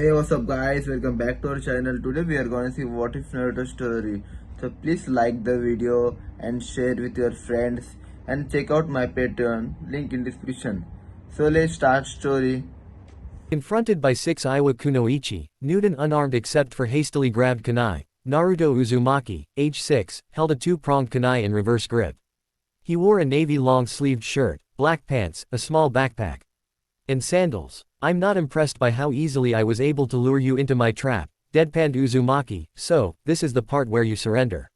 Hey, what's up guys, welcome back to our channel. Today we are gonna see what if Naruto story. So please like the video and share with your friends and check out my Patreon, link in description. So let's start story. Confronted by 6 Iwa Kunoichi, nude and unarmed except for hastily grabbed kunai, Naruto Uzumaki, age 6, held a two-pronged kunai in reverse grip. He wore a navy long-sleeved shirt, black pants, a small backpack, and sandals. "I'm not impressed by how easily I was able to lure you into my trap," deadpanned Uzumaki, "so, this is the part where you surrender."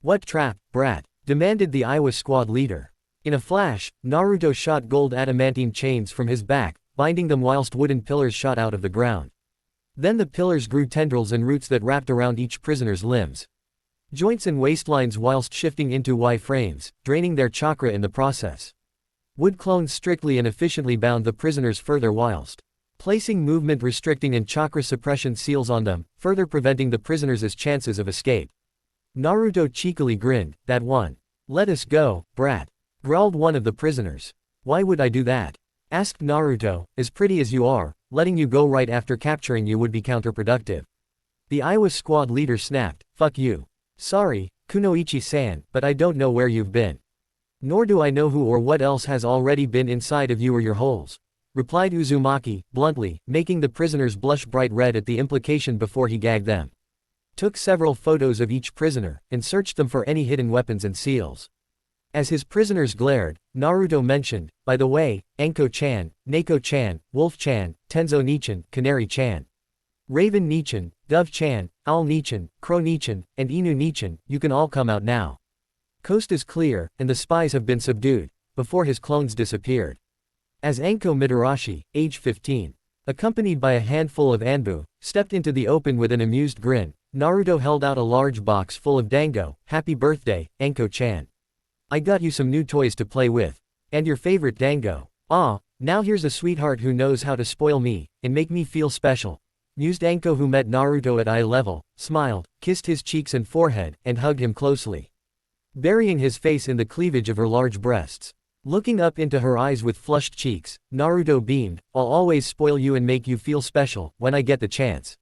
"What trap, brat?" demanded the Iwa squad leader. In a flash, Naruto shot gold adamantine chains from his back, binding them whilst wooden pillars shot out of the ground. Then the pillars grew tendrils and roots that wrapped around each prisoner's limbs, joints and waistlines whilst shifting into Y-frames, draining their chakra in the process. Wood clones strictly and efficiently bound the prisoners further whilst placing movement restricting and chakra suppression seals on them, further preventing the prisoners' chances of escape. Naruto cheekily grinned. "That one. Let us go, brat," growled one of the prisoners. "Why would I do that?" asked Naruto. "As pretty as you are, letting you go right after capturing you would be counterproductive." The Iwa squad leader snapped. "Fuck you. Sorry, Kunoichi-san, but I don't know where you've been. Nor do I know who or what else has already been inside of you or your holes," replied Uzumaki, bluntly, making the prisoners blush bright red at the implication before he gagged them. Took several photos of each prisoner, and searched them for any hidden weapons and seals. As his prisoners glared, Naruto mentioned, "By the way, Anko-chan, Neko-chan, Wolf-chan, Tenzo-nichan, Canary-chan, Raven-nichan, Dove-chan, Owl-nichan, Crow-nichan, and Inu-nichan, you can all come out now. Coast is clear, and the spies have been subdued," before his clones disappeared. As Anko Mitarashi, age 15, accompanied by a handful of Anbu, stepped into the open with an amused grin, Naruto held out a large box full of dango. "Happy birthday, Anko-chan. I got you some new toys to play with. And your favorite dango. Ah, now here's a sweetheart who knows how to spoil me, and make me feel special," mused Anko, who met Naruto at eye level, smiled, kissed his cheeks and forehead, and hugged him closely, burying his face in the cleavage of her large breasts. Looking up into her eyes with flushed cheeks, Naruto beamed. "I'll always spoil you and make you feel special, when I get the chance.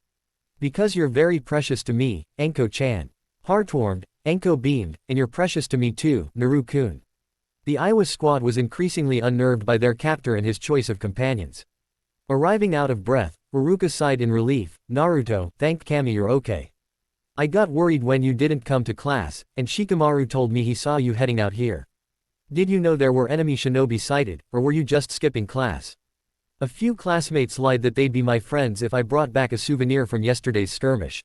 Because you're very precious to me, Anko-chan." Heartwarmed, Anko beamed, "And you're precious to me too, Naru-kun." The Iwa squad was increasingly unnerved by their captor and his choice of companions. Arriving out of breath, Haruka sighed in relief. "Naruto, thank Kami you're okay. I got worried when you didn't come to class, and Shikamaru told me he saw you heading out here. Did you know there were enemy shinobi sighted, or were you just skipping class?" A few classmates lied that they'd be my friends if I brought back a souvenir from yesterday's skirmish.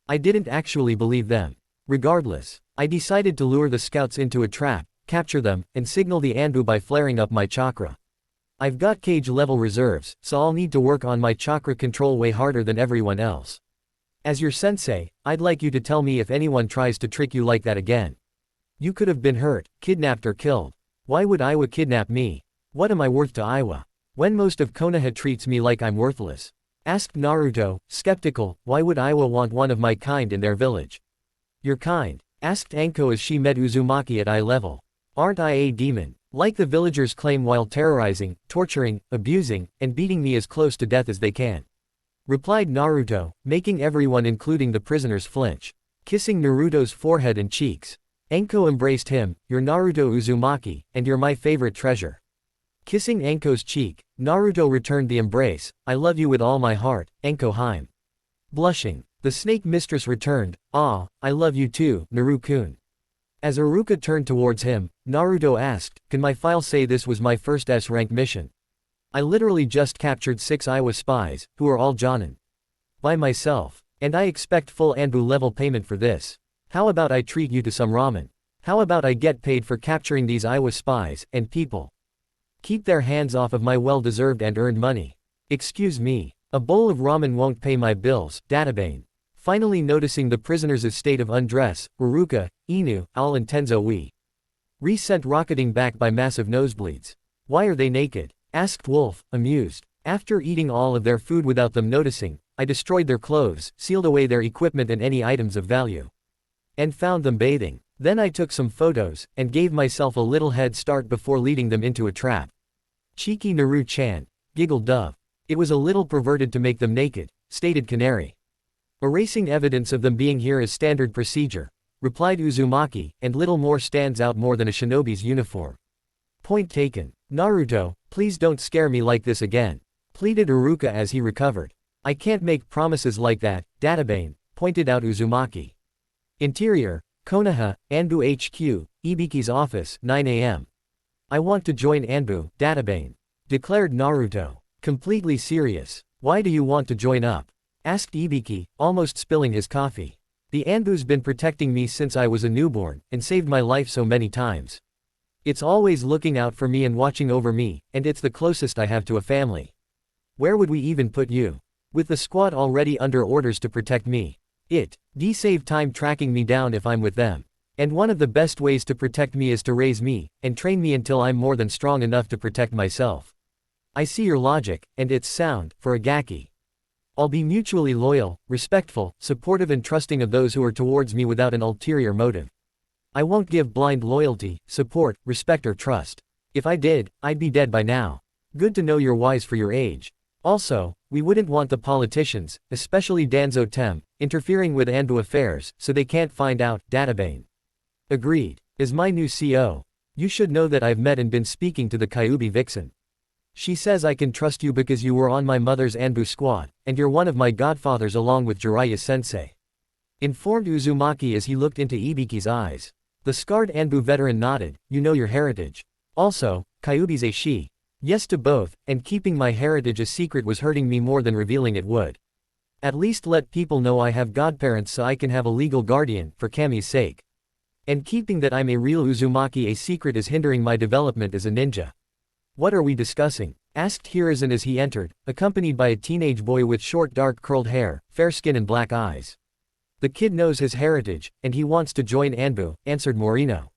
I didn't actually believe them. Regardless, I decided to lure the scouts into a trap, capture them, and signal the Anbu by flaring up my chakra. I've got cage-level reserves, so I'll need to work on my chakra control way harder than everyone else. As your sensei, I'd like you to tell me if anyone tries to trick you like that again. You could have been hurt, kidnapped or killed. Why would Iwa kidnap me? What am I worth to Iwa? When most of Konoha treats me like I'm worthless?" asked Naruto, skeptical. "Why would Iwa want one of my kind in their village?" "Your kind?" asked Anko as she met Uzumaki at eye level. "Aren't I a demon, like the villagers claim, while terrorizing, torturing, abusing, and beating me as close to death as they can?" replied Naruto, making everyone including the prisoners flinch. Kissing Naruto's forehead and cheeks, Anko embraced him. "You're Naruto Uzumaki, and you're my favorite treasure." Kissing Anko's cheek, Naruto returned the embrace. "I love you with all my heart, Anko Haim." Blushing, the snake mistress returned. "Ah, I love you too, Naru-kun." As Haruka turned towards him, Naruto asked, "Can my file say this was my first S-rank mission? I literally just captured 6 Iwa spies, who are all Jonin. By myself. And I expect full Anbu level payment for this. How about I treat you to some ramen? How about I get paid for capturing these Iwa spies, and people keep their hands off of my well-deserved and earned money? Excuse me. A bowl of ramen won't pay my bills." Databane. Finally noticing the prisoners' state of undress, Haruka, Inu, Owl and Tenzo sent rocketing back by massive nosebleeds. "Why are they naked?" asked Wolf, amused. "After eating all of their food without them noticing, I destroyed their clothes, sealed away their equipment and any items of value, and found them bathing. Then I took some photos, and gave myself a little head start before leading them into a trap." "Cheeky Naru-chan," giggled Dove. "It was a little perverted to make them naked, stated Kanari. Erasing evidence of them being here is standard procedure, replied Uzumaki, and little more stands out more than a shinobi's uniform. Point taken. Naruto, please don't scare me like this again, pleaded Iruka as he recovered. I can't make promises like that, Databane, pointed out Uzumaki. Interior, Konoha, Anbu HQ, Ibiki's office, 9 a.m. I want to join Anbu, Databane, declared Naruto. Completely serious. Why do you want to join up? Asked Ibiki, almost spilling his coffee. The Anbu's been protecting me since I was a newborn, and saved my life so many times. It's always looking out for me and watching over me, and it's the closest I have to a family. Where would we even put you? With the squad already under orders to protect me. It'd save time tracking me down if I'm with them. And one of the best ways to protect me is to raise me, and train me until I'm more than strong enough to protect myself. I see your logic, and it's sound, for a Gaki. I'll be mutually loyal, respectful, supportive and trusting of those who are towards me without an ulterior motive. I won't give blind loyalty, support, respect or trust. If I did, I'd be dead by now. Good to know you're wise for your age. Also, we wouldn't want the politicians, especially Danzo Tem, interfering with Anbu affairs, so they can't find out, Databane. Agreed. As my new CO, you should know that I've met and been speaking to the Kyuubi Vixen. She says I can trust you because you were on my mother's Anbu squad, and you're one of my godfathers along with Jiraiya-sensei. Informed Uzumaki as he looked into Ibiki's eyes. The scarred Anbu veteran nodded, you know your heritage. Also, Kyuubi's a she. Yes to both, and keeping my heritage a secret was hurting me more than revealing it would. At least let people know I have godparents so I can have a legal guardian, for Kami's sake. And keeping that I'm a real Uzumaki a secret is hindering my development as a ninja. What are we discussing? Asked Hiruzen as he entered, accompanied by a teenage boy with short dark curled hair, fair skin and black eyes. The kid knows his heritage, and he wants to join Anbu, answered Morino.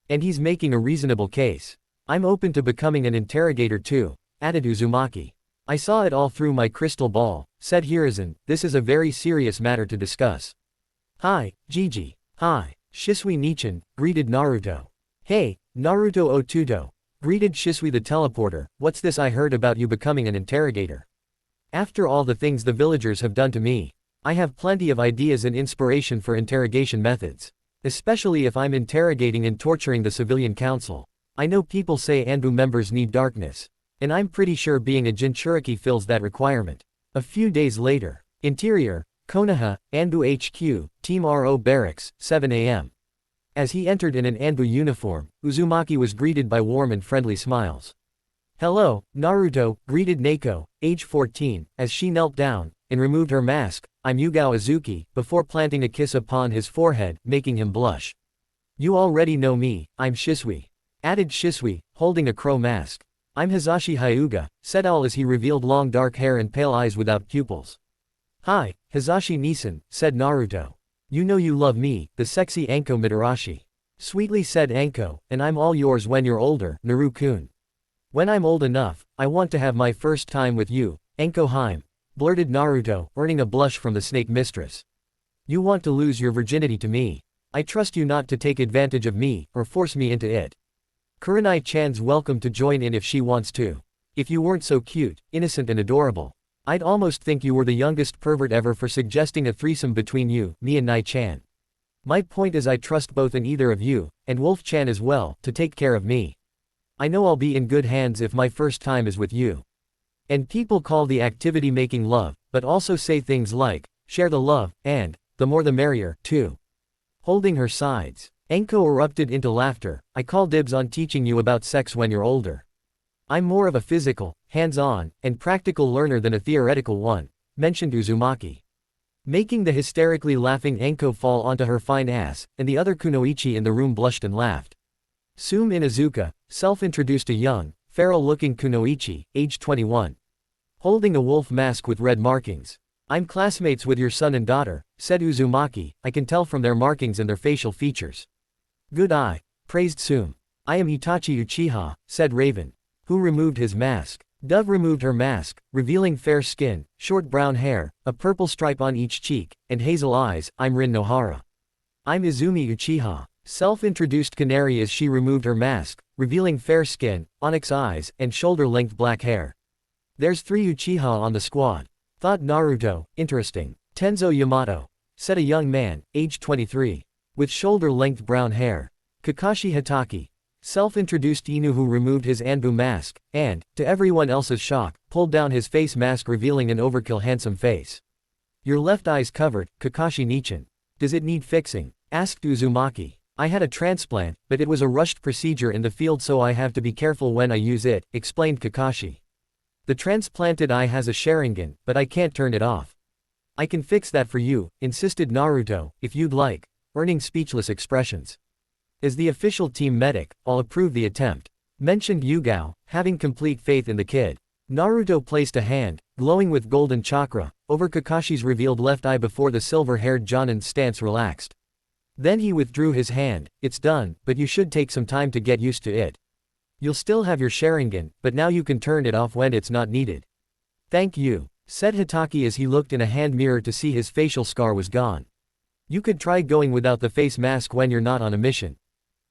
And he's making a reasonable case. I'm open to becoming an interrogator too, added Uzumaki. I saw it all through my crystal ball, said Hiruzen, this is a very serious matter to discuss. Hi, Gigi. Hi, Shisui Nichan, greeted Naruto. Hey, Naruto Otuto, greeted Shisui the teleporter, what's this I heard about you becoming an interrogator? After all the things the villagers have done to me, I have plenty of ideas and inspiration for interrogation methods. Especially if I'm interrogating and torturing the civilian council. I know people say Anbu members need darkness. And I'm pretty sure being a Jinchuriki fills that requirement. A few days later. Interior, Konoha, Anbu HQ, Team RO Barracks, 7 a.m. As he entered in an Anbu uniform, Uzumaki was greeted by warm and friendly smiles. Hello, Naruto, greeted Neko, age 14, as she knelt down, and removed her mask, I'm Yugao Azuki, before planting a kiss upon his forehead, making him blush. You already know me, I'm Shisui. Added Shisui, holding a crow mask. I'm Hizashi Hyuga, said Owl as he revealed long dark hair and pale eyes without pupils. Hi, Hizashi Nisan, said Naruto. You know you love me, the sexy Anko Midarashi. Sweetly said Anko, and I'm all yours when you're older, Naru-kun. When I'm old enough, I want to have my first time with you, Anko Haim, blurted Naruto, earning a blush from the snake mistress. You want to lose your virginity to me. I trust you not to take advantage of me, or force me into it. Kurenai-chan's welcome to join in if she wants to. If you weren't so cute, innocent and adorable. I'd almost think you were the youngest pervert ever for suggesting a threesome between you, me and Nai-chan. My point is I trust both in either of you, and Wolf-chan as well, to take care of me. I know I'll be in good hands if my first time is with you. And people call the activity making love, but also say things like, share the love, and, the more the merrier, too. Holding her sides. Anko erupted into laughter, I call dibs on teaching you about sex when you're older. I'm more of a physical, hands-on, and practical learner than a theoretical one, mentioned Uzumaki. Making the hysterically laughing Anko fall onto her fine ass, and the other kunoichi in the room blushed and laughed. Sume Inazuka, self-introduced a young, feral-looking kunoichi, age 21. Holding a wolf mask with red markings. I'm classmates with your son and daughter, said Uzumaki, I can tell from their markings and their facial features. Good eye, praised Sume. I am Itachi Uchiha, said Raven. Who removed his mask? Dove removed her mask, revealing fair skin, short brown hair, a purple stripe on each cheek, and hazel eyes. I'm Rin Nohara. I'm Izumi Uchiha, self-introduced Canary as she removed her mask, revealing fair skin, onyx eyes, and shoulder-length black hair. There's 3 Uchiha on the squad. Thought Naruto, interesting. Tenzo Yamato. Said a young man, age 23. With shoulder-length brown hair. Kakashi Hitaki. Self-introduced Inu who removed his Anbu mask, and, to everyone else's shock, pulled down his face mask revealing an overkill handsome face. Your left eye's covered, Kakashi Nichin. Does it need fixing? Asked Uzumaki. I had a transplant, but it was a rushed procedure in the field so I have to be careful when I use it, explained Kakashi. The transplanted eye has a Sharingan, but I can't turn it off. I can fix that for you, insisted Naruto, if you'd like, earning speechless expressions. As the official team medic, I'll approve the attempt, mentioned Yugao, having complete faith in the kid. Naruto placed a hand, glowing with golden chakra, over Kakashi's revealed left eye before the silver-haired Jonin's stance relaxed. Then he withdrew his hand. It's done, but you should take some time to get used to it. You'll still have your Sharingan, but now you can turn it off when it's not needed. Thank you, said Hitaki as he looked in a hand mirror to see his facial scar was gone. You could try going without the face mask when you're not on a mission.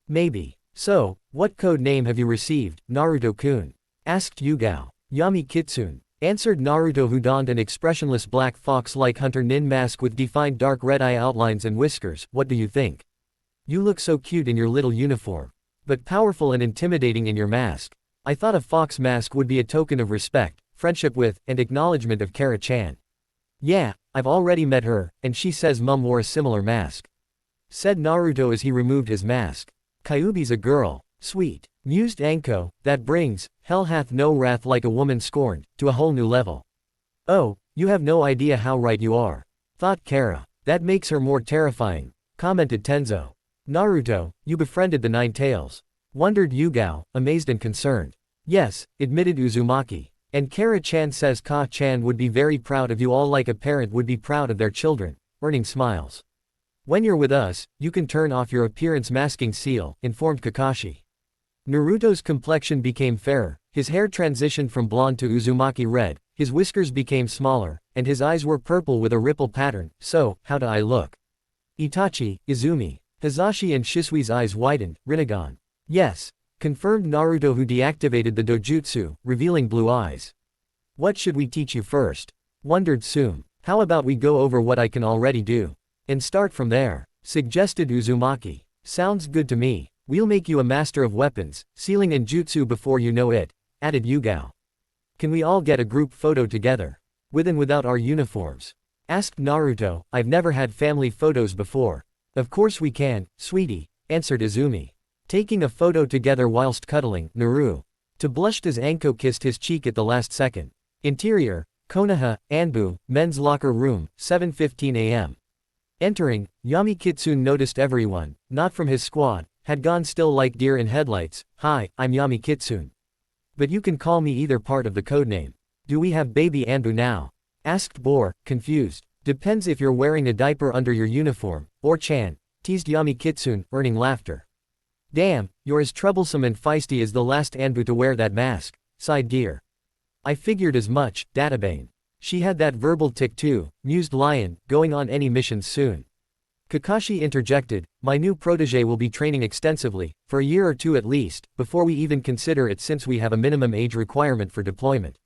Maybe. So, what code name have you received, Naruto-kun? Asked Yugao. Yami Kitsune. Answered Naruto who donned an expressionless black fox-like hunter nin mask with defined dark red eye outlines and whiskers. What do you think? You look so cute in your little uniform. But powerful and intimidating in your mask. I thought a fox mask would be a token of respect, friendship with, and acknowledgement of Kara-chan. Yeah, I've already met her, and she says Mum wore a similar mask. Said Naruto as he removed his mask. Kyuubi's a girl. Sweet. Mused Anko, that brings, hell hath no wrath like a woman scorned, to a whole new level. Oh, you have no idea how right you are. Thought Kara. That makes her more terrifying, commented Tenzo. Naruto, you befriended the Nine Tails. Wondered Yugao, amazed and concerned. Yes, admitted Uzumaki. And Kara-chan says Ka-chan would be very proud of you all like a parent would be proud of their children, earning smiles. When you're with us, you can turn off your appearance masking seal, informed Kakashi. Naruto's complexion became fairer, his hair transitioned from blonde to Uzumaki red, his whiskers became smaller, and his eyes were purple with a ripple pattern. So, how do I look? Itachi, Izumi, Hizashi and Shisui's eyes widened. Rinnegan. Yes, confirmed Naruto who deactivated the dojutsu, revealing blue eyes. What should we teach you first? Wondered Sum. How about we go over what I can already do? And start from there, suggested Uzumaki. Sounds good to me. We'll make you a master of weapons, sealing and jutsu before you know it, added Yugao. Can we all get a group photo together? With and without our uniforms? Asked Naruto. I've never had family photos before. Of course we can, sweetie, answered Izumi. Taking a photo together whilst cuddling, Naru. To blushed as Anko kissed his cheek at the last second. Interior, Konoha, Anbu, men's locker room, 7:15 a.m. Entering, Yami Kitsune noticed everyone, not from his squad, had gone still like deer in headlights. Hi, I'm Yami Kitsune. But you can call me either part of the codename. Do we have baby Anbu now? Asked Bor, confused. Depends if you're wearing a diaper under your uniform, or Chan, teased Yami Kitsune, earning laughter. Damn, you're as troublesome and feisty as the last Anbu to wear that mask, sighed Deer. I figured as much, Databane. She had that verbal tick too, mused Lion, going on any missions soon. Kakashi interjected, my new protege will be training extensively, for a year or two at least, before we even consider it since we have a minimum age requirement for deployment.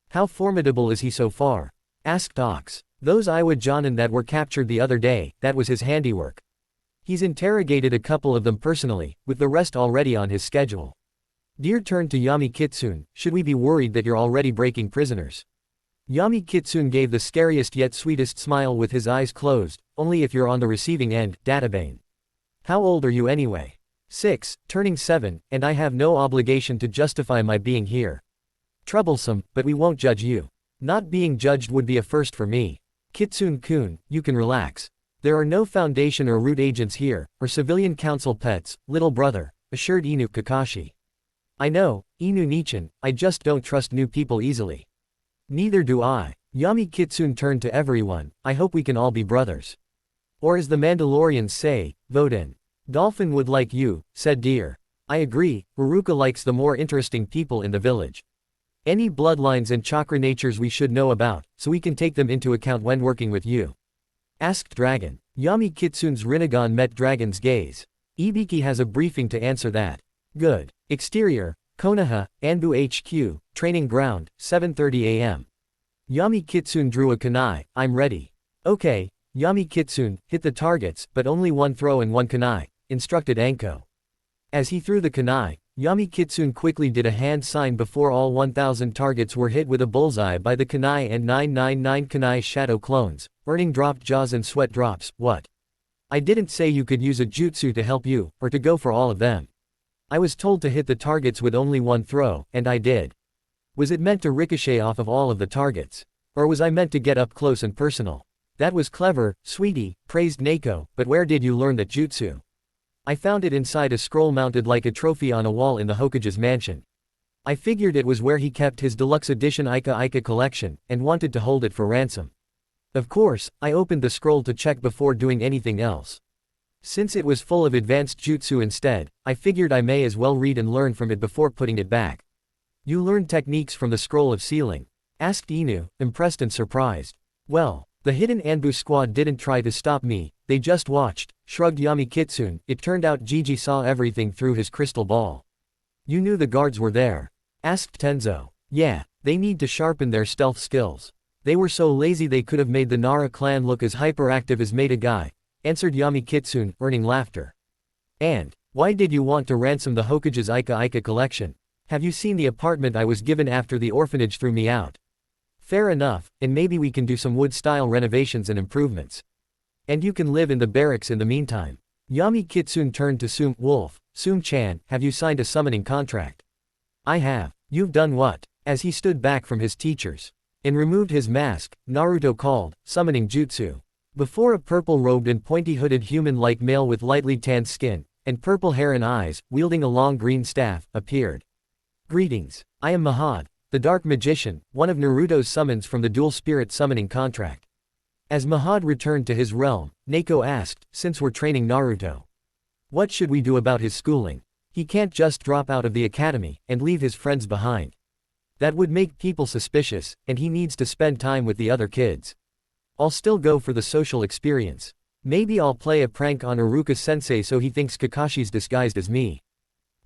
How formidable is he so far? Asked Ox. Those Iwa Jonin that were captured the other day, that was his handiwork. He's interrogated a couple of them personally, with the rest already on his schedule. Deer turned to Yami Kitsune, should we be worried that you're already breaking prisoners? Yami Kitsune gave the scariest yet sweetest smile with his eyes closed, only if you're on the receiving end, Databane. How old are you anyway? 6, turning 7, and I have no obligation to justify my being here. Troublesome, but we won't judge you. Not being judged would be a first for me. Kitsune-kun, you can relax. There are no Foundation or root agents here, or civilian council pets, little brother, assured Inu Kakashi. I know, Inu Nichin, I just don't trust new people easily. Neither do I. Yami Kitsune turned to everyone, I hope we can all be brothers. Or as the Mandalorians say, vote in. Dolphin would like you, said Deer. I agree, Haruka likes the more interesting people in the village. Any bloodlines and chakra natures we should know about, so we can take them into account when working with you. Asked Dragon. Yami Kitsune's Rinnegan met Dragon's gaze. Ibiki has a briefing to answer that. Good. Exterior, Konoha, Anbu HQ, training ground, 7:30 a.m. Yami Kitsune drew a kunai. I'm ready. Okay, Yami Kitsune, hit the targets, but only one throw and one kunai, instructed Anko. As he threw the kunai, Yami Kitsune quickly did a hand sign before all 1000 targets were hit with a bullseye by the kunai and 999 kunai shadow clones, earning dropped jaws and sweat drops. What? I didn't say you could use a jutsu to help you, or to go for all of them. I was told to hit the targets with only one throw, and I did. Was it meant to ricochet off of all of the targets? Or was I meant to get up close and personal? That was clever, sweetie, praised Naoko, but where did you learn that jutsu? I found it inside a scroll mounted like a trophy on a wall in the Hokage's mansion. I figured it was where he kept his deluxe edition Ika Ika collection, and wanted to hold it for ransom. Of course, I opened the scroll to check before doing anything else. Since it was full of advanced jutsu instead, I figured I may as well read and learn from it before putting it back. You learned techniques from the scroll of sealing? Asked Inu, impressed and surprised. Well, the hidden Anbu squad didn't try to stop me, they just watched, shrugged Yami Kitsune. It turned out Gigi saw everything through his crystal ball. You knew the guards were there? Asked Tenzo. Yeah, they need to sharpen their stealth skills. They were so lazy they could have made the Nara clan look as hyperactive as Maida Guy, answered Yami Kitsune, earning laughter. And, why did you want to ransom the Hokage's Ika Ika collection? Have you seen the apartment I was given after the orphanage threw me out? Fair enough, and maybe we can do some wood-style renovations and improvements. And you can live in the barracks in the meantime. Yami Kitsune turned to Sum Wolf. Sum-chan, have you signed a summoning contract? I have. You've done what? As he stood back from his teachers and removed his mask, Naruto called, summoning jutsu. Before a purple-robed and pointy-hooded human-like male with lightly tanned skin, and purple hair and eyes, wielding a long green staff, appeared. Greetings. I am Mahad, the Dark Magician, one of Naruto's summons from the dual spirit summoning contract. As Mahad returned to his realm, Naoko asked, since we're training Naruto, what should we do about his schooling? He can't just drop out of the academy, and leave his friends behind. That would make people suspicious, and he needs to spend time with the other kids. I'll still go for the social experience. Maybe I'll play a prank on Iruka-sensei so he thinks Kakashi's disguised as me.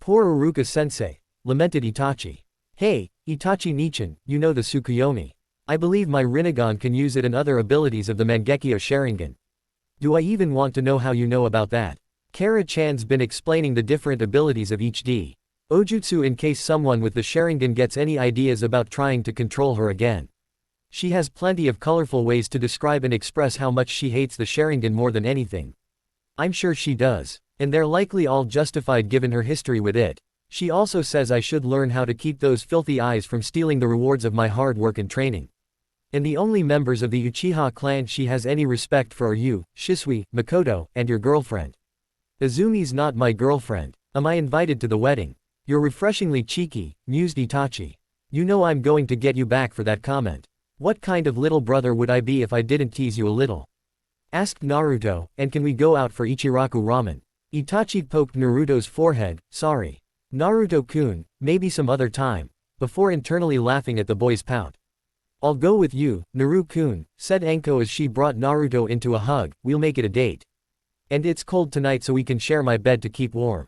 Poor Iruka-sensei, lamented Itachi. Hey, Itachi Nichan, you know the Tsukuyomi. I believe my Rinnegan can use it and other abilities of the Mangekyo Sharingan. Do I even want to know how you know about that? Kara-chan's been explaining the different abilities of each Ojutsu in case someone with the Sharingan gets any ideas about trying to control her again. She has plenty of colorful ways to describe and express how much she hates the Sharingan more than anything. I'm sure she does, and they're likely all justified given her history with it. She also says I should learn how to keep those filthy eyes from stealing the rewards of my hard work and training. And the only members of the Uchiha clan she has any respect for are you, Shisui, Makoto, and your girlfriend. Izumi's not my girlfriend. Am I invited to the wedding? You're refreshingly cheeky, mused Itachi. You know I'm going to get you back for that comment. What kind of little brother would I be if I didn't tease you a little? Asked Naruto, and can we go out for Ichiraku ramen? Itachi poked Naruto's forehead, sorry. Naruto-kun, maybe some other time, before internally laughing at the boy's pout. I'll go with you, Naru-kun, said Anko as she brought Naruto into a hug, we'll make it a date. And it's cold tonight so we can share my bed to keep warm.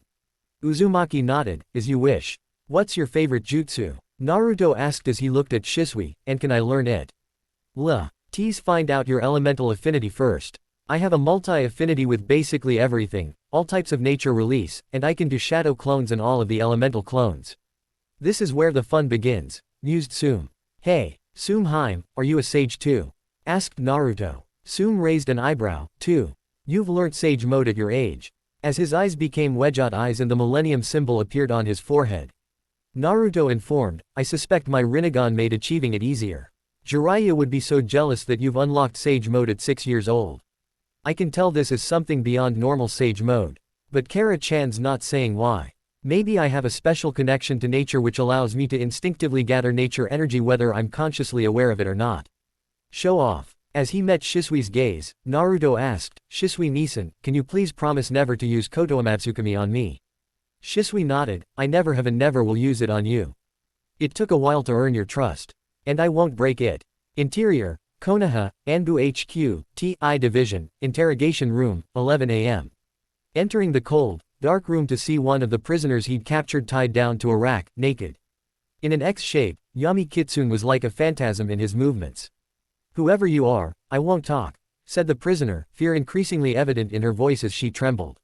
Uzumaki nodded, as you wish. What's your favorite jutsu? Naruto asked as he looked at Shisui, and can I learn it? Tease find out your elemental affinity first. I have a multi-affinity with basically everything, all types of nature release, and I can do shadow clones and all of the elemental clones. This is where the fun begins, mused Sum. Hey, Sum Haim, are you a sage too? Asked Naruto. Sum raised an eyebrow, too. You've learnt sage mode at your age. As his eyes became wedge-out eyes and the millennium symbol appeared on his forehead. Naruto informed, I suspect my Rinnegan made achieving it easier. Jiraiya would be so jealous that you've unlocked sage mode at 6 years old. I can tell this is something beyond normal sage mode. But Kara-chan's not saying why. Maybe I have a special connection to nature which allows me to instinctively gather nature energy whether I'm consciously aware of it or not. Show off. As he met Shisui's gaze, Naruto asked, Shisui Nisan, can you please promise never to use Kotoamatsukami on me? Shisui nodded, I never have and never will use it on you. It took a while to earn your trust. And I won't break it. Interior, Konoha, Anbu HQ, TI Division, Interrogation Room, 11 a.m. Entering the cold, dark room to see one of the prisoners he'd captured tied down to a rack, naked. In an X shape, Yami Kitsune was like a phantasm in his movements. "Whoever you are, I won't talk," said the prisoner, fear increasingly evident in her voice as she trembled.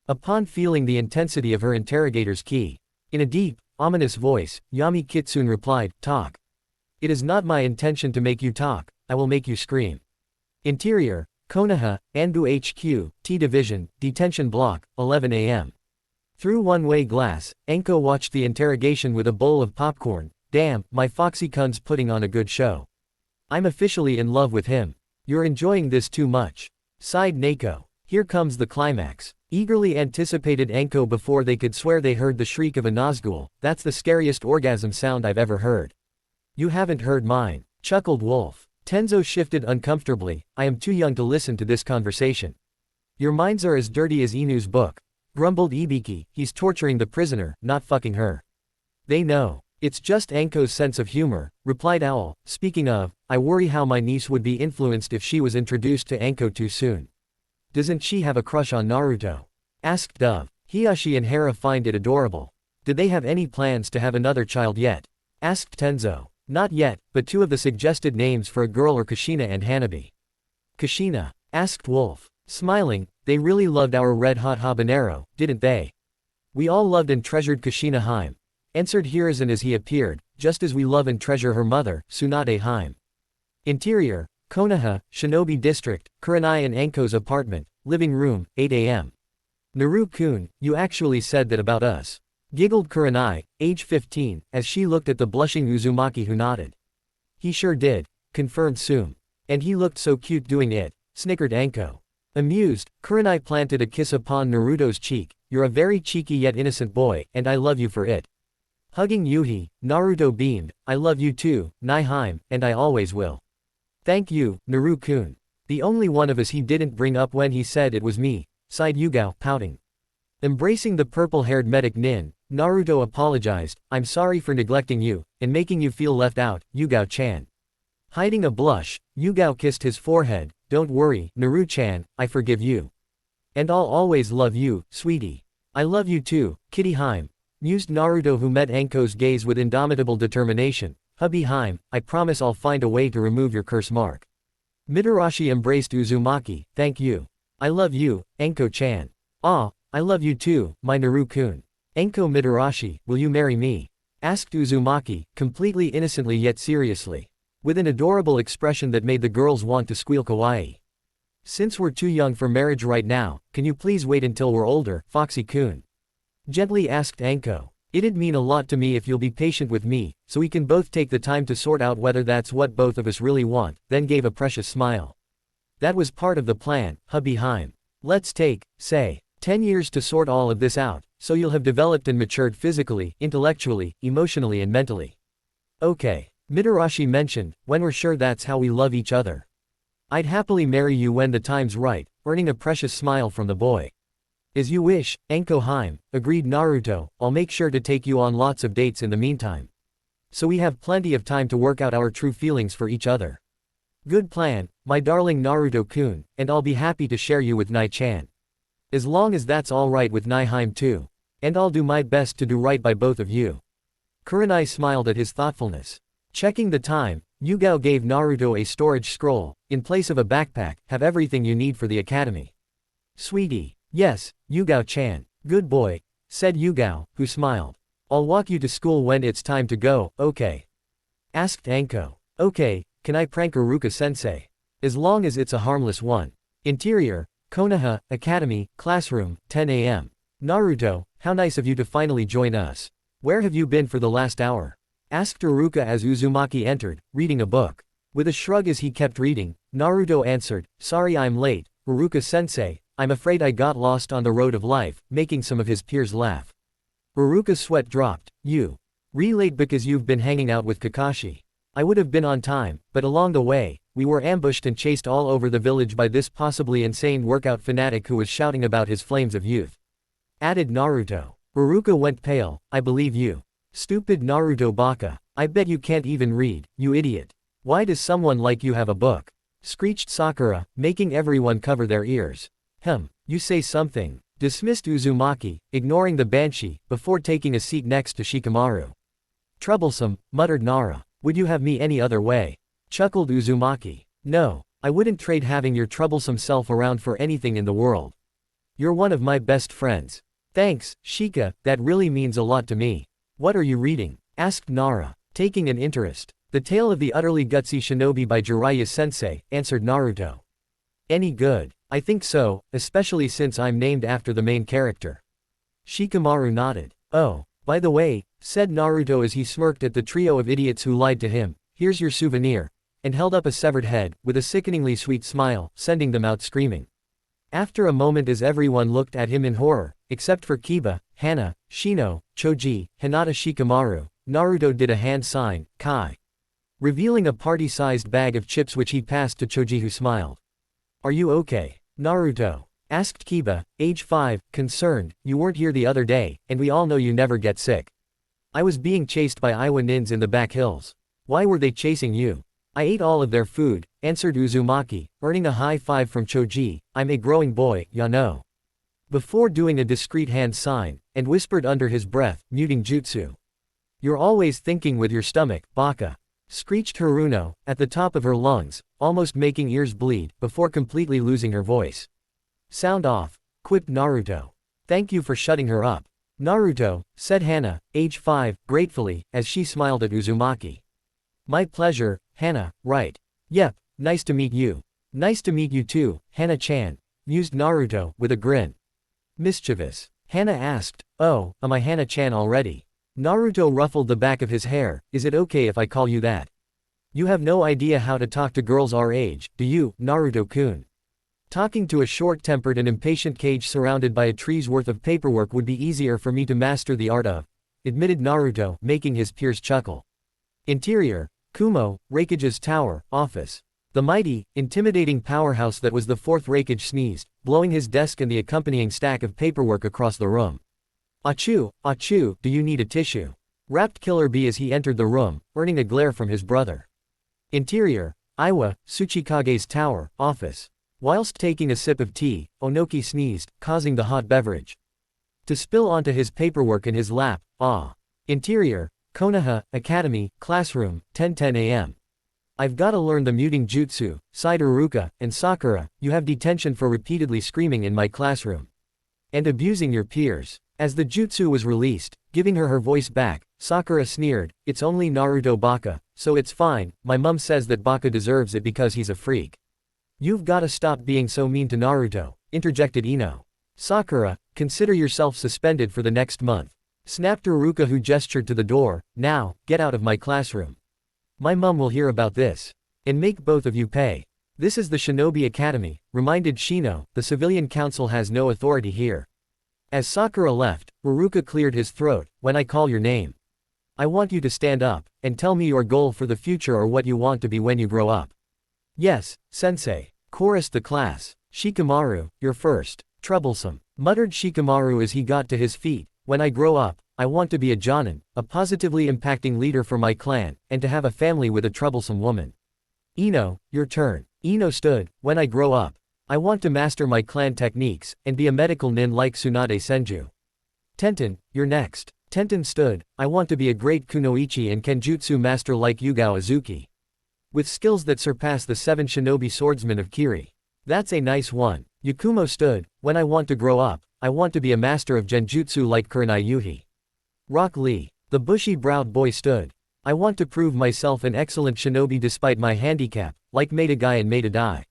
Upon feeling the intensity of her interrogator's key, in a deep, ominous voice, Yami Kitsune replied, "Talk. It is not my intention to make you talk, I will make you scream." Interior, Konoha, Anbu HQ, T Division, Detention Block, 11 a.m. Through one-way glass, Anko watched the interrogation with a bowl of popcorn. "Damn, my Foxy-kun's putting on a good show. I'm officially in love with him. You're enjoying this too much," sighed Neko. Here comes the climax. Eagerly anticipated Anko before they could swear they heard the shriek of a Nazgul. "That's the scariest orgasm sound I've ever heard." "You haven't heard mine," chuckled Wolf. Tenzo shifted uncomfortably. "I am too young to listen to this conversation." "Your minds are as dirty as Inu's book," grumbled Ibiki. "He's torturing the prisoner, not fucking her." "They know. It's just Anko's sense of humor," replied Owl. "Speaking of, I worry how my niece would be influenced if she was introduced to Anko too soon." "Doesn't she have a crush on Naruto?" asked Dove. "Hiyashi and Hera find it adorable." "Did they have any plans to have another child yet?" asked Tenzo. "Not yet, but two of the suggested names for a girl are Kushina and Hanabi." "Kushina?" asked Wolf. Smiling, "They really loved our red-hot habanero, didn't they?" "We all loved and treasured Kushina Haim," answered Hiruzen as he appeared, "just as we love and treasure her mother, Tsunade Haim." Interior, Konoha, Shinobi District, Kurenai and Anko's apartment, living room, 8 a.m. "Naru-kun, you actually said that about us," giggled Kurenai, age 15, as she looked at the blushing Uzumaki who nodded. "He sure did," confirmed Sum. "And he looked so cute doing it," snickered Anko. Amused, Kurenai planted a kiss upon Naruto's cheek. "You're a very cheeky yet innocent boy, and I love you for it." Hugging Yuhi, Naruto beamed, "I love you too, Nai-Haim, and I always will." "Thank you, Naru-kun. The only one of us he didn't bring up when he said it was me," sighed Yugao, pouting. Embracing the purple-haired medic Nin, Naruto apologized. "I'm sorry for neglecting you, and making you feel left out, Yugao-chan." Hiding a blush, Yugao kissed his forehead. "Don't worry, Naru-chan, I forgive you. And I'll always love you, sweetie." "I love you too, Kitty Haim," mused Naruto who met Anko's gaze with indomitable determination. "Hubby Haim, I promise I'll find a way to remove your curse mark." Mitarashi embraced Uzumaki. "Thank you. I love you, Anko-chan." "Ah, I love you too, my Naru-kun." "Anko Mitarashi, will you marry me?" asked Uzumaki, completely innocently yet seriously, with an adorable expression that made the girls want to squeal kawaii. "Since we're too young for marriage right now, can you please wait until we're older, Foxy-kun?" gently asked Anko. "It'd mean a lot to me if you'll be patient with me, so we can both take the time to sort out whether that's what both of us really want," then gave a precious smile. "That was part of the plan, hubby Haim. Let's take, say, 10 years to sort all of this out, so you'll have developed and matured physically, intellectually, emotionally and mentally." "Okay," Mitarashi mentioned, "when we're sure that's how we love each other. I'd happily marry you when the time's right," earning a precious smile from the boy. "As you wish, Anko Haim," agreed Naruto. "I'll make sure to take you on lots of dates in the meantime. So we have plenty of time to work out our true feelings for each other." "Good plan, my darling Naruto-kun, and I'll be happy to share you with Nai-chan. As long as that's alright with Nai-Haim too. And I'll do my best to do right by both of you." Kurenai smiled at his thoughtfulness. Checking the time, Yugao gave Naruto a storage scroll. "In place of a backpack, have everything you need for the academy." "Sweetie." "Yes, Yugao-chan. Good boy," said Yugao, who smiled. "I'll walk you to school when it's time to go, okay?" asked Anko. "Okay, can I prank Iruka-sensei? As long as it's a harmless one." Interior, Konoha, Academy, Classroom, 10 a.m. "Naruto, how nice of you to finally join us. Where have you been for the last hour?" asked Iruka as Uzumaki entered, reading a book. With a shrug as he kept reading, Naruto answered, "Sorry I'm late, Iruka-sensei. I'm afraid I got lost on the road of life," making some of his peers laugh. Iruka's sweat dropped. "You late because you've been hanging out with Kakashi. I would have been on time, but along the way, we were ambushed and chased all over the village by this possibly insane workout fanatic who was shouting about his flames of youth," added Naruto. Iruka went pale. "I believe you. Stupid Naruto Baka. I bet you can't even read, you idiot. Why does someone like you have a book?" screeched Sakura, making everyone cover their ears. You say something," dismissed Uzumaki, ignoring the banshee, before taking a seat next to Shikamaru. Troublesome, muttered Nara. Would you have me any other way? Chuckled Uzumaki. No, I wouldn't trade having your troublesome self around for anything in the world. You're one of my best friends. Thanks, Shika, that really means a lot to me. What are you reading? Asked Nara, taking an interest. The Tale of the Utterly Gutsy Shinobi by Jiraiya-sensei, answered Naruto. Any good? I think so, especially since I'm named after the main character. Shikamaru nodded. Oh, by the way, said Naruto as he smirked at the trio of idiots who lied to him, here's your souvenir, and held up a severed head, with a sickeningly sweet smile, sending them out screaming. After a moment as everyone looked at him in horror, except for Kiba, Hana, Shino, Choji, Hinata Shikamaru, Naruto did a hand sign, Kai, revealing a party-sized bag of chips which he passed to Choji, who smiled. Are you okay, Naruto? Asked Kiba, age 5, concerned. You weren't here the other day, and we all know you never get sick. I was being chased by Iwa Nins in the back hills. Why were they chasing you? I ate all of their food, answered Uzumaki, earning a high five from Choji. I'm a growing boy, ya know. Before doing a discreet hand sign, and whispered under his breath, muting jutsu. You're always thinking with your stomach, baka. Screeched Haruno, at the top of her lungs, almost making ears bleed, before completely losing her voice. Sound off, quipped Naruto. Thank you for shutting her up. Naruto, said Hana, age 5, gratefully, as she smiled at Uzumaki. My pleasure, Hana, right. Yep, nice to meet you. Nice to meet you too, Hana-chan, mused Naruto, with a grin. Mischievous. Hana asked, oh, am I Hana-chan already? Naruto ruffled the back of his hair, is it okay if I call you that? You have no idea how to talk to girls our age, do you, Naruto-kun? Talking to a short-tempered and impatient cage surrounded by a tree's worth of paperwork would be easier for me to master the art of, admitted Naruto, making his peers chuckle. Interior, Kumo, Raikage's tower, office. The mighty, intimidating powerhouse that was the fourth Raikage sneezed, blowing his desk and the accompanying stack of paperwork across the room. Achoo, achoo, do you need a tissue? Rapped Killer Bee as he entered the room, earning a glare from his brother. Interior, Iwa, Tsuchikage's tower, office. Whilst taking a sip of tea, Onoki sneezed, causing the hot beverage to spill onto his paperwork in his lap. Interior, Konoha, Academy, classroom, 10:10 a.m. I've gotta learn the muting jutsu, sighed Iruka, and Sakura, you have detention for repeatedly screaming in my classroom. And abusing your peers. As the jutsu was released, giving her voice back, Sakura sneered, it's only Naruto Baka, so it's fine, my mum says that Baka deserves it because he's a freak. You've gotta stop being so mean to Naruto, interjected Ino. Sakura, consider yourself suspended for the next month. Snapped Iruka, who gestured to the door. Now, get out of my classroom. My mum will hear about this. And make both of you pay. This is the Shinobi Academy, reminded Shino, the civilian council has no authority here. As Sakura left, Iruka cleared his throat, when I call your name. I want you to stand up, and tell me your goal for the future or what you want to be when you grow up. Yes, sensei, chorused the class. Shikamaru, you're first. Troublesome, muttered Shikamaru as he got to his feet. When I grow up, I want to be a jonin, a positively impacting leader for my clan, and to have a family with a troublesome woman. Ino, your turn. Ino stood, when I grow up, I want to master my clan techniques, and be a medical nin like Tsunade Senju. Tenten, you're next. Tenten stood, I want to be a great kunoichi and kenjutsu master like Yugao Azuki. With skills that surpass the 7 shinobi swordsmen of Kiri. That's a nice one. Yakumo stood, when I want to grow up, I want to be a master of genjutsu like Kurenai Yuhi. Rock Lee, the bushy-browed boy stood. I want to prove myself an excellent shinobi despite my handicap, like Maeda-gai and Maeda-dai.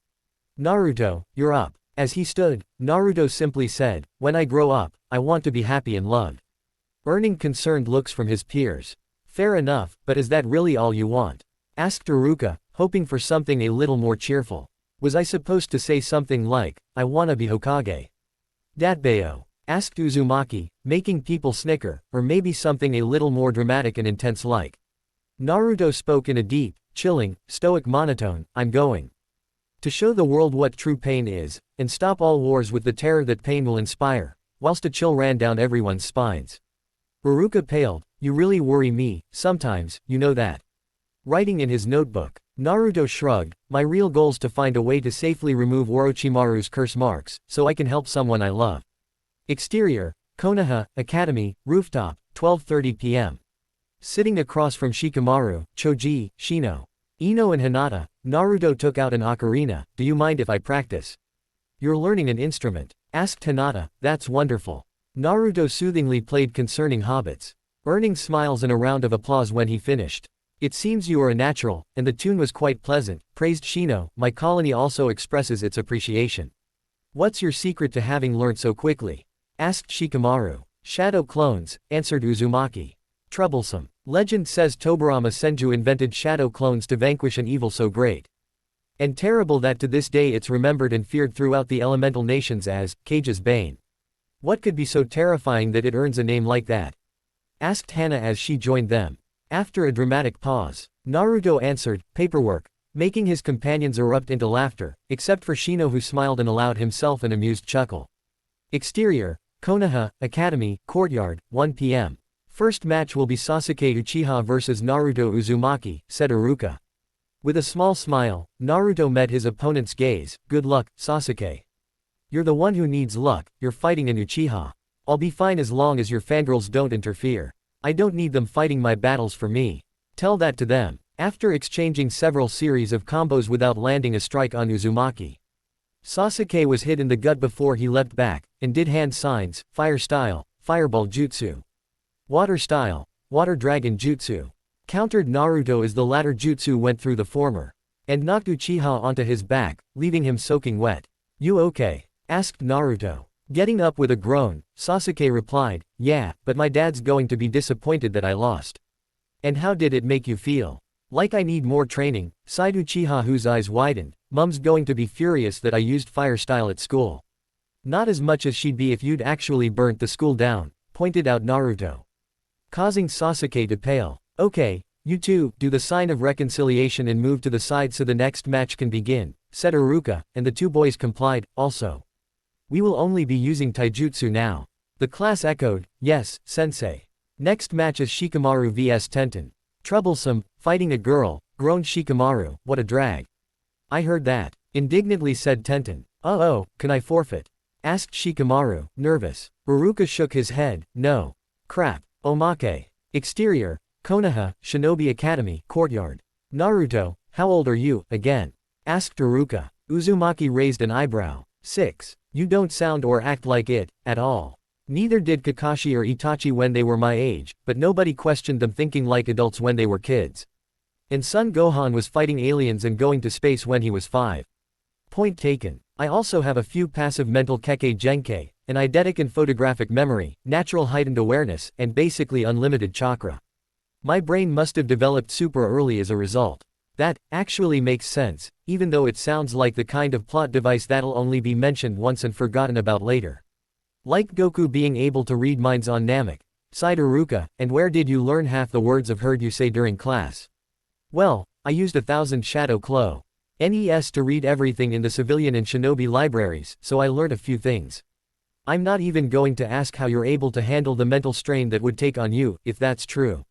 Naruto, you're up. As he stood, Naruto simply said, when I grow up, I want to be happy and loved. Earning concerned looks from his peers. Fair enough, but is that really all you want? Asked Iruka, hoping for something a little more cheerful. Was I supposed to say something like, I wanna be Hokage? Datbeo? Asked Uzumaki, making people snicker, or maybe something a little more dramatic and intense like. Naruto spoke in a deep, chilling, stoic monotone, I'm going to show the world what true pain is, and stop all wars with the terror that pain will inspire, whilst a chill ran down everyone's spines. Iruka paled, you really worry me, sometimes, you know that. Writing in his notebook, Naruto shrugged, my real goal's to find a way to safely remove Orochimaru's curse marks, so I can help someone I love. Exterior, Konoha, Academy, rooftop, 12:30 p.m. Sitting across from Shikamaru, Choji, Shino, Ino and Hinata, Naruto took out an ocarina. Do you mind if I practice? You're learning an instrument, asked Hinata. That's wonderful. Naruto soothingly played concerning hobbits, earning smiles and a round of applause when he finished. It seems you are a natural, and the tune was quite pleasant, praised Shino. My colony also expresses its appreciation. What's your secret to having learned so quickly? Asked Shikamaru. Shadow clones, answered Uzumaki. Troublesome. Legend says Tobirama Senju invented shadow clones to vanquish an evil so great and terrible that to this day it's remembered and feared throughout the elemental nations as Cage's bane. What could be so terrifying that it earns a name like that? Asked Hana as she joined them. After a dramatic pause, Naruto answered, paperwork, making his companions erupt into laughter, except for Shino who smiled and allowed himself an amused chuckle. Exterior, Konoha, Academy, Courtyard, 1 p.m. First match will be Sasuke Uchiha vs Naruto Uzumaki, said Iruka. With a small smile, Naruto met his opponent's gaze. Good luck, Sasuke. You're the one who needs luck, you're fighting an Uchiha. I'll be fine as long as your fangirls don't interfere. I don't need them fighting my battles for me. Tell that to them. After exchanging several series of combos without landing a strike on Uzumaki, Sasuke was hit in the gut before he leapt back, and did hand signs, fire style, fireball jutsu. Water style, water dragon jutsu. Countered Naruto as the latter jutsu went through the former, and knocked Uchiha onto his back, leaving him soaking wet. You okay? Asked Naruto. Getting up with a groan, Sasuke replied, yeah, but my dad's going to be disappointed that I lost. And how did it make you feel? Like I need more training, sighed Uchiha whose eyes widened. Mum's going to be furious that I used fire style at school. Not as much as she'd be if you'd actually burnt the school down, pointed out Naruto, causing Sasuke to pale. Okay, you two, do the sign of reconciliation and move to the side so the next match can begin, said Iruka, and the two boys complied. Also, we will only be using taijutsu now. The class echoed, yes, sensei. Next match is Shikamaru vs Tenten. Troublesome, fighting a girl, groaned Shikamaru. What a drag. I heard that, indignantly said Tenten. Oh, can I forfeit? Asked Shikamaru, nervous. Iruka shook his head. No. Crap. Omake. Exterior, Konoha, Shinobi Academy, Courtyard. Naruto, how old are you, again? Asked Iruka. Uzumaki raised an eyebrow. 6. You don't sound or act like it, at all. Neither did Kakashi or Itachi when they were my age, but nobody questioned them thinking like adults when they were kids. And Son Gohan was fighting aliens and going to space when he was 5. Point taken. I also have a few passive mental kekkei genkei, an eidetic and photographic memory, natural heightened awareness, and basically unlimited chakra. My brain must have developed super early as a result. That actually makes sense, even though it sounds like the kind of plot device that'll only be mentioned once and forgotten about later. Like Goku being able to read minds on Namek, sighed Iruka. And where did you learn half the words I've heard you say during class? Well, I used 1,000 Shadow Clo NES to read everything in the civilian and shinobi libraries, so I learned a few things. I'm not even going to ask how you're able to handle the mental strain that would take on you, if that's true.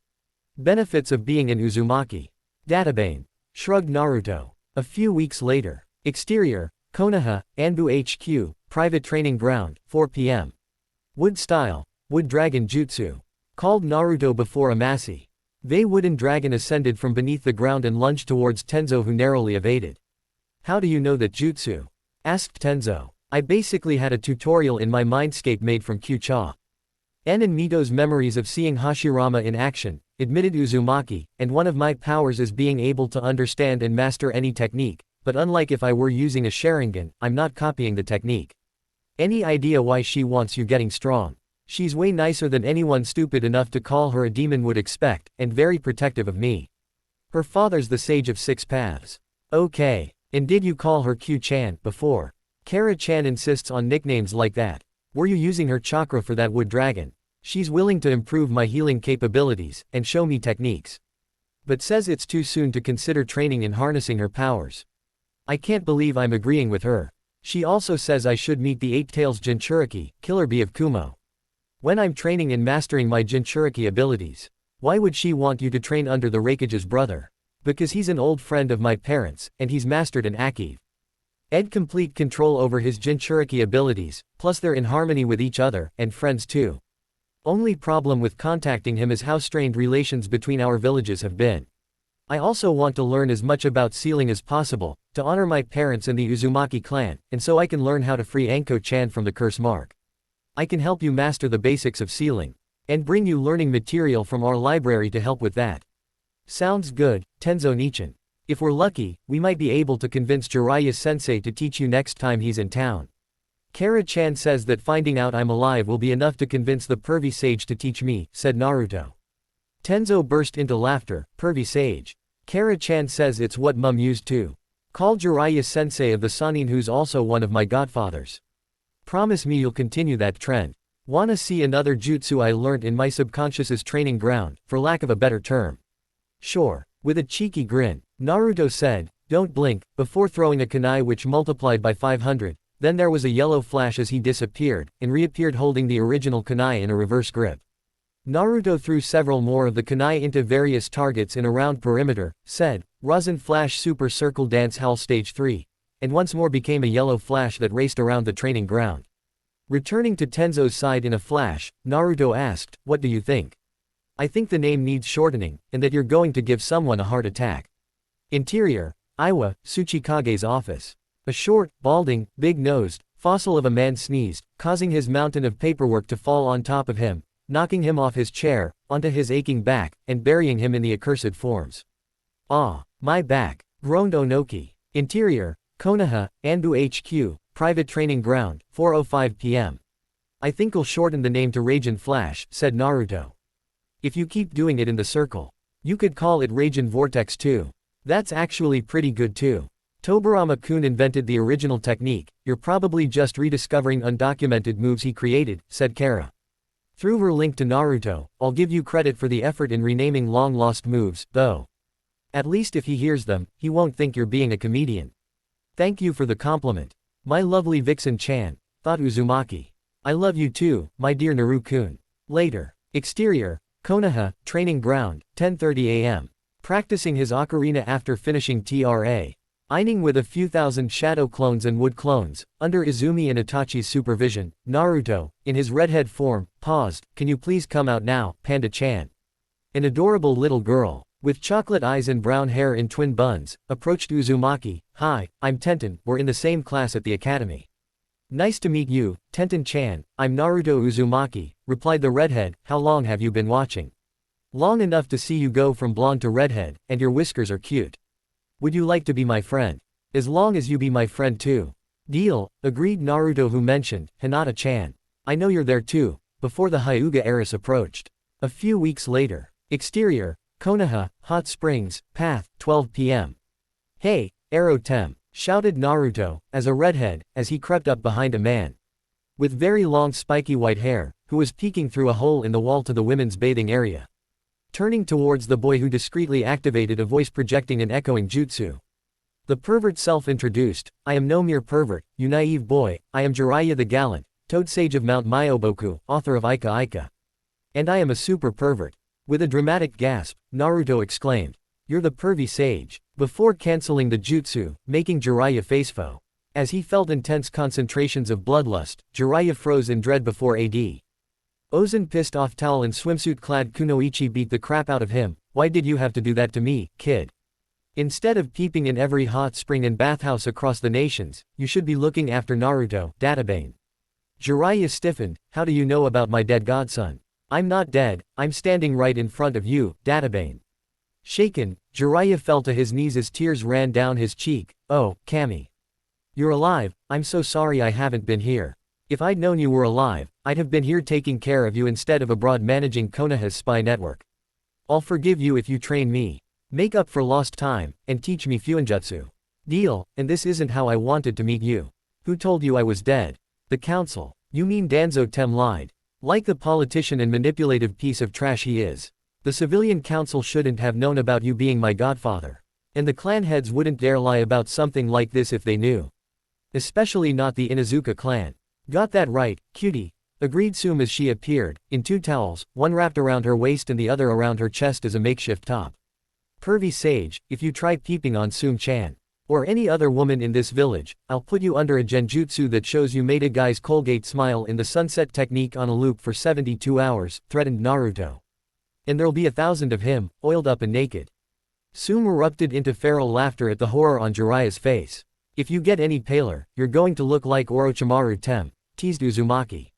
Benefits of being an Uzumaki. Databane. Shrugged Naruto. A few weeks later. Exterior, Konoha, Anbu HQ, private training ground, 4 p.m. Wood style, wood dragon jutsu. Called Naruto before Amasi. They wooden dragon ascended from beneath the ground and lunged towards Tenzo who narrowly evaded. How do you know that jutsu? Asked Tenzo. I basically had a tutorial in my mindscape made from Q-Cha. En and Mito's memories of seeing Hashirama in action, admitted Uzumaki, and one of my powers is being able to understand and master any technique, but unlike if I were using a Sharingan, I'm not copying the technique. Any idea why she wants you getting strong? She's way nicer than anyone stupid enough to call her a demon would expect, and very protective of me. Her father's the sage of 6 paths. Okay, and did you call her Q-chan before? Kara-chan insists on nicknames like that. Were you using her chakra for that wood dragon? She's willing to improve my healing capabilities, and show me techniques. But says it's too soon to consider training in harnessing her powers. I can't believe I'm agreeing with her. She also says I should meet the 8 Tails Jinchuriki, killer bee of Kumo. When I'm training and mastering my Jinchuriki abilities. Why would she want you to train under the Raikage's brother? Because he's an old friend of my parents, and he's mastered an Akiv. Ed complete control over his Jinchuriki abilities, plus they're in harmony with each other, and friends too. Only problem with contacting him is how strained relations between our villages have been. I also want to learn as much about sealing as possible, to honor my parents and the Uzumaki clan, and so I can learn how to free Anko-chan from the curse mark. I can help you master the basics of sealing. And bring you learning material from our library to help with that. Sounds good, Tenzo Nichan. If we're lucky, we might be able to convince Jiraiya-sensei to teach you next time he's in town. Kara-chan says that finding out I'm alive will be enough to convince the pervy sage to teach me, said Naruto. Tenzo burst into laughter. Pervy sage. Kara-chan says it's what mum used to call Jiraiya-sensei of the Sanin, who's also one of my godfathers. Promise me you'll continue that trend. Wanna see another jutsu I learnt in my subconscious's training ground, for lack of a better term. Sure. With a cheeky grin, Naruto said, don't blink, before throwing a kunai which multiplied by 500, then there was a yellow flash as he disappeared, and reappeared holding the original kunai in a reverse grip. Naruto threw several more of the kunai into various targets in a round perimeter, said, Rasen Flash Super Circle Dance Hall Stage 3, and once more became a yellow flash that raced around the training ground. Returning to Tenzo's side in a flash, Naruto asked, what do you think? I think the name needs shortening, and that you're going to give someone a heart attack. Interior, Iwa, Tsuchikage's office. A short, balding, big-nosed, fossil of a man sneezed, causing his mountain of paperwork to fall on top of him, knocking him off his chair, onto his aching back, and burying him in the accursed forms. Ah, my back, groaned Onoki. Interior, Konoha, Anbu HQ, Private Training Ground, 4:05 p.m. I think I'll shorten the name to Raijin Flash, said Naruto. If you keep doing it in the circle, you could call it Raijin Vortex too. That's actually pretty good too. Tobarama-kun invented the original technique, you're probably just rediscovering undocumented moves he created, said Kara. Through her link to Naruto, I'll give you credit for the effort in renaming long-lost moves, though. At least if he hears them, he won't think you're being a comedian. Thank you for the compliment. My lovely Vixen-chan, thought Uzumaki. I love you too, my dear Naru-kun. Later. Exterior, Konoha, Training Ground, 10:30 a.m. Practicing his ocarina after finishing TRA. Eining with a few thousand shadow clones and wood clones, under Izumi and Itachi's supervision, Naruto, in his redhead form, paused, can you please come out now, Panda-chan? An adorable little girl, with chocolate eyes and brown hair in twin buns, approached Uzumaki. Hi, I'm Tenten, we're in the same class at the academy. Nice to meet you, Tenten-chan, I'm Naruto Uzumaki, replied the redhead, how long have you been watching? Long enough to see you go from blonde to redhead, and your whiskers are cute. Would you like to be my friend? As long as you be my friend too. Deal, agreed Naruto, who mentioned, Hinata-chan. I know you're there too, before the Hyuga heiress approached. A few weeks later. Exterior, Konoha, Hot Springs, Path, 12 p.m. Hey, Tem, shouted Naruto, as a redhead, as he crept up behind a man with very long spiky white hair, who was peeking through a hole in the wall to the women's bathing area. Turning towards the boy, who discreetly activated a voice projecting an echoing jutsu. The pervert self-introduced, I am no mere pervert, you naive boy, I am Jiraiya the Gallant, Toad Sage of Mount Myoboku, author of Ika Ika. And I am a super pervert. With a dramatic gasp, Naruto exclaimed, you're the pervy sage, before canceling the jutsu, making Jiraiya facefo. As he felt intense concentrations of bloodlust, Jiraiya froze in dread before AD. Ozen, pissed off towel and swimsuit-clad Kunoichi, beat the crap out of him. Why did you have to do that to me, kid? Instead of peeping in every hot spring and bathhouse across the nations, you should be looking after Naruto, Databane. Jiraiya stiffened, how do you know about my dead godson? I'm not dead, I'm standing right in front of you, Databane. Shaken, Jiraiya fell to his knees as tears ran down his cheek. Oh, Kami. You're alive, I'm so sorry I haven't been here. If I'd known you were alive, I'd have been here taking care of you instead of abroad managing Konoha's spy network. I'll forgive you if you train me, make up for lost time, and teach me Fuinjutsu. Deal, and this isn't how I wanted to meet you. Who told you I was dead? The council. You mean Danzo Tem lied. Like the politician and manipulative piece of trash he is. The civilian council shouldn't have known about you being my godfather. And the clan heads wouldn't dare lie about something like this if they knew. Especially not the Inuzuka clan. Got that right, cutie, agreed Sum as she appeared, in two towels, one wrapped around her waist and the other around her chest as a makeshift top. Pervy sage, if you try peeping on Sum-chan, Or any other woman in this village, I'll put you under a genjutsu that shows you made a guy's Colgate smile in the sunset technique on a loop for 72 hours, threatened Naruto. And there'll be 1,000 of him, oiled up and naked. Sume erupted into feral laughter at the horror on Jiraiya's face. If you get any paler, you're going to look like Orochimaru Tem, teased Uzumaki.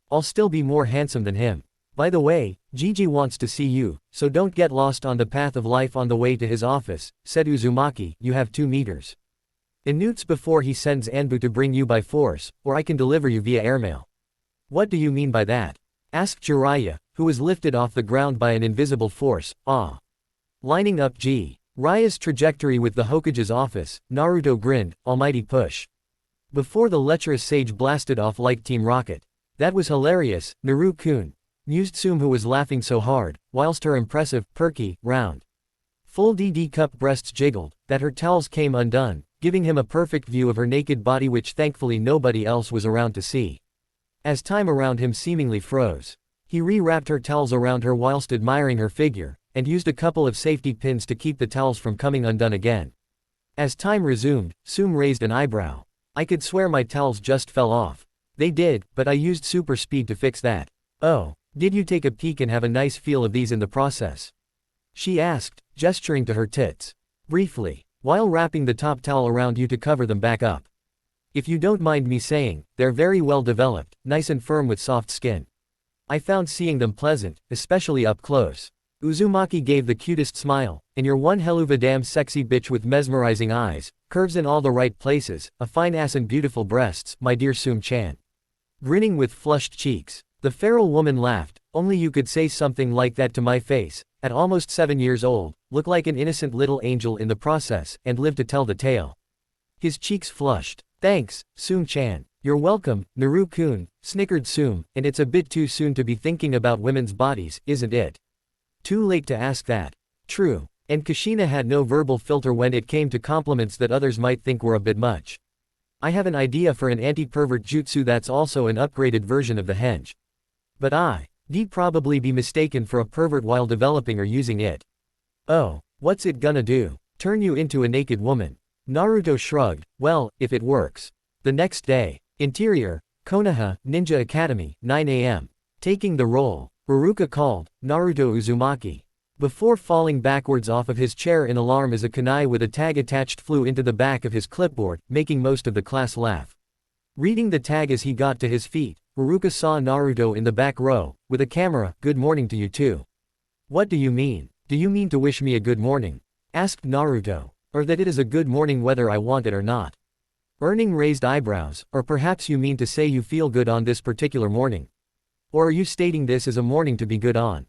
I'll still be more handsome than him. By the way, Gigi wants to see you, so don't get lost on the path of life on the way to his office, said Uzumaki. You have 2 meters. Inutes before he sends Anbu to bring you by force, or I can deliver you via airmail. What do you mean by that? Asked Jiraiya, who was lifted off the ground by an invisible force. Lining up Jiraiya's trajectory with the Hokage's office, Naruto grinned, almighty push. Before the lecherous sage blasted off like Team Rocket. That was hilarious, Naru-kun, mused Sume, who was laughing so hard, whilst her impressive, perky, round, full DD cup breasts jiggled, that her towels came undone, giving him a perfect view of her naked body, which thankfully nobody else was around to see. As time around him seemingly froze, he re-wrapped her towels around her whilst admiring her figure, and used a couple of safety pins to keep the towels from coming undone again. As time resumed, Sume raised an eyebrow. I could swear my towels just fell off. They did, but I used super speed to fix that. Oh, did you take a peek and have a nice feel of these in the process? She asked, gesturing to her tits. Briefly, while wrapping the top towel around you to cover them back up. If you don't mind me saying, they're very well developed, nice and firm with soft skin. I found seeing them pleasant, especially up close. Uzumaki gave the cutest smile, and you're one hell of a damn sexy bitch with mesmerizing eyes, curves in all the right places, a fine ass and beautiful breasts, my dear Sume-chan. Grinning with flushed cheeks, the feral woman laughed. Only you could say something like that to my face, at almost 7 years old, look like an innocent little angel in the process, and live to tell the tale. His cheeks flushed. Thanks, Sume-chan. You're welcome, Naru-kun, snickered Sume, and it's a bit too soon to be thinking about women's bodies, isn't it? Too late to ask that. True. And Kushina had no verbal filter when it came to compliments that others might think were a bit much. I have an idea for an anti-pervert jutsu that's also an upgraded version of the henge. But I'd probably be mistaken for a pervert while developing or using it. Oh, what's it gonna do? Turn you into a naked woman? Naruto shrugged. Well, if it works. The next day. Interior, Konoha, Ninja Academy, 9 a.m. Taking the roll, Haruka called, Naruto Uzumaki. Before falling backwards off of his chair in alarm as a kunai with a tag attached flew into the back of his clipboard, making most of the class laugh. Reading the tag as he got to his feet, Haruka saw Naruto in the back row, with a camera. Good morning to you too. What do you mean? Do you mean to wish me a good morning? Asked Naruto. Or that it is a good morning whether I want it or not? Earning raised eyebrows, or perhaps you mean to say you feel good on this particular morning. Or are you stating this as a morning to be good on?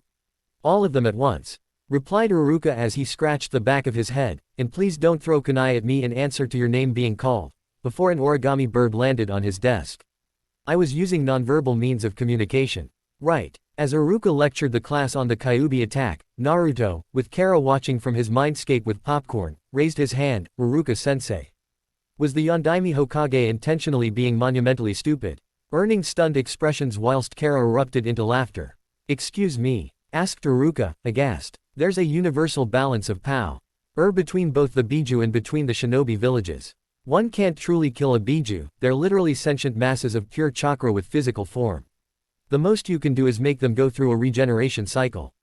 All of them at once, replied Haruka as he scratched the back of his head, and please don't throw kunai at me in answer to your name being called, before an origami bird landed on his desk. I was using nonverbal means of communication. Right. As Haruka lectured the class on the Kyuubi attack, Naruto, with Kara watching from his mindscape with popcorn, raised his hand. Haruka-sensei. Was the Yondaime Hokage intentionally being monumentally stupid? Earning stunned expressions whilst Kara erupted into laughter. Excuse me? Asked Haruka, aghast. There's a universal balance of pow. Between both the Biju and between the shinobi villages. One can't truly kill a Biju, they're literally sentient masses of pure chakra with physical form. The most you can do is make them go through a regeneration cycle.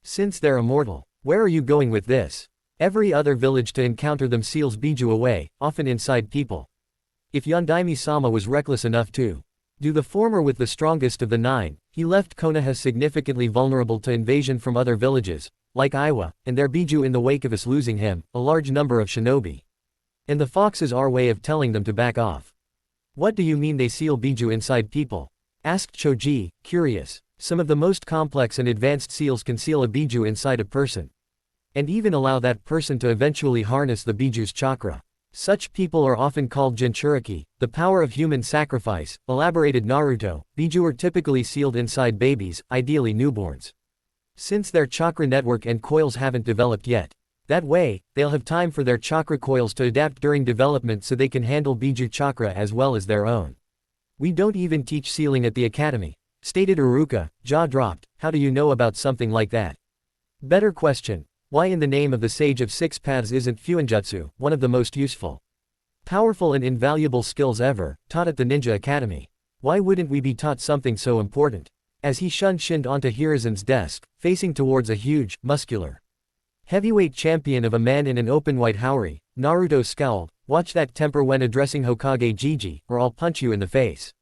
Since they're immortal, where are you going with this? Every other village to encounter them seals Biju away, often inside people. If Yondaime-sama was reckless enough to do the former with the strongest of the 9, he left Konoha significantly vulnerable to invasion from other villages, like Iwa, and their Biju in the wake of us losing him, a large number of shinobi. And the fox is our way of telling them to back off. What do you mean they seal Biju inside people? Asked Choji, curious. Some of the most complex and advanced seals can seal a Biju inside a person. And even allow that person to eventually harness the Biju's chakra. Such people are often called Jinchuriki, the power of human sacrifice, elaborated Naruto. Biju are typically sealed inside babies, ideally newborns. Since their chakra network and coils haven't developed yet. That way, they'll have time for their chakra coils to adapt during development so they can handle Biju chakra as well as their own. We don't even teach sealing at the academy, stated Haruka, jaw dropped. How do you know about something like that? Better question. Why in the name of the Sage of Six Paths isn't Fuinjutsu one of the most useful, powerful and invaluable skills ever, taught at the Ninja Academy? Why wouldn't we be taught something so important? As he shinned onto Hiruzen's desk, facing towards a huge, muscular, heavyweight champion of a man in an open white haori, Naruto scowled. Watch that temper when addressing Hokage Gigi, or I'll punch you in the face.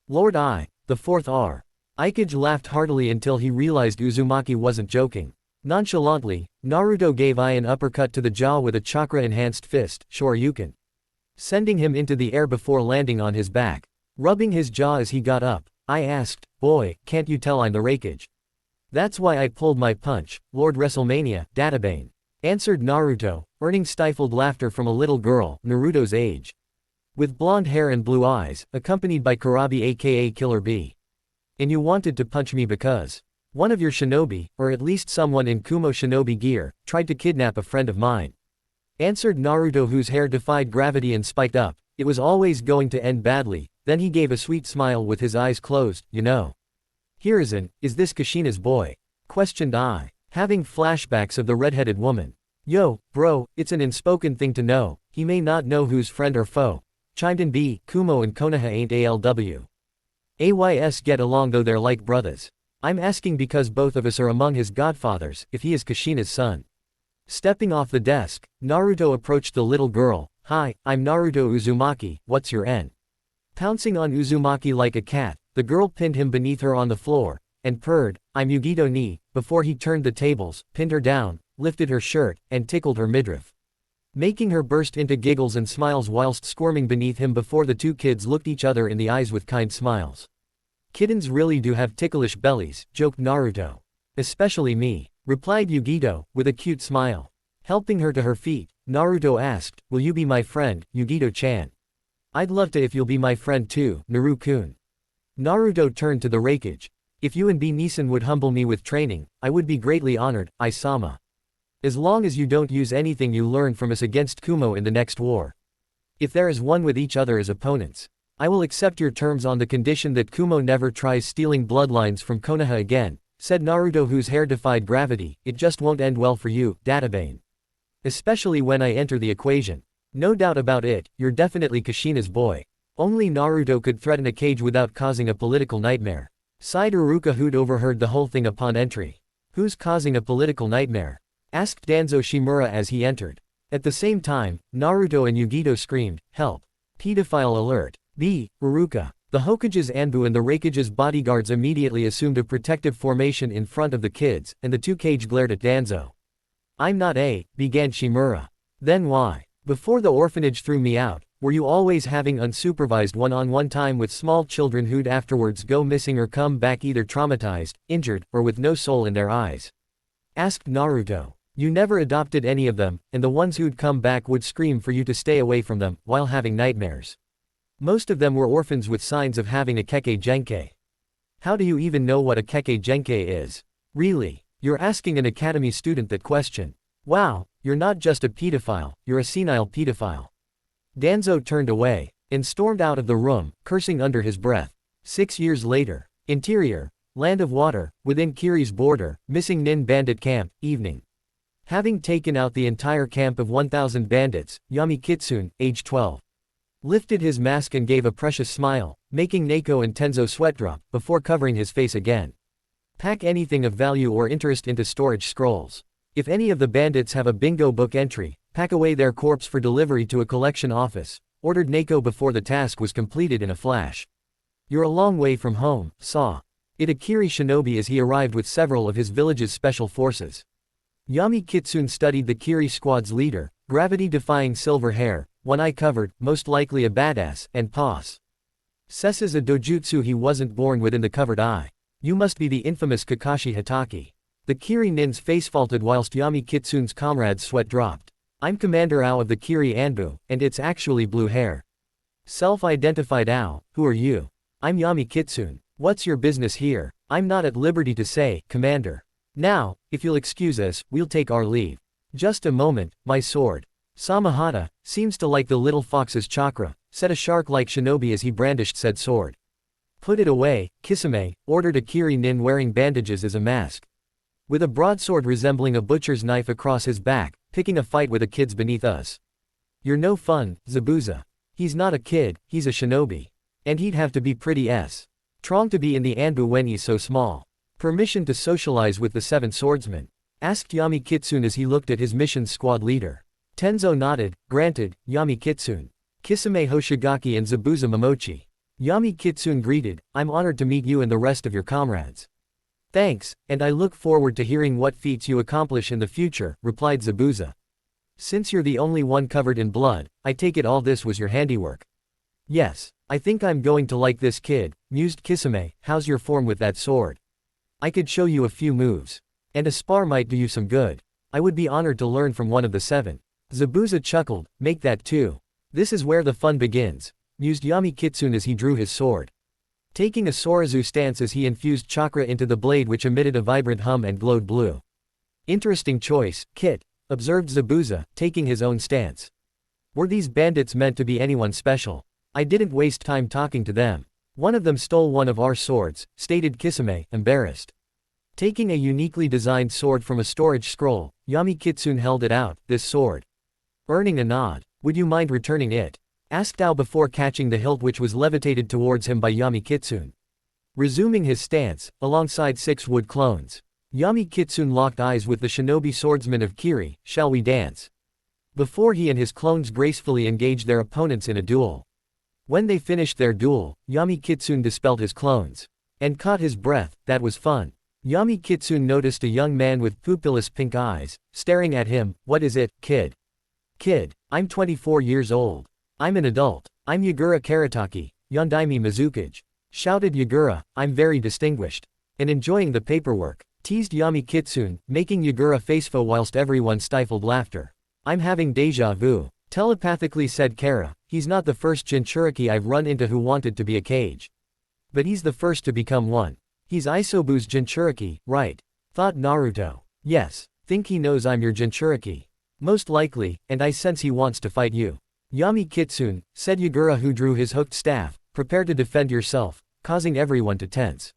Lord I, the fourth R. Ikage laughed heartily until he realized Uzumaki wasn't joking. Nonchalantly, Naruto gave I an uppercut to the jaw with a chakra-enhanced fist, Shoryuken, sending him into the air before landing on his back. Rubbing his jaw as he got up, I asked, boy, can't you tell I'm the Raikage? That's why I pulled my punch, Lord WrestleMania, Databane, answered Naruto, earning stifled laughter from a little girl, Naruto's age, with blonde hair and blue eyes, accompanied by Karabi aka Killer Bee. And you wanted to punch me because one of your shinobi, or at least someone in Kumo shinobi gear, tried to kidnap a friend of mine, answered Naruto, whose hair defied gravity and spiked up. It was always going to end badly. Then he gave a sweet smile with his eyes closed. You know, Hiruzen, is this Kushina's boy? Questioned I, having flashbacks of the red-headed woman. Yo, bro, it's an unspoken thing to know. He may not know who's friend or foe. Chimed in B. Kumo and Konoha ain't ALW. AYS get along though they're like brothers. I'm asking because both of us are among his godfathers, if he is Kushina's son. Stepping off the desk, Naruto approached the little girl. Hi, I'm Naruto Uzumaki, what's your N? Pouncing on Uzumaki like a cat, the girl pinned him beneath her on the floor, and purred, I'm Yugito ni, before he turned the tables, pinned her down, lifted her shirt, and tickled her midriff, making her burst into giggles and smiles whilst squirming beneath him before the two kids looked each other in the eyes with kind smiles. Kittens really do have ticklish bellies, joked Naruto. Especially me, replied Yugito, with a cute smile. Helping her to her feet, Naruto asked, will you be my friend, Yugito-chan? I'd love to if you'll be my friend too, Naru-kun. Naruto turned to the Raikage. If you and B. Nisan would humble me with training, I would be greatly honored, I-sama. As long as you don't use anything you learned from us against Kumo in the next war. If there is one with each other as opponents, I will accept your terms on the condition that Kumo never tries stealing bloodlines from Konoha again, said Naruto, whose hair defied gravity. It just won't end well for you, Databane. Especially when I enter the equation. No doubt about it, you're definitely Kushina's boy. Only Naruto could threaten a cage without causing a political nightmare. Sighed Iruka, who'd overheard the whole thing upon entry. Who's causing a political nightmare? Asked Danzo Shimura as he entered. At the same time, Naruto and Yugito screamed, help. Pedophile alert. B. Iruka. The Hokage's Anbu and the Raikage's bodyguards immediately assumed a protective formation in front of the kids, and the two Kage glared at Danzo. I'm not a, began Shimura. Then why? Before the orphanage threw me out, were you always having unsupervised one-on-one time with small children who'd afterwards go missing or come back either traumatized, injured, or with no soul in their eyes? Asked Naruto. You never adopted any of them, and the ones who'd come back would scream for you to stay away from them, while having nightmares. Most of them were orphans with signs of having a keke genkai. How do you even know what a keke genkai is? Really? You're asking an academy student that question. Wow, you're not just a pedophile, you're a senile pedophile. Danzo turned away, and stormed out of the room, cursing under his breath. 6 years later. Interior. Land of Water, within Kiri's border, missing Nin bandit camp, evening. Having taken out the entire camp of 1,000 bandits, Yami Kitsune, age 12. Lifted his mask and gave a precious smile, making Neko and Tenzo sweat drop, before covering his face again. Pack anything of value or interest into storage scrolls. If any of the bandits have a bingo book entry, pack away their corpse for delivery to a collection office, ordered Neko before the task was completed in a flash. You're a long way from home, saw it Akiri shinobi as he arrived with several of his village's special forces. Yami Kitsune studied the Kiri squad's leader, gravity-defying silver hair, one eye covered, most likely a badass, and pos. Sessa's a dojutsu he wasn't born within the covered eye. You must be the infamous Kakashi Hatake. The Kiri nin's face faulted whilst Yami Kitsune's comrade's sweat dropped. I'm Commander Ao of the Kiri Anbu, and it's actually blue hair. Self-identified Ao, who are you? I'm Yami Kitsune. What's your business here? I'm not at liberty to say, Commander. Now, if you'll excuse us, we'll take our leave. Just a moment, my sword. Samahata, seems to like the little fox's chakra, said a shark-like shinobi as he brandished said sword. Put it away, Kisame, ordered Akiri nin wearing bandages as a mask. With a broadsword resembling a butcher's knife across his back, picking a fight with the kids beneath us. You're no fun, Zabuza. He's not a kid, he's a shinobi. And he'd have to be pretty strong to be in the Anbu when he's so small. Permission to socialize with the 7 swordsmen? Asked Yami Kitsune as he looked at his mission's squad leader. Tenzo nodded, granted, Yami Kitsune. Kisame Hoshigaki and Zabuza Momochi. Yami Kitsune greeted, I'm honored to meet you and the rest of your comrades. Thanks, and I look forward to hearing what feats you accomplish in the future, replied Zabuza. Since you're the only one covered in blood, I take it all this was your handiwork. Yes, I think I'm going to like this kid, mused Kisame. How's your form with that sword? I could show you a few moves. And a spar might do you some good. I would be honored to learn from one of the 7. Zabuza chuckled, make that 2. This is where the fun begins, mused Yami Kitsune as he drew his sword. Taking a Sorazu stance as he infused chakra into the blade which emitted a vibrant hum and glowed blue. Interesting choice, Kit, observed Zabuza, taking his own stance. Were these bandits meant to be anyone special? I didn't waste time talking to them. One of them stole one of our swords, stated Kisame, embarrassed. Taking a uniquely designed sword from a storage scroll, Yami Kitsune held it out, this sword. Earning a nod. Would you mind returning it? Asked Ao before catching the hilt which was levitated towards him by Yami Kitsune. Resuming his stance, alongside 6 wood clones. Yami Kitsune locked eyes with the shinobi swordsman of Kiri, shall we dance? Before he and his clones gracefully engaged their opponents in a duel. When they finished their duel, Yami Kitsune dispelled his clones. And caught his breath, that was fun. Yami Kitsune noticed a young man with pupilless pink eyes, staring at him. What is it, kid? Kid, I'm 24 years old. I'm an adult. I'm Yagura Karataki, Yondaime Mizukage. Shouted Yagura, I'm very distinguished. And enjoying the paperwork. Teased Yami Kitsune, making Yagura faceful whilst everyone stifled laughter. I'm having deja vu. Telepathically said Kara, he's not the first Jinchuriki I've run into who wanted to be a kage. But he's the first to become one. He's Isobu's Jinchuriki, right? Thought Naruto. Yes, think he knows I'm your Jinchuriki. Most likely, and I sense he wants to fight you. Yami Kitsune, said Yagura who drew his hooked staff, prepare to defend yourself, causing everyone to tense.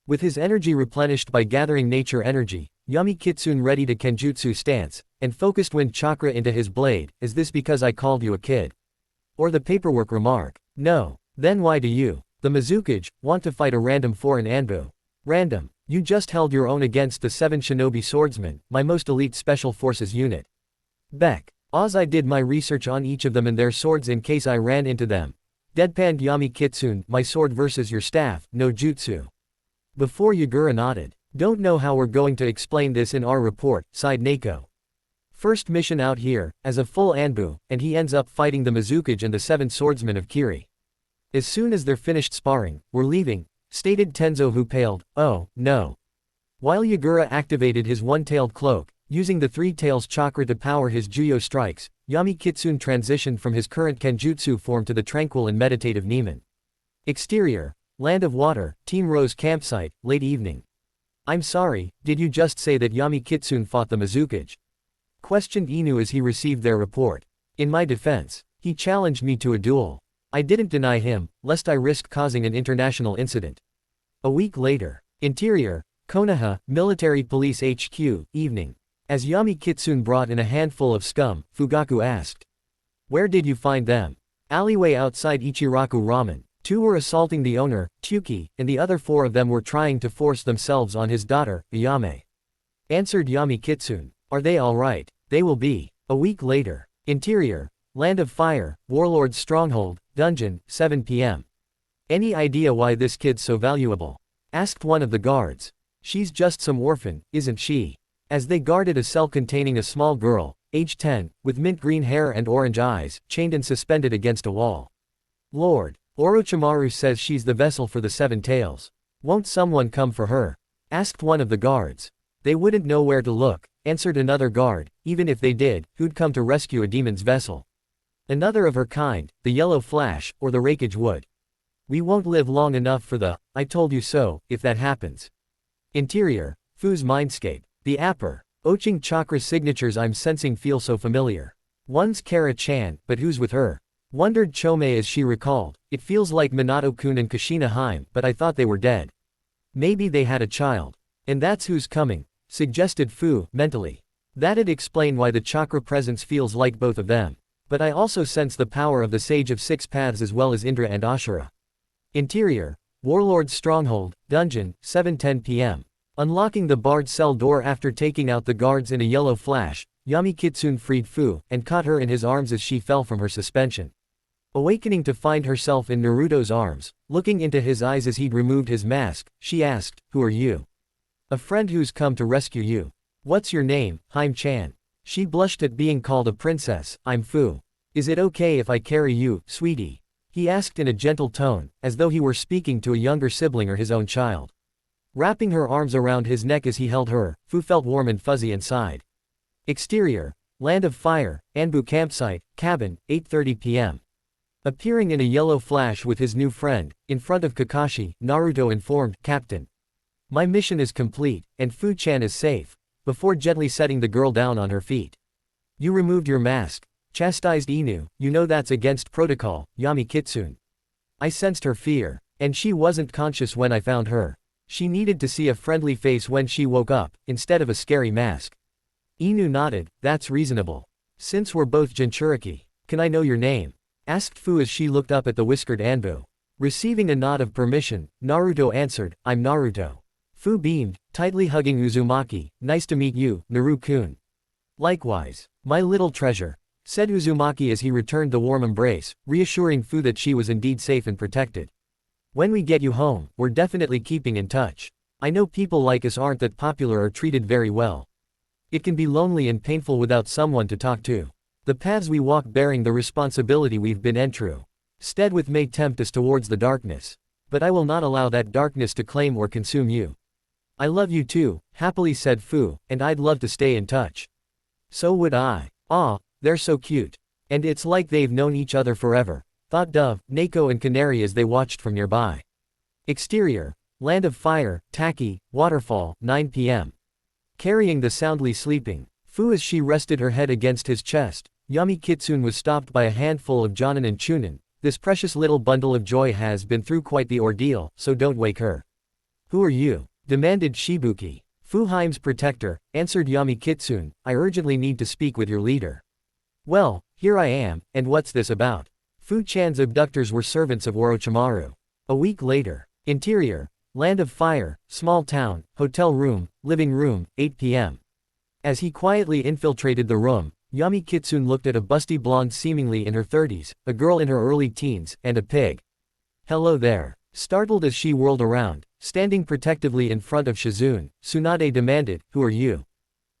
With his energy replenished by gathering nature energy, Yami Kitsune ready to Kenjutsu stance, and focused wind chakra into his blade. Is this because I called you a kid? Or the paperwork remark? No. Then why do you, the Mizukage, want to fight a random foreign Anbu? Random. You just held your own against the 7 shinobi swordsmen, my most elite special forces unit. Beck. Oz I did my research on each of them and their swords in case I ran into them. Deadpanned Yami Kitsune, my sword versus your staff, no jutsu. Before Yagura nodded. Don't know how we're going to explain this in our report, sighed Neko. First mission out here, as a full Anbu, and he ends up fighting the Mizukage and the 7 swordsmen of Kiri. As soon as they're finished sparring, we're leaving, stated Tenzo who paled. Oh, no. While Yagura activated his one-tailed cloak, using the 3 tails chakra to power his Juyo strikes, Yami Kitsune transitioned from his current Kenjutsu form to the tranquil and meditative Neiman. Exterior, Land of Water, Team Rose campsite, late evening. I'm sorry, did you just say that Yami Kitsune fought the Mizukage? Questioned Inu as he received their report. In my defense, he challenged me to a duel. I didn't deny him, lest I risk causing an international incident. A week later. Interior, Konoha, Military Police HQ, evening. As Yami Kitsune brought in a handful of scum, Fugaku asked. Where did you find them? Alleyway outside Ichiraku Ramen. 2 were assaulting the owner, Tyuki, and the other 4 of them were trying to force themselves on his daughter, Ayame. Answered Yami Kitsune. Are they alright? They will be. A week later. Interior, Land of Fire, Warlord's Stronghold, Dungeon, 7 p.m. Any idea why this kid's so valuable? Asked one of the guards. She's just some orphan, isn't she? As they guarded a cell containing a small girl, age 10, with mint green hair and orange eyes, chained and suspended against a wall. Lord, Orochimaru says she's the vessel for the 7 tails. Won't someone come for her? Asked one of the guards. They wouldn't know where to look, answered another guard. Even if they did, who'd come to rescue a demon's vessel? Another of her kind, the Yellow Flash, or the Rakage would. We won't live long enough for the, I told you so, if that happens. Interior, Fu's Mindscape. The Apper. Oching chakra signatures I'm sensing feel so familiar. One's Kara-chan, but who's with her? Wondered Chome as she recalled. It feels like Minato-kun and Kushina Haim, but I thought they were dead. Maybe they had a child. And that's who's coming. suggested Fu, mentally. That'd explain why the chakra presence feels like both of them. But I also sense the power of the Sage of Six Paths as well as Indra and Ashura. Interior. Warlord's Stronghold, Dungeon, 7:10 p.m. Unlocking the barred cell door after taking out the guards in a yellow flash, Yami Kitsune freed Fu, and caught her in his arms as she fell from her suspension. Awakening to find herself in Naruto's arms, looking into his eyes as he'd removed his mask, she asked, "Who are you?" "A friend who's come to rescue you." "What's your name, Haim-chan?" She blushed at being called a princess. "I'm Fu. Is it okay if I carry you, sweetie?" He asked in a gentle tone, as though he were speaking to a younger sibling or his own child. Wrapping her arms around his neck as he held her, Fu felt warm and fuzzy inside. Exterior. Land of Fire, Anbu Campsite, Cabin, 8:30 p.m. Appearing in a yellow flash with his new friend, in front of Kakashi, Naruto informed, "Captain. My mission is complete, and Fu-chan is safe," before gently setting the girl down on her feet. "You removed your mask," chastised Inu, "you know that's against protocol, Yami Kitsune." I sensed her fear, and she wasn't conscious when I found her. She needed to see a friendly face when she woke up, instead of a scary mask. Inu nodded, "That's reasonable. Since we're both Jinchuriki, can I know your name?" asked Fu as she looked up at the whiskered Anbu. Receiving a nod of permission, Naruto answered, "I'm Naruto." Fu beamed, tightly hugging Uzumaki, "Nice to meet you, Naru-kun." "Likewise, my little treasure," said Uzumaki as he returned the warm embrace, reassuring Fu that she was indeed safe and protected. "When we get you home, we're definitely keeping in touch. I know people like us aren't that popular or treated very well. It can be lonely and painful without someone to talk to. The paths we walk bearing the responsibility we've been entrue. Stead with may tempt us towards the darkness. But I will not allow that darkness to claim or consume you." "I love you too," happily said Fu, "and I'd love to stay in touch." "So would I. Aw, they're so cute. And it's like they've known each other forever," thought Dove, Neko and Canary as they watched from nearby. Exterior. Land of Fire, Taki, Waterfall, 9 p.m. Carrying the soundly sleeping Fu as she rested her head against his chest, Yami Kitsune was stopped by a handful of Jonin and Chunin. "This precious little bundle of joy has been through quite the ordeal, so don't wake her." "Who are you?" demanded Shibuki. "Fu Haim's protector," answered Yami Kitsune. "I urgently need to speak with your leader." "Well, here I am, and what's this about?" Fu-chan's abductors were servants of Orochimaru. A week later. Interior. Land of Fire, small town, hotel room, living room, 8 p.m. As he quietly infiltrated the room, Yami Kitsune looked at a busty blonde seemingly in her 30s, a girl in her early teens, and a pig. "Hello there." Startled as she whirled around, standing protectively in front of Shizune, Tsunade demanded, "Who are you?"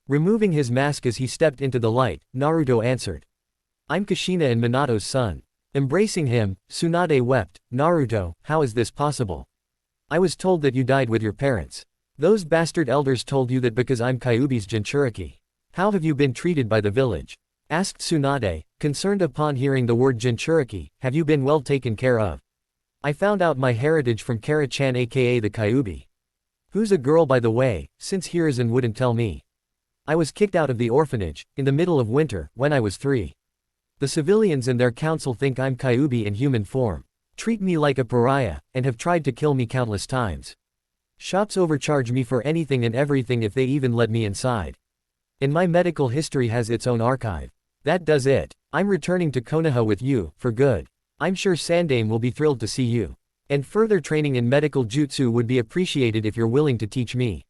Removing his mask as he stepped into the light, Naruto answered, "I'm Kushina and Minato's son." Embracing him, Tsunade wept, "Naruto, how is this possible? I was told that you died with your parents. Those bastard elders told you that because I'm Kyuubi's Jinchuriki. How have you been treated by the village?" asked Tsunade, concerned upon hearing the word Jinchuriki. "Have you been well taken care of?" "I found out my heritage from Kara-chan aka the Kyuubi. Who's a girl by the way, since Hiruzen wouldn't tell me. I was kicked out of the orphanage, in the middle of winter, when I was 3. The civilians and their council think I'm Kyuubi in human form. Treat me like a pariah, and have tried to kill me countless times. Shops overcharge me for anything and everything if they even let me inside. And my medical history has its own archive. That does it. I'm returning to Konoha with you, for good. I'm sure Sandame will be thrilled to see you. And further training in medical jutsu would be appreciated if you're willing to teach me."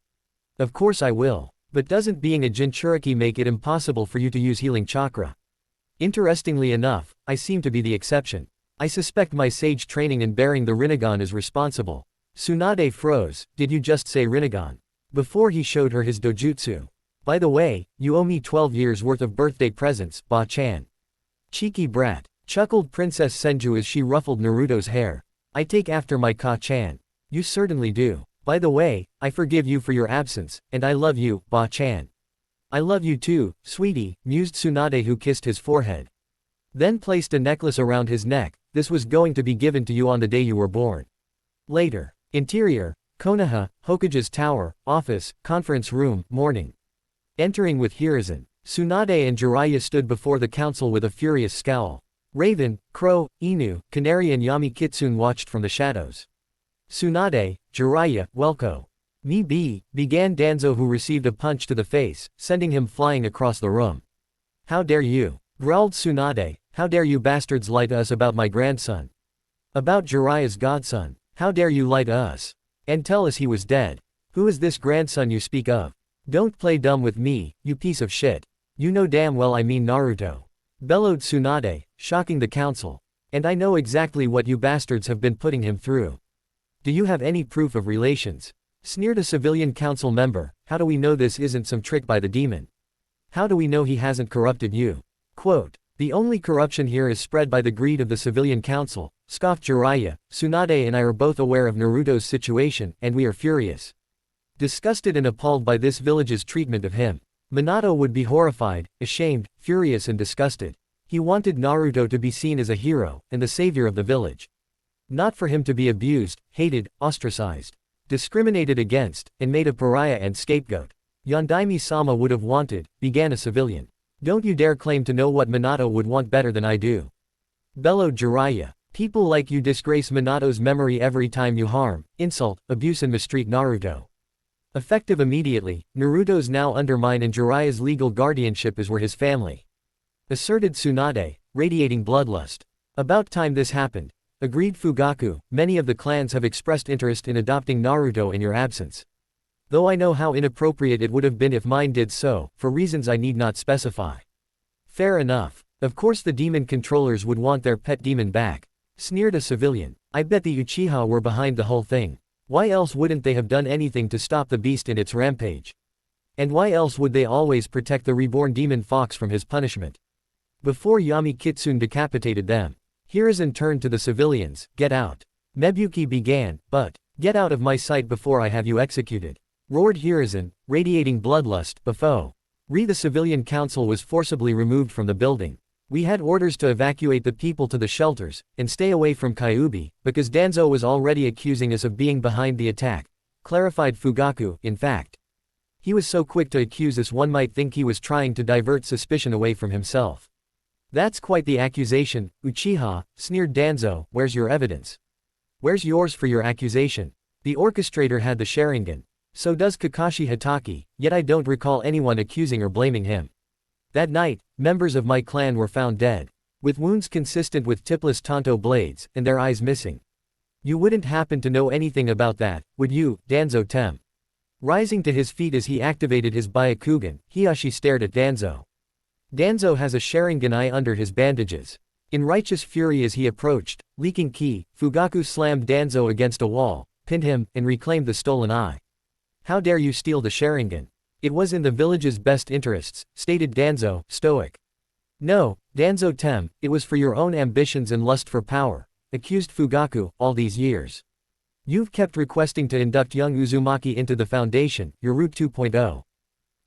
"Of course I will. But doesn't being a Jinchuriki make it impossible for you to use healing chakra?" "Interestingly enough, I seem to be the exception. I suspect my sage training in bearing the Rinnegan is responsible." Tsunade froze. "Did you just say Rinnegan?" Before he showed her his dojutsu. "By the way, you owe me 12 years worth of birthday presents, Ba-chan." "Cheeky brat," chuckled Princess Senju as she ruffled Naruto's hair. "I take after my Ka-chan." "You certainly do. By the way, I forgive you for your absence, and I love you, Ba-chan." "I love you too, sweetie," mused Tsunade, who kissed his forehead. Then placed a necklace around his neck. "This was going to be given to you on the day you were born." Later. Interior. Konoha, Hokage's tower, office, conference room, morning. Entering with Hiruzen, Tsunade and Jiraiya stood before the council with a furious scowl. Raven, Crow, Inu, Canary and Yami Kitsune watched from the shadows. "Tsunade, Jiraiya, Welko. Began Danzo, who received a punch to the face, sending him flying across the room. How dare you? Growled Tsunade, how dare you bastards lie to us about my grandson? About Jiraiya's godson, how dare you lie to us? And tell us he was dead. Who is this grandson you speak of? Don't play dumb with me, you piece of shit. You know damn well I mean Naruto. Bellowed Tsunade, shocking the council. And I know exactly what you bastards have been putting him through. Do you have any proof of relations? Sneered a civilian council member. How do we know this isn't some trick by the demon? How do we know he hasn't corrupted you? Quote, the only corruption here is spread by the greed of the civilian council, scoffed Jiraiya. Tsunade and I are both aware of Naruto's situation, and we are furious. Disgusted and appalled by this village's treatment of him. Minato would be horrified, ashamed, furious and disgusted. He wanted Naruto to be seen as a hero, and the savior of the village. Not for him to be abused, hated, ostracized, discriminated against, and made a pariah and scapegoat. Yondaime-sama would have wanted, began a civilian. Don't you dare claim to know what Minato would want better than I do. Bellowed Jiraiya. People like you disgrace Minato's memory every time you harm, insult, abuse and mistreat Naruto. Effective immediately, Naruto's now undermine and Jiraiya's legal guardianship is where his family. Asserted Tsunade, radiating bloodlust. About time this happened. Agreed Fugaku, many of the clans have expressed interest in adopting Naruto in your absence. Though I know how inappropriate it would have been if mine did so, for reasons I need not specify. Fair enough. Of course the demon controllers would want their pet demon back. Sneered a civilian. I bet the Uchiha were behind the whole thing. Why else wouldn't they have done anything to stop the beast in its rampage? And why else would they always protect the reborn demon fox from his punishment? Before Yami Kitsune decapitated them. Hiruzen turned to the civilians, get out. Mebuki began, but, get out of my sight before I have you executed. Roared Hiruzen, radiating bloodlust, before. The civilian council was forcibly removed from the building. We had orders to evacuate the people to the shelters, and stay away from Kyuubi, because Danzo was already accusing us of being behind the attack, clarified Fugaku. In fact, he was so quick to accuse us one might think he was trying to divert suspicion away from himself. That's quite the accusation, Uchiha, sneered Danzo. Where's your evidence? Where's yours for your accusation? The orchestrator had the Sharingan. So does Kakashi Hatake, yet I don't recall anyone accusing or blaming him. That night, members of my clan were found dead, with wounds consistent with tipless Tonto blades, and their eyes missing. You wouldn't happen to know anything about that, would you, Danzo Tem? Rising to his feet as he activated his Byakugan, Hiyashi stared at Danzo. Danzo has a Sharingan eye under his bandages. In righteous fury as he approached, leaking ki, Fugaku slammed Danzo against a wall, pinned him, and reclaimed the stolen eye. How dare you steal the Sharingan? It was in the village's best interests, stated Danzo, stoic. No, Danzo Tem, it was for your own ambitions and lust for power, accused Fugaku, all these years. You've kept requesting to induct young Uzumaki into the Foundation, your Route 2.0.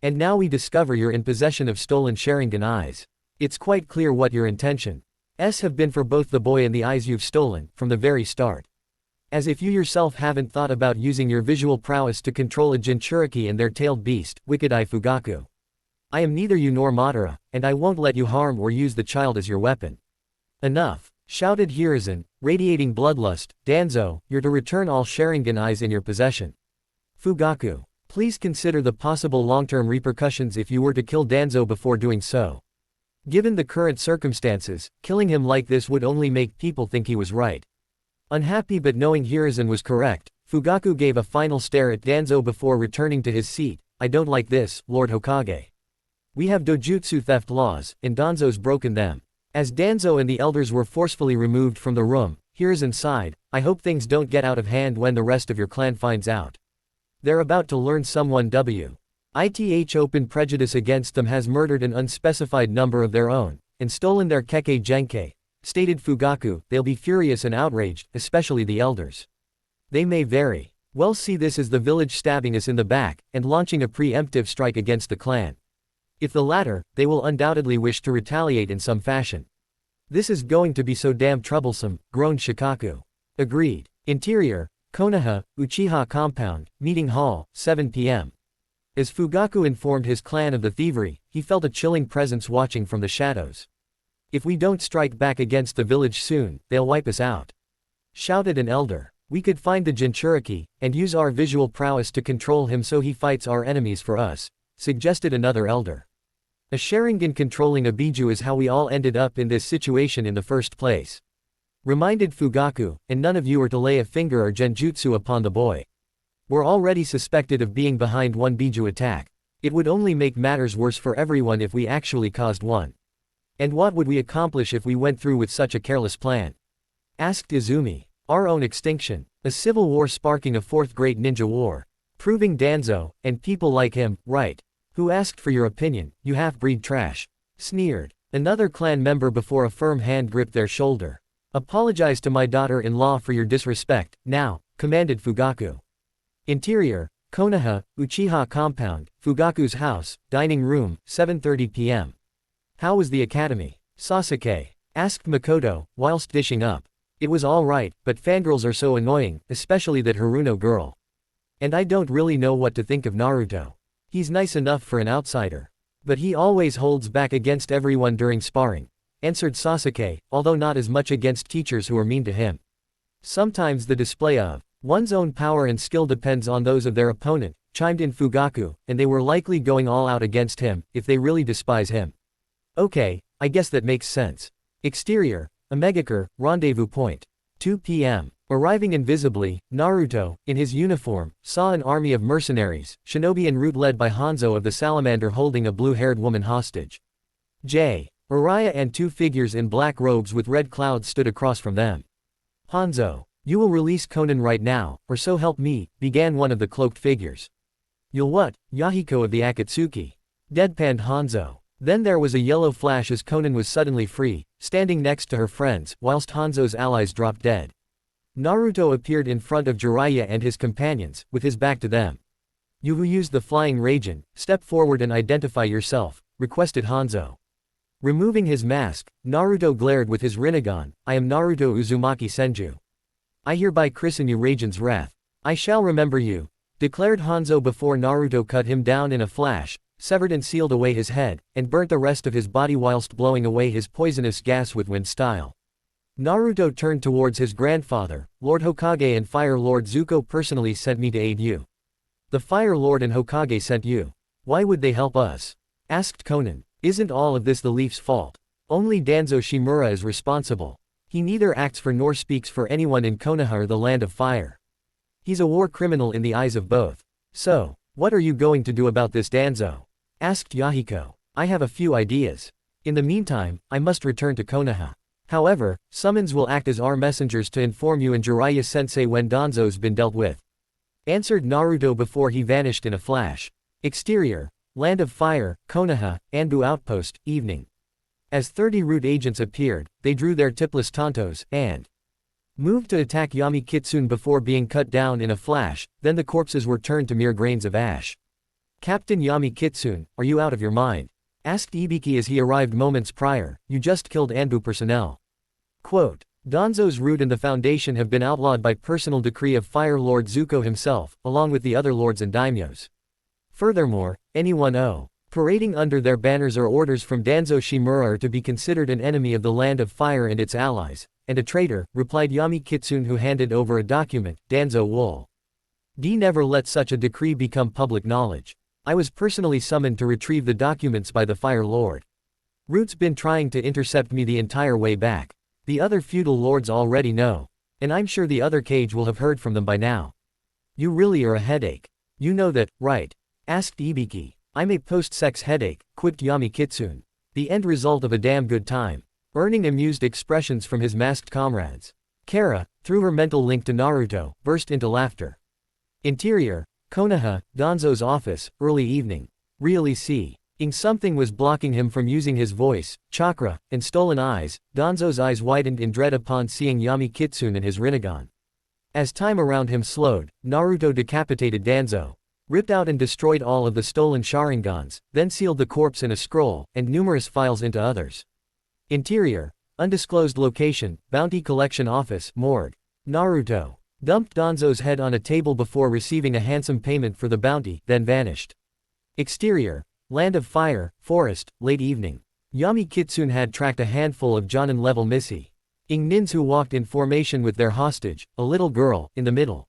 And now we discover you're in possession of stolen Sharingan eyes. It's quite clear what your intentions have been for both the boy and the eyes you've stolen, from the very start. As if you yourself haven't thought about using your visual prowess to control a Jinchuriki and their tailed beast, Wicked Eye Fugaku. I am neither you nor Madara, and I won't let you harm or use the child as your weapon. Enough, shouted Hiruzen, radiating bloodlust. Danzo, you're to return all Sharingan eyes in your possession. Fugaku, please consider the possible long-term repercussions if you were to kill Danzo before doing so. Given the current circumstances, killing him like this would only make people think he was right. Unhappy but knowing Hiruzen was correct, Fugaku gave a final stare at Danzo before returning to his seat. I don't like this, Lord Hokage. We have dojutsu theft laws, and Danzo's broken them. As Danzo and the elders were forcefully removed from the room, Hiruzen sighed, I hope things don't get out of hand when the rest of your clan finds out. They're about to learn someone ith open prejudice against them has murdered an unspecified number of their own, and stolen their Kekkei Genkei, stated Fugaku. They'll be furious and outraged, especially the elders. They may very well see this as the village stabbing us in the back, and launching a preemptive strike against the clan. If the latter, they will undoubtedly wish to retaliate in some fashion. This is going to be so damn troublesome, groaned Shikaku. Agreed. Interior, Konoha, Uchiha Compound, Meeting Hall, 7 p.m. As Fugaku informed his clan of the thievery, he felt a chilling presence watching from the shadows. If we don't strike back against the village soon, they'll wipe us out. Shouted an elder. We could find the Jinchuriki, and use our visual prowess to control him so he fights our enemies for us, suggested another elder. A Sharingan controlling a Biju is how we all ended up in this situation in the first place. Reminded Fugaku, and none of you are to lay a finger or genjutsu upon the boy. We're already suspected of being behind one Biju attack. It would only make matters worse for everyone if we actually caused one. And what would we accomplish if we went through with such a careless plan? Asked Izumi. Our own extinction, a civil war sparking a fourth great ninja war. Proving Danzo, and people like him, right. Who asked for your opinion, you half-breed trash. Sneered. Another clan member before a firm hand gripped their shoulder. Apologize to my daughter-in-law for your disrespect, now, commanded Fugaku. Interior, Konoha, Uchiha Compound, Fugaku's house, dining room, 7:30 p.m. How was the academy? Sasuke asked Makoto, whilst dishing up. It was alright, but fangirls are so annoying, especially that Haruno girl. And I don't really know what to think of Naruto. He's nice enough for an outsider. But he always holds back against everyone during sparring, answered Sasuke, although not as much against teachers who are mean to him. Sometimes the display of one's own power and skill depends on those of their opponent, chimed in Fugaku, and they were likely going all out against him, if they really despise him. Okay, I guess that makes sense. Exterior, Omegakure, rendezvous point. 2 p.m. Arriving invisibly, Naruto, in his uniform, saw an army of mercenaries, shinobi en route led by Hanzo of the Salamander holding a blue-haired woman hostage. Araya and two figures in black robes with red clouds stood across from them. Hanzo, you will release Konan right now, or so help me, began one of the cloaked figures. You'll what, Yahiko of the Akatsuki? Deadpanned Hanzo. Then there was a yellow flash as Konan was suddenly free, standing next to her friends, whilst Hanzo's allies dropped dead. Naruto appeared in front of Jiraiya and his companions, with his back to them. You who used the flying Raijin, step forward and identify yourself, requested Hanzo. Removing his mask, Naruto glared with his Rinnegan, I am Naruto Uzumaki Senju. I hereby christen you Raijin's wrath. I shall remember you, declared Hanzo before Naruto cut him down in a flash, severed and sealed away his head, and burnt the rest of his body whilst blowing away his poisonous gas with wind style. Naruto turned towards his grandfather, Lord Hokage and Fire Lord Zuko personally sent me to aid you. The Fire Lord and Hokage sent you. Why would they help us? Asked Konan. Isn't all of this the Leaf's fault? Only Danzo Shimura is responsible. He neither acts for nor speaks for anyone in Konoha or the Land of Fire. He's a war criminal in the eyes of both. So, what are you going to do about this Danzo? Asked Yahiko. I have a few ideas. In the meantime, I must return to Konoha. However, summons will act as our messengers to inform you and Jiraiya-sensei when Danzo's been dealt with. Answered Naruto before he vanished in a flash. Exterior, Land of Fire, Konoha, Anbu Outpost, evening. As 30 root agents appeared, they drew their tipless tantos, and moved to attack Yami Kitsune before being cut down in a flash, then the corpses were turned to mere grains of ash. Captain Yami Kitsune, are you out of your mind? Asked Ibiki as he arrived moments prior, you just killed Anbu personnel. Quote, Danzo's root and the Foundation have been outlawed by personal decree of Fire Lord Zuko himself, along with the other lords and daimyos. Furthermore, anyone parading under their banners or orders from Danzo Shimura are to be considered an enemy of the Land of Fire and its allies, and a traitor, replied Yami Kitsune who handed over a document, Danzo Wool. D never let such a decree become public knowledge. I was personally summoned to retrieve the documents by the Fire Lord. Root's been trying to intercept me the entire way back. The other feudal lords already know. And I'm sure the other cage will have heard from them by now. You really are a headache. You know that, right? Asked Ibiki. I'm a post-sex headache, quipped Yami Kitsune. The end result of a damn good time. Earning amused expressions from his masked comrades. Kara, through her mental link to Naruto, burst into laughter. Interior, Konoha, Danzo's office, early evening. Really seeing something was blocking him from using his voice, chakra, and stolen eyes. Danzo's eyes widened in dread upon seeing Yami Kitsune and his Rinnegan. As time around him slowed, Naruto decapitated Danzo, ripped out and destroyed all of the stolen Sharingans, then sealed the corpse in a scroll, and numerous files into others. Interior, undisclosed location, Bounty Collection Office, Morgue. Naruto dumped Danzo's head on a table before receiving a handsome payment for the bounty, then vanished. Exterior, Land of Fire, Forest, late evening. Yami Kitsune had tracked a handful of Jonin-level Missy. Ninsu walked in formation with their hostage, a little girl, in the middle.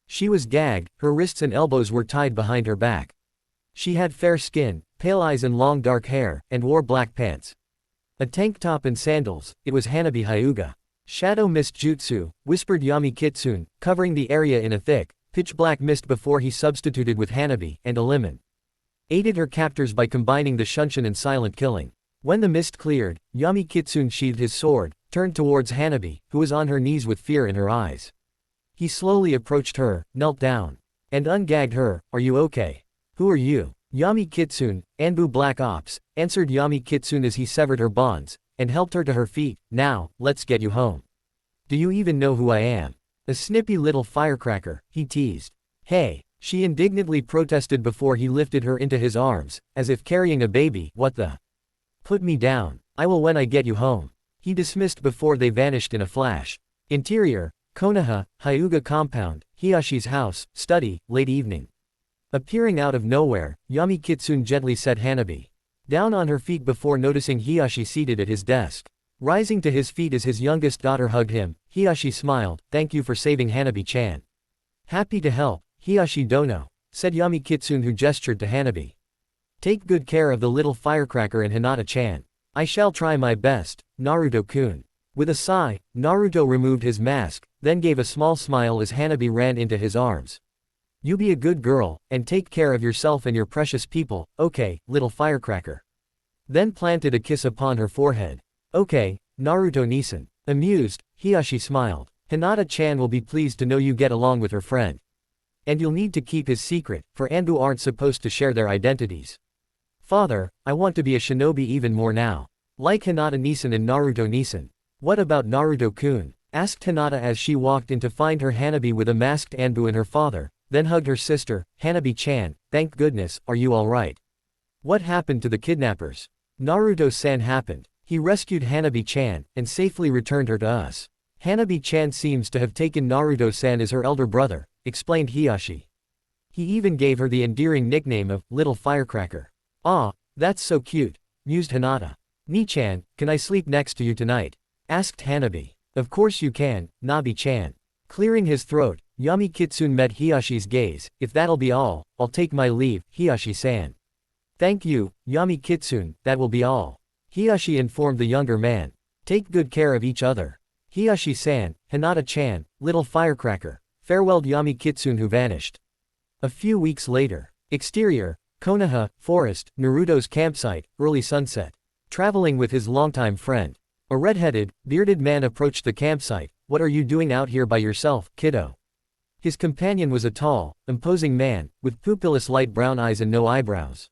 She was gagged, her wrists and elbows were tied behind her back. She had fair skin, pale eyes and long dark hair, and wore black pants. A tank top and sandals. It was Hanabi Hyuga. Shadow mist jutsu, whispered Yami Kitsune, covering the area in a thick, pitch-black mist before he substituted with Hanabi, and a lemon. Aided her captors by combining the shunshin and silent killing. When the mist cleared, Yami Kitsune sheathed his sword, turned towards Hanabi, who was on her knees with fear in her eyes. He slowly approached her, knelt down, and ungagged her. Are you okay? Who are you? Yami Kitsune, Anbu Black Ops, answered Yami Kitsune as he severed her bonds, and helped her to her feet. Now, let's get you home. Do you even know who I am? A snippy little firecracker, he teased. Hey, she indignantly protested before he lifted her into his arms, as if carrying a baby. What the? Put me down. I will when I get you home. He dismissed before they vanished in a flash. Interior, Konoha, Hyuga compound, Hiyashi's house, study, late evening. Appearing out of nowhere, Yami Kitsune gently set Hanabi down on her feet before noticing Hiyashi seated at his desk. Rising to his feet as his youngest daughter hugged him, Hiyashi smiled. Thank you for saving Hanabi-chan. Happy to help, Hiyashi Dono, said Yami Kitsune, who gestured to Hanabi. Take good care of the little firecracker and Hinata-chan. I shall try my best, Naruto-kun. With a sigh, Naruto removed his mask, then gave a small smile as Hanabi ran into his arms. You be a good girl, and take care of yourself and your precious people, okay, little firecracker. Then planted a kiss upon her forehead. Okay, Naruto-nisan. Amused, Hiyashi smiled. Hinata-chan will be pleased to know you get along with her friend. And you'll need to keep his secret, for Anbu aren't supposed to share their identities. Father, I want to be a shinobi even more now. Like Hinata-nisan and Naruto-nisan. What about Naruto-kun? Asked Hinata as she walked in to find her Hanabi with a masked Anbu and her father, then hugged her sister. Hanabi-chan, thank goodness, are you alright? What happened to the kidnappers? Naruto-san happened. He rescued Hanabi-chan, and safely returned her to us. Hanabi-chan seems to have taken Naruto-san as her elder brother, explained Hiyashi. He even gave her the endearing nickname of Little Firecracker. Ah, that's so cute, mused Hinata. Ni-chan, can I sleep next to you tonight? Asked Hanabi. Of course you can, Nabi-chan. Clearing his throat, Yami Kitsune met Hiyashi's gaze. If that'll be all, I'll take my leave, Hiyashi-san. Thank you, Yami Kitsune, that will be all. Hiyashi informed the younger man. Take good care of each other. Hiyashi-san, Hinata-chan, little firecracker, farewelled Yami Kitsune, who vanished. A few weeks later. Exterior, Konoha, forest, Naruto's campsite, early sunset. Traveling with his longtime friend. A red-headed, bearded man approached the campsite. What are you doing out here by yourself, kiddo? His companion was a tall, imposing man, with pupilless light brown eyes and no eyebrows.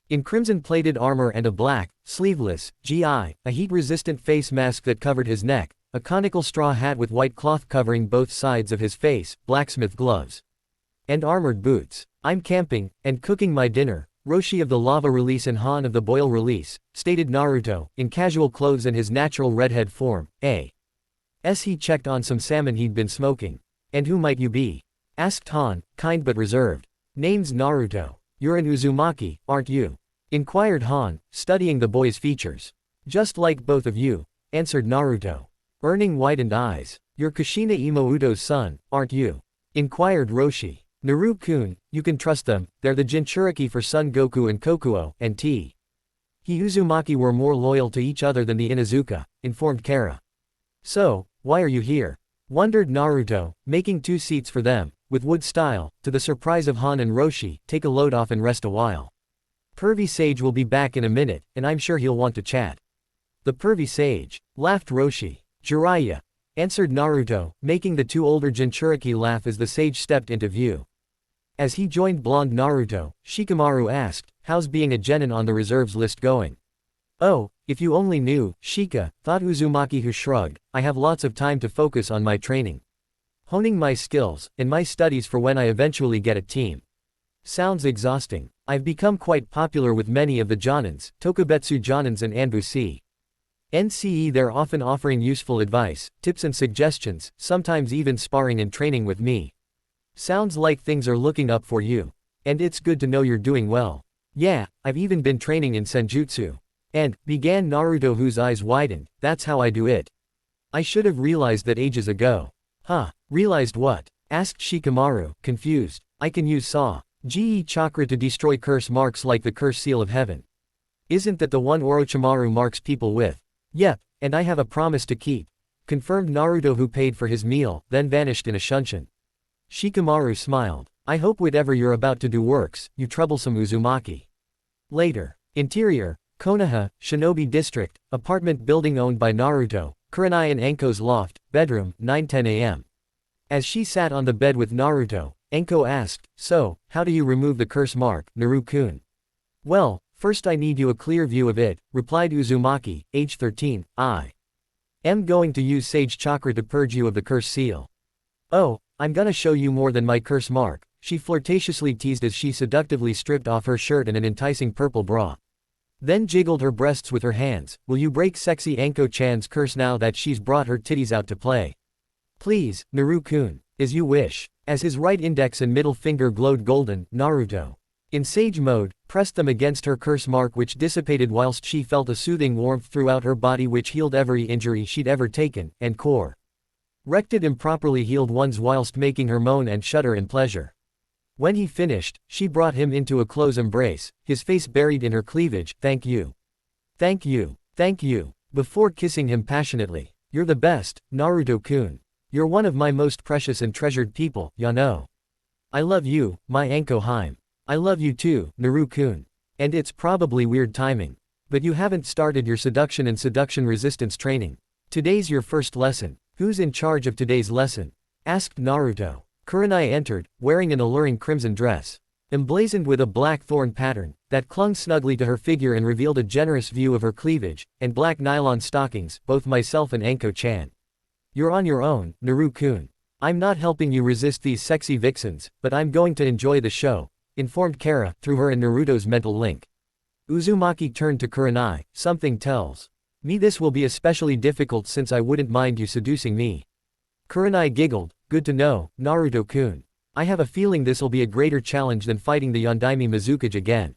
In crimson-plated armor and a black, sleeveless, a heat-resistant face mask that covered his neck, a conical straw hat with white cloth covering both sides of his face, blacksmith gloves, and armored boots. I'm camping, and cooking my dinner, Roshi of the lava release and Han of the boil release, stated Naruto, in casual clothes and his natural redhead form. He checked on some salmon he'd been smoking. And who might you be? Asked Han, kind but reserved. Name's Naruto. You're an Uzumaki, aren't you? Inquired Han, studying the boy's features. Just like both of you, answered Naruto. Earning widened eyes. You're Kushina Imouto's son, aren't you? Inquired Roshi. Naru-kun, you can trust them, they're the Jinchuriki for Son Goku and Kokuo, and T. He Uzumaki were more loyal to each other than the Inuzuka, informed Kara. So, why are you here? Wondered Naruto, making 2 seats for them, with wood style, to the surprise of Han and Roshi. Take a load off and rest a while. Pervy Sage will be back in a minute, and I'm sure he'll want to chat. The Pervy Sage, laughed Roshi. Jiraiya, answered Naruto, making the 2 older Jinchuriki laugh as the sage stepped into view. As he joined blonde Naruto, Shikamaru asked, how's being a genin on the reserves list going? Oh, if you only knew, Shika, thought Uzumaki, who shrugged. I have lots of time to focus on my training, honing my skills, and my studies for when I eventually get a team. Sounds exhausting. I've become quite popular with many of the Jonins, Tokubetsu Jonins and Anbu NCE. They're often offering useful advice, tips and suggestions, sometimes even sparring and training with me. Sounds like things are looking up for you. And it's good to know you're doing well. Yeah, I've even been training in Senjutsu. And, began Naruto, whose eyes widened, that's how I do it. I should have realized that ages ago. Huh, realized what? Asked Shikamaru, confused. I can use Ge chakra to destroy curse marks like the curse seal of heaven. Isn't that the one Orochimaru marks people with? Yep, and I have a promise to keep. Confirmed Naruto, who paid for his meal, then vanished in a shunshin. Shikamaru smiled. I hope whatever you're about to do works, you troublesome Uzumaki. Later. Interior, Konoha, Shinobi District, apartment building owned by Naruto, Kurenai and Anko's loft, bedroom, 9:10 a.m. As she sat on the bed with Naruto, Anko asked, "So, how do you remove the curse mark, Naru-kun?" "Well, first I need you a clear view of it," replied Uzumaki, age 13, I am going to use Sage Chakra to purge you of the curse seal. "Oh, I'm gonna show you more than my curse mark," she flirtatiously teased as she seductively stripped off her shirt and an enticing purple bra. Then jiggled her breasts with her hands. "Will you break sexy Anko-chan's curse now that she's brought her titties out to play?" "Please, Naru-kun, as you wish." As his right index and middle finger glowed golden, Naruto, in sage mode, pressed them against her curse mark, which dissipated whilst she felt a soothing warmth throughout her body which healed every injury she'd ever taken, and corrected improperly healed ones whilst making her moan and shudder in pleasure. When he finished, she brought him into a close embrace, his face buried in her cleavage. "Thank you. Thank you. Thank you," before kissing him passionately. "You're the best, Naruto-kun. You're one of my most precious and treasured people, ya know. I love you, my Anko Heim. I love you too, Naru-kun. And it's probably weird timing. But you haven't started your seduction and seduction resistance training. Today's your first lesson. Who's in charge of today's lesson?" asked Naruto. Kurenai entered, wearing an alluring crimson dress, emblazoned with a black thorn pattern, that clung snugly to her figure and revealed a generous view of her cleavage, and black nylon stockings, both myself and Anko-chan. "You're on your own, Naru-kun. I'm not helping you resist these sexy vixens, but I'm going to enjoy the show," informed Kara, through her and Naruto's mental link. Uzumaki turned to Kurenai. "Something tells me this will be especially difficult since I wouldn't mind you seducing me." Kurenai giggled. "Good to know, Naruto-kun. I have a feeling this'll be a greater challenge than fighting the Yondaime Mizukage again.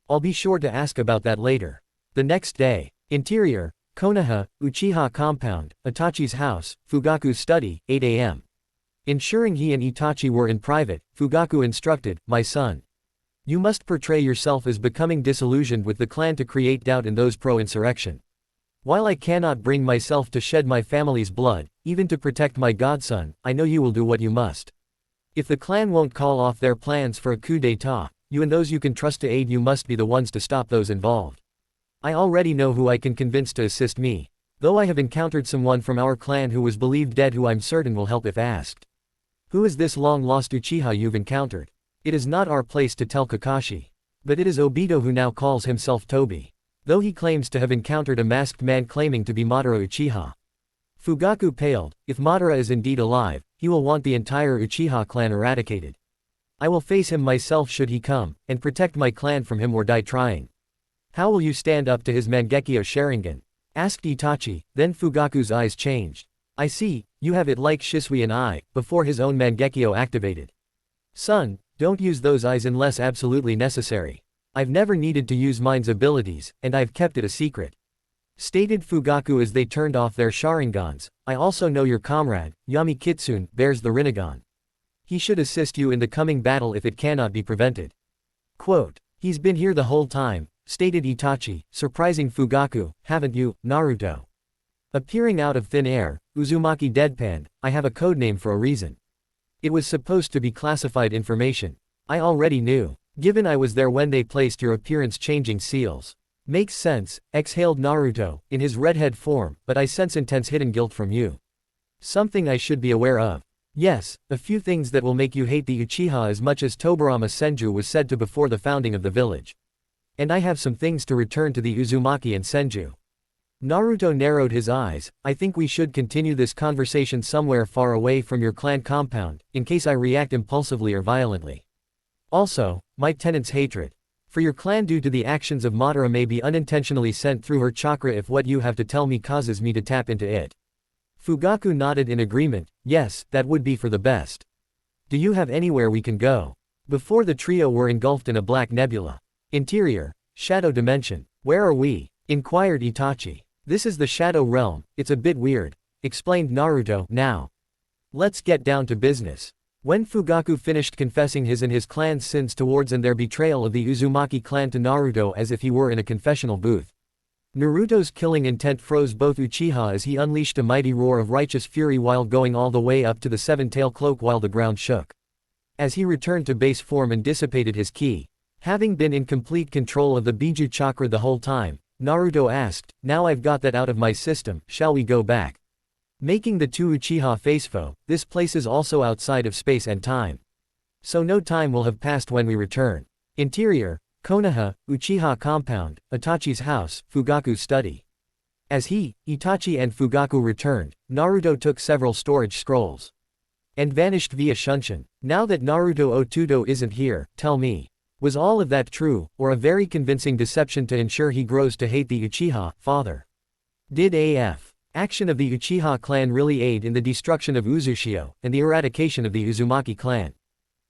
I'll be sure to ask about that later." The next day. Interior, Konoha, Uchiha Compound, Itachi's house, Fugaku's study, 8 a.m. Ensuring he and Itachi were in private, Fugaku instructed, "My son. You must portray yourself as becoming disillusioned with the clan to create doubt in those pro-insurrection. While I cannot bring myself to shed my family's blood, even to protect my godson, I know you will do what you must. If the clan won't call off their plans for a coup d'etat, you and those you can trust to aid you must be the ones to stop those involved. I already know who I can convince to assist me, though I have encountered someone from our clan who was believed dead who I'm certain will help if asked." "Who is this long-lost Uchiha you've encountered?" "It is not our place to tell Kakashi. But it is Obito, who now calls himself Tobi. Though he claims to have encountered a masked man claiming to be Madara Uchiha." Fugaku paled. "If Madara is indeed alive, he will want the entire Uchiha clan eradicated. I will face him myself should he come, and protect my clan from him or die trying." "How will you stand up to his Mangekyo Sharingan?" asked Itachi. Then Fugaku's eyes changed. "I see, you have it like Shisui and I, before his own Mangekyo activated." "Son, don't use those eyes unless absolutely necessary. I've never needed to use mine's abilities, and I've kept it a secret," stated Fugaku as they turned off their Sharingans. "I also know your comrade, Yami Kitsune, bears the Rinnegan. He should assist you in the coming battle if it cannot be prevented." Quote, "He's been here the whole time," stated Itachi, surprising Fugaku. "Haven't you, Naruto?" Appearing out of thin air, Uzumaki deadpanned. "I have a codename for a reason. It was supposed to be classified information. I already knew. Given I was there when they placed your appearance-changing seals." "Makes sense," exhaled Naruto, in his redhead form, "but I sense intense hidden guilt from you. Something I should be aware of." "Yes, a few things that will make you hate the Uchiha as much as Tobarama Senju was said to before the founding of the village. And I have some things to return to the Uzumaki and Senju." Naruto narrowed his eyes. "I think we should continue this conversation somewhere far away from your clan compound, in case I react impulsively or violently. Also, my tenant's hatred for your clan due to the actions of Madara may be unintentionally sent through her chakra if what you have to tell me causes me to tap into it." Fugaku nodded in agreement. "Yes, that would be for the best. Do you have anywhere we can go?" Before the trio were engulfed in a black nebula. Interior, Shadow Dimension. "Where are we?" inquired Itachi. "This is the Shadow Realm. It's a bit weird. explained Naruto. Now, let's get down to business. When Fugaku finished confessing his and his clan's sins towards and their betrayal of the Uzumaki clan to Naruto as if he were in a confessional booth, Naruto's killing intent froze both Uchiha as he unleashed a mighty roar of righteous fury while going all the way up to the seven-tail cloak while the ground shook. As he returned to base form and dissipated his ki, having been in complete control of the Biju chakra the whole time, Naruto asked, "Now I've got that out of my system, shall we go back?" Making the two Uchiha face foe, this place is also outside of space and time. So no time will have passed when we return. Interior, Konoha, Uchiha compound, Itachi's house, Fugaku's study. As he, Itachi and Fugaku returned, Naruto took several storage scrolls and vanished via Shunshin. Now that Naruto Otudo isn't here, tell me, was all of that true, or a very convincing deception to ensure he grows to hate the Uchiha father? Did AF action of the Uchiha clan really aid in the destruction of Uzushio, and the eradication of the Uzumaki clan?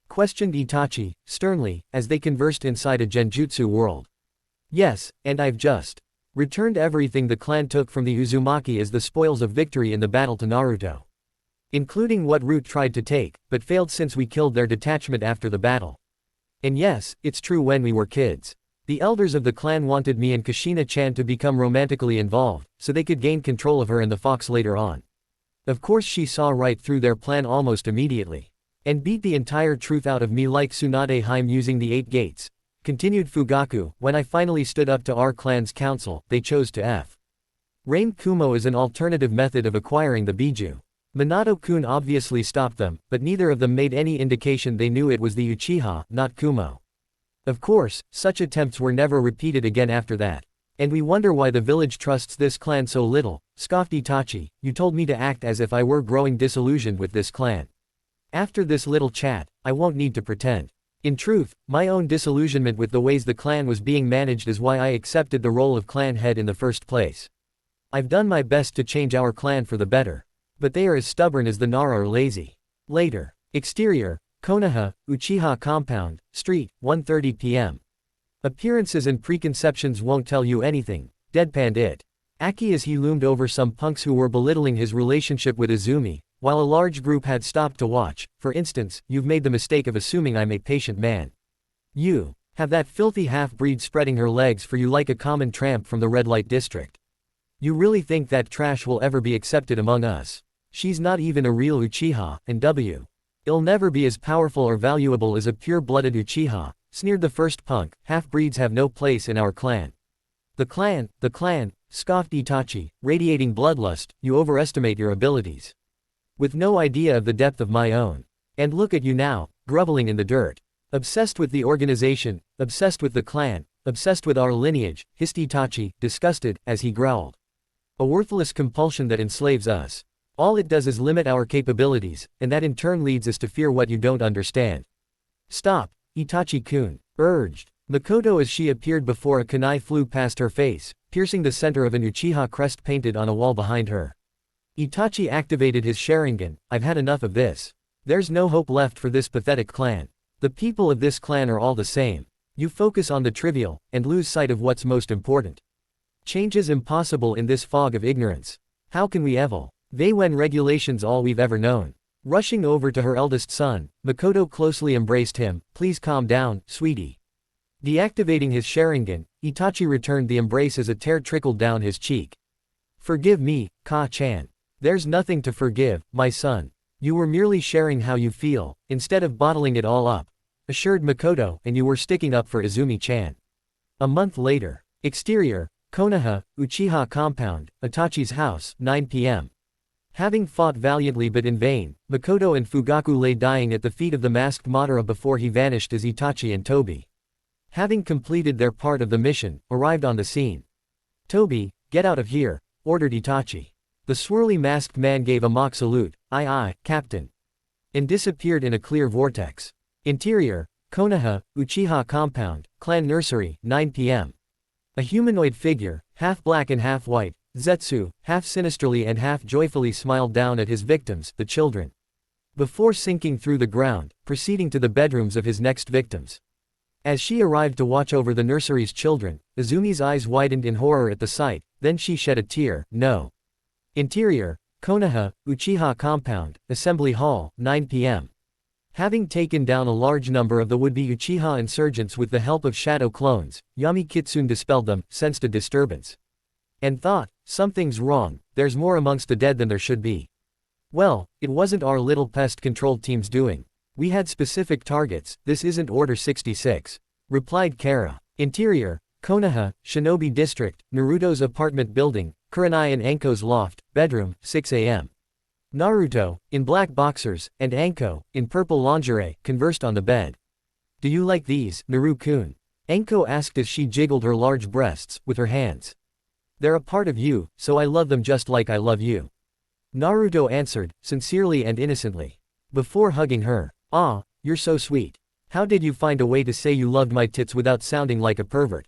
Questioned Itachi, sternly, as they conversed inside a genjutsu world. Yes, and I've just returned everything the clan took from the Uzumaki as the spoils of victory in the battle to Naruto. Including what route tried to take, but failed since we killed their detachment after the battle. And yes, it's true when we were kids. The elders of the clan wanted me and Kushina-chan to become romantically involved, so they could gain control of her and the fox later on. Of course she saw right through their plan almost immediately. And beat the entire truth out of me like Tsunade Haim using the 8 gates. Continued Fugaku, when I finally stood up to our clan's council, they chose to F. Rain Kumo is an alternative method of acquiring the Biju. Minato-kun obviously stopped them, but neither of them made any indication they knew it was the Uchiha, not Kumo. Of course, such attempts were never repeated again after that. And we wonder why the village trusts this clan so little, scoffed Itachi. You told me to act as if I were growing disillusioned with this clan. After this little chat, I won't need to pretend. In truth, my own disillusionment with the ways the clan was being managed is why I accepted the role of clan head in the first place. I've done my best to change our clan for the better. But they are as stubborn as the Nara are lazy. Later. Exterior, Konoha, Uchiha compound, street, 1:30 p.m. Appearances and preconceptions won't tell you anything, deadpanned it. Aki as he loomed over some punks who were belittling his relationship with Izumi, while a large group had stopped to watch. For instance, you've made the mistake of assuming I'm a patient man. You have that filthy half-breed spreading her legs for you like a common tramp from the red light district. You really think that trash will ever be accepted among us? She's not even a real Uchiha, and I'll never be as powerful or valuable as a pure-blooded Uchiha, sneered the first punk. Half-breeds have no place in our clan. The clan, scoffed Itachi, radiating bloodlust. You overestimate your abilities. With no idea of the depth of my own. And look at you now, groveling in the dirt. Obsessed with the organization, obsessed with the clan, obsessed with our lineage, hissed Itachi, disgusted, as he growled. A worthless compulsion that enslaves us. All it does is limit our capabilities, and that in turn leads us to fear what you don't understand. Stop, Itachi-kun, urged Makoto as she appeared before a kunai flew past her face, piercing the center of an Uchiha crest painted on a wall behind her. Itachi activated his Sharingan. I've had enough of this. There's no hope left for this pathetic clan. The people of this clan are all the same. You focus on the trivial, and lose sight of what's most important. Change is impossible in this fog of ignorance. How can we evolve? When regulation's all we've ever known. Rushing over to her eldest son, Makoto closely embraced him. Please calm down, sweetie. Deactivating his Sharingan, Itachi returned the embrace as a tear trickled down his cheek. Forgive me, Ka-chan. There's nothing to forgive, my son. You were merely sharing how you feel, instead of bottling it all up, assured Makoto, and you were sticking up for Izumi-chan. A month later. Exterior, Konoha, Uchiha compound, Itachi's house, 9 p.m. Having fought valiantly but in vain, Makoto and Fugaku lay dying at the feet of the masked Madara before he vanished as Itachi and Tobi, having completed their part of the mission, arrived on the scene. Tobi, get out of here, ordered Itachi. The swirly masked man gave a mock salute, aye, Captain, and disappeared in a clear vortex. Interior, Konoha, Uchiha compound, clan nursery, 9 p.m. A humanoid figure, half black and half white, Zetsu, half sinisterly and half joyfully smiled down at his victims, the children, before sinking through the ground, proceeding to the bedrooms of his next victims. As she arrived to watch over the nursery's children, Izumi's eyes widened in horror at the sight, then she shed a tear. No. Interior, Konoha, Uchiha Compound, Assembly Hall, 9 p.m. Having taken down a large number of the would-be Uchiha insurgents with the help of shadow clones, Yami Kitsune dispelled them, sensed a disturbance. And thought, something's wrong, there's more amongst the dead than there should be. Well, it wasn't our little pest control team's doing. We had specific targets, this isn't Order 66. Replied Kara. Interior, Konoha, Shinobi District, Naruto's apartment building, Kurenai and Anko's loft, bedroom, 6 a.m. Naruto, in black boxers, and Anko, in purple lingerie, conversed on the bed. Do you like these, Naru-kun? Anko asked as she jiggled her large breasts, with her hands. They're a part of you, so I love them just like I love you. Naruto answered, sincerely and innocently. Before hugging her. Ah, you're so sweet. How did you find a way to say you loved my tits without sounding like a pervert?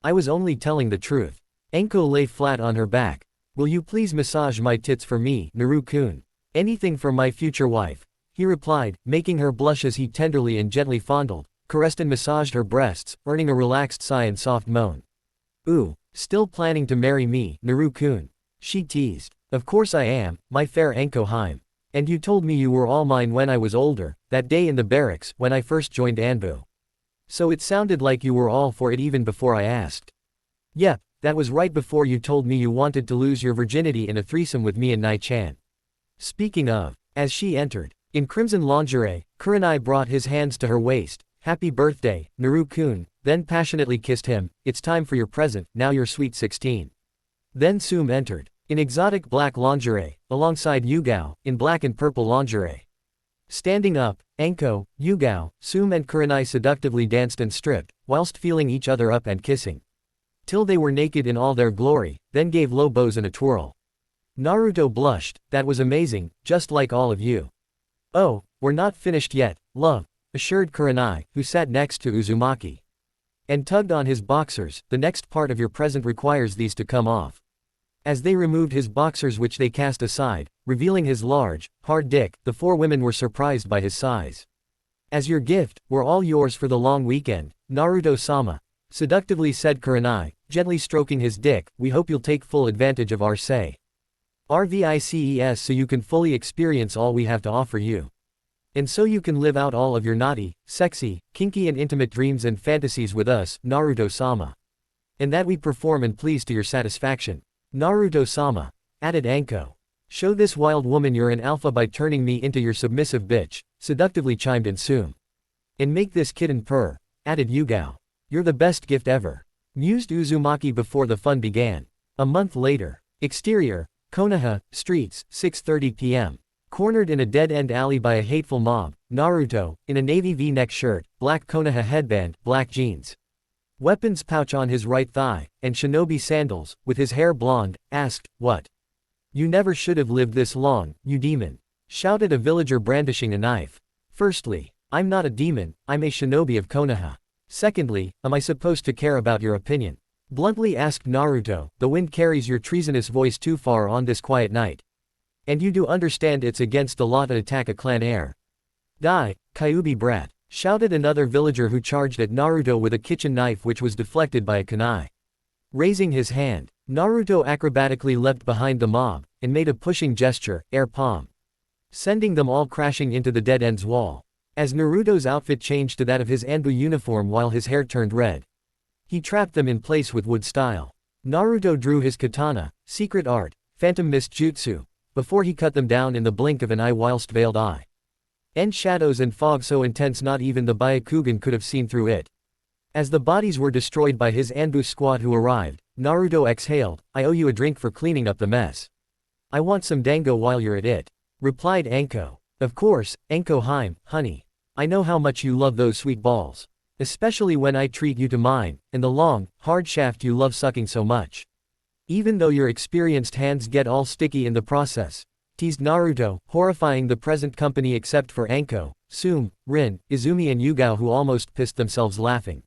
I was only telling the truth. Anko lay flat on her back. Will you please massage my tits for me, Naru-kun? Anything for my future wife. He replied, making her blush as he tenderly and gently fondled, caressed and massaged her breasts, earning a relaxed sigh and soft moan. Ooh, still planning to marry me, Naru-kun? She teased. Of course I am, my fair Anko Haim. And you told me you were all mine when I was older, that day in the barracks, when I first joined Anbu. So it sounded like you were all for it even before I asked. Yep, that was right before you told me you wanted to lose your virginity in a threesome with me and Nai-chan. Speaking of, as she entered, in crimson lingerie, Kurenai brought his hands to her waist. Happy birthday, Naru-kun, then passionately kissed him. It's time for your present, now you're sweet 16. Then Sume entered, in exotic black lingerie, alongside Yugao, in black and purple lingerie. Standing up, Anko, Yugao, Sume and Kurenai seductively danced and stripped, whilst feeling each other up and kissing. Till they were naked in all their glory, then gave low bows and a twirl. Naruto blushed, that was amazing, just like all of you. Oh, we're not finished yet, love, assured Kurenai, who sat next to Uzumaki. And tugged on his boxers, the next part of your present requires these to come off. As they removed his boxers which they cast aside, revealing his large, hard dick, the four women were surprised by his size. As your gift, we're all yours for the long weekend, Naruto-sama. Seductively said Kurenai, gently stroking his dick, we hope you'll take full advantage of our RVICES so you can fully experience all we have to offer you. And so you can live out all of your naughty, sexy, kinky and intimate dreams and fantasies with us, Naruto-sama. And that we perform and please to your satisfaction. Naruto-sama. Added Anko. Show this wild woman you're an alpha by turning me into your submissive bitch, seductively chimed in Sume. And make this kitten purr, added Yugao. You're the best gift ever. Mused Uzumaki before the fun began. A month later. Exterior, Konoha, streets, 6:30 p.m. Cornered in a dead-end alley by a hateful mob, Naruto, in a navy V-neck shirt, black Konoha headband, black jeans. Weapons pouch on his right thigh, and shinobi sandals, with his hair blonde, asked, what? You never should have lived this long, you demon. Shouted a villager brandishing a knife. Firstly, I'm not a demon, I'm a shinobi of Konoha. Secondly, am I supposed to care about your opinion? Bluntly asked Naruto, the wind carries your treasonous voice too far on this quiet night. And you do understand it's against the law to attack a clan heir. Die, Kyuubi brat. Shouted another villager who charged at Naruto with a kitchen knife which was deflected by a kunai. Raising his hand, Naruto acrobatically leapt behind the mob, and made a pushing gesture, air palm. Sending them all crashing into the dead end's wall. As Naruto's outfit changed to that of his Anbu uniform while his hair turned red. He trapped them in place with wood style. Naruto drew his katana, secret art, phantom mist jutsu, before he cut them down in the blink of an eye whilst veiled eye. And shadows and fog so intense not even the Byakugan could have seen through it. As the bodies were destroyed by his Anbu squad who arrived, Naruto exhaled, I owe you a drink for cleaning up the mess. I want some dango while you're at it. Replied Anko. Of course, Anko Haim, honey. I know how much you love those sweet balls. Especially when I treat you to mine, and the long, hard shaft you love sucking so much. Even though your experienced hands get all sticky in the process. Teased Naruto, horrifying the present company except for Anko, Sume, Rin, Izumi and Yugao who almost pissed themselves laughing.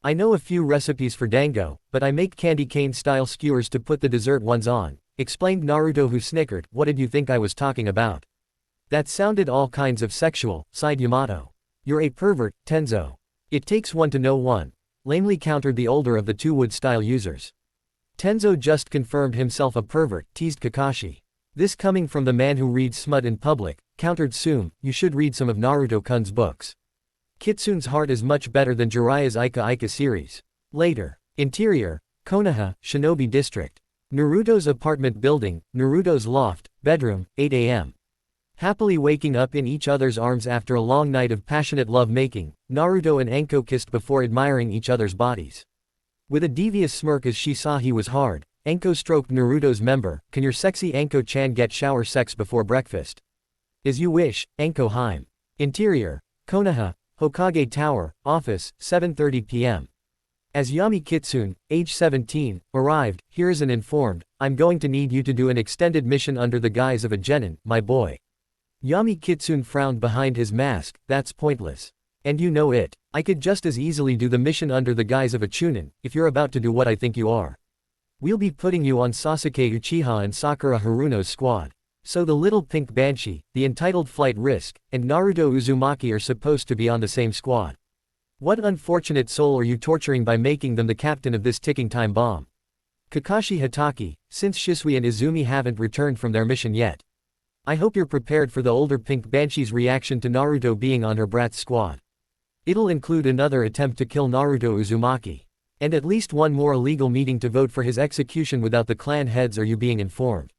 I know a few recipes for dango, but I make candy cane style skewers to put the dessert ones on, explained Naruto who snickered, what did you think I was talking about? That sounded all kinds of sexual, sighed Yamato. You're a pervert, Tenzo. It takes one to know one, lamely countered the older of the two wood style users. Tenzo just confirmed himself a pervert, teased Kakashi. This coming from the man who reads smut in public, countered Tsume, you should read some of Naruto-kun's books. Kitsune's heart is much better than Jiraiya's Ika Ika series. Later. Interior, Konoha, Shinobi District. Naruto's apartment building, Naruto's loft, bedroom, 8 a.m. Happily waking up in each other's arms after a long night of passionate love-making, Naruto and Anko kissed before admiring each other's bodies. With a devious smirk as she saw he was hard, Anko stroked Naruto's member. Can your sexy Anko-chan get shower sex before breakfast? As you wish, Anko Heim. Interior, Konoha, Hokage Tower, office, 7:30 p.m. As Yami Kitsune, age 17, arrived, here is an informed, I'm going to need you to do an extended mission under the guise of a genin, my boy. Yami Kitsune frowned behind his mask, that's pointless. And you know it. I could just as easily do the mission under the guise of a chunin, if you're about to do what I think you are. We'll be putting you on Sasuke Uchiha and Sakura Haruno's squad. So the little pink banshee, the entitled flight risk, and Naruto Uzumaki are supposed to be on the same squad. What unfortunate soul are you torturing by making them the captain of this ticking time bomb? Kakashi Hatake, since Shisui and Izumi haven't returned from their mission yet. I hope you're prepared for the older pink banshee's reaction to Naruto being on her brat's squad. It'll include another attempt to kill Naruto Uzumaki. And at least one more illegal meeting to vote for his execution without the clan heads. Are you being informed?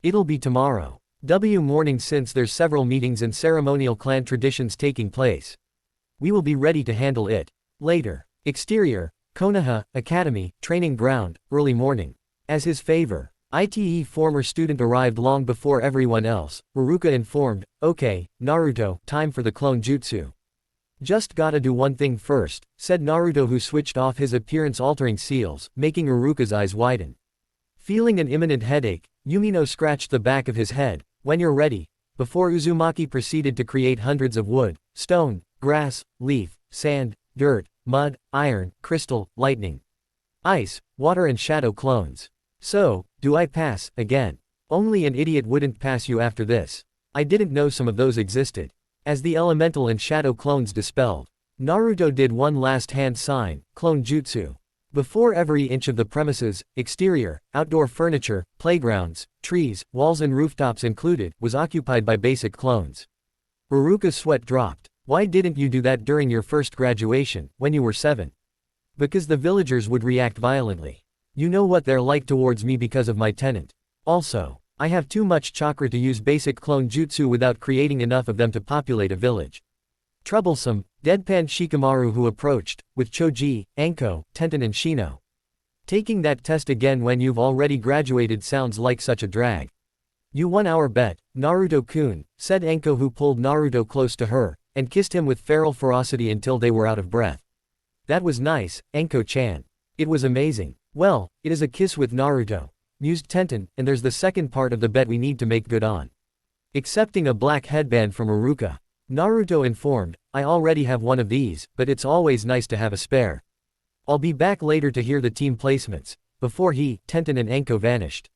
It'll be tomorrow. Morning since there's several meetings and ceremonial clan traditions taking place. We will be ready to handle it. Later. Exterior, Konoha, Academy, Training Ground, early morning. As his favor, ITE former student arrived long before everyone else. Ruruka informed, okay, Naruto, time for the clone jutsu. Just gotta do one thing first, said Naruto, who switched off his appearance-altering seals, making Uruka's eyes widen. Feeling an imminent headache, Yumino scratched the back of his head. When you're ready. Before Uzumaki proceeded to create hundreds of wood, stone, grass, leaf, sand, dirt, mud, iron, crystal, lightning, ice, water and shadow clones. So, do I pass, again? Only an idiot wouldn't pass you after this. I didn't know some of those existed. As the elemental and shadow clones dispelled, Naruto did one last hand sign, clone jutsu. Before every inch of the premises, exterior, outdoor furniture, playgrounds, trees, walls and rooftops included, was occupied by basic clones. Uruka's sweat dropped. Why didn't you do that during your first graduation, when you were 7? Because the villagers would react violently. You know what they're like towards me because of my tenant. Also, I have too much chakra to use basic clone jutsu without creating enough of them to populate a village. Troublesome, deadpan Shikamaru, who approached, with Choji, Anko, Tenten and Shino. Taking that test again when you've already graduated sounds like such a drag. You won our bet, Naruto-kun, said Anko, who pulled Naruto close to her, and kissed him with feral ferocity until they were out of breath. That was nice, Anko-chan. It was amazing. Well, it is a kiss with Naruto, mused Tenten, and there's the second part of the bet we need to make good on. Accepting a black headband from Uruka. Naruto informed, I already have one of these, but it's always nice to have a spare. I'll be back later to hear the team placements. Before he, Tenten and Anko vanished.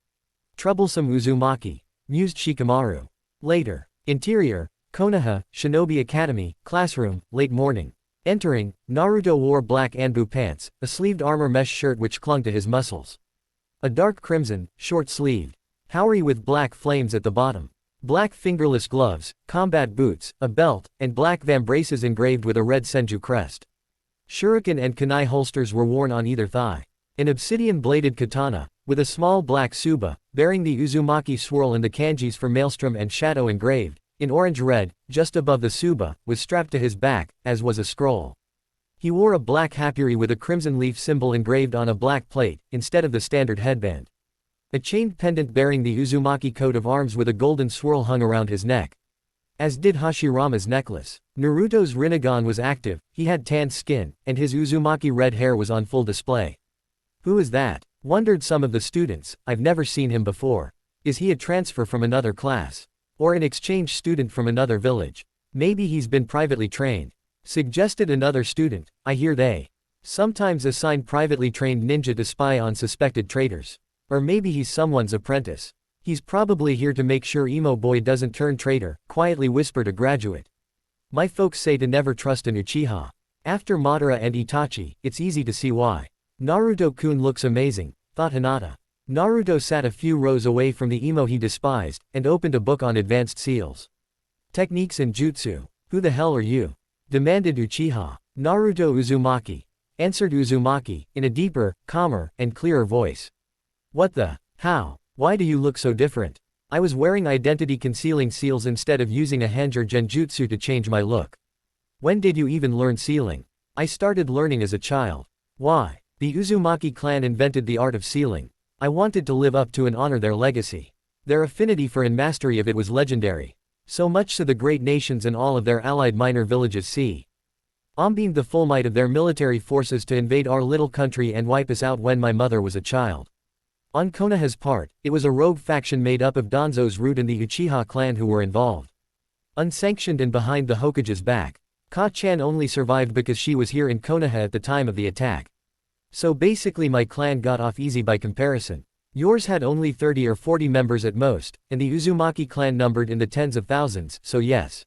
Troublesome Uzumaki, mused Shikamaru. Later. Interior, Konoha, Shinobi Academy, classroom, late morning. Entering, Naruto wore black Anbu pants, a sleeved armor mesh shirt which clung to his muscles. A dark crimson, short-sleeved, haori with black flames at the bottom. Black fingerless gloves, combat boots, a belt, and black vambraces engraved with a red senju crest. Shuriken and kunai holsters were worn on either thigh. An obsidian-bladed katana, with a small black tsuba, bearing the Uzumaki swirl and the kanjis for Maelstrom and Shadow engraved, in orange-red, just above the tsuba, was strapped to his back, as was a scroll. He wore a black hapuri with a crimson leaf symbol engraved on a black plate, instead of the standard headband. A chained pendant bearing the Uzumaki coat of arms with a golden swirl hung around his neck. As did Hashirama's necklace. Naruto's Rinnegan was active, he had tanned skin, and his Uzumaki red hair was on full display. Who is that? Wondered some of the students. I've never seen him before. Is he a transfer from another class? Or an exchange student from another village? Maybe he's been privately trained. Suggested another student. I hear they sometimes assign privately trained ninja to spy on suspected traitors. Or maybe he's someone's apprentice. He's probably here to make sure emo boy doesn't turn traitor, quietly whispered a graduate. My folks say to never trust an Uchiha. After Madara and Itachi, it's easy to see why. Naruto-kun looks amazing, thought Hinata. Naruto sat a few rows away from the emo he despised, and opened a book on advanced seals. Techniques and jutsu. Who the hell are you? Demanded Uchiha. Naruto Uzumaki. Answered Uzumaki, in a deeper, calmer, and clearer voice. What the? How? Why do you look so different? I was wearing identity-concealing seals instead of using a Hanjure genjutsu to change my look. When did you even learn sealing? I started learning as a child. Why? The Uzumaki clan invented the art of sealing. I wanted to live up to and honor their legacy. Their affinity for and mastery of it was legendary. So much so the great nations and all of their allied minor villages beamed the full might of their military forces to invade our little country and wipe us out when my mother was a child. On Konoha's part, it was a rogue faction made up of Danzo's root and the Uchiha clan who were involved. Unsanctioned and behind the Hokage's back. Ka-chan only survived because she was here in Konoha at the time of the attack. So basically my clan got off easy by comparison. Yours had only 30 or 40 members at most, and the Uzumaki clan numbered in the tens of thousands, so yes.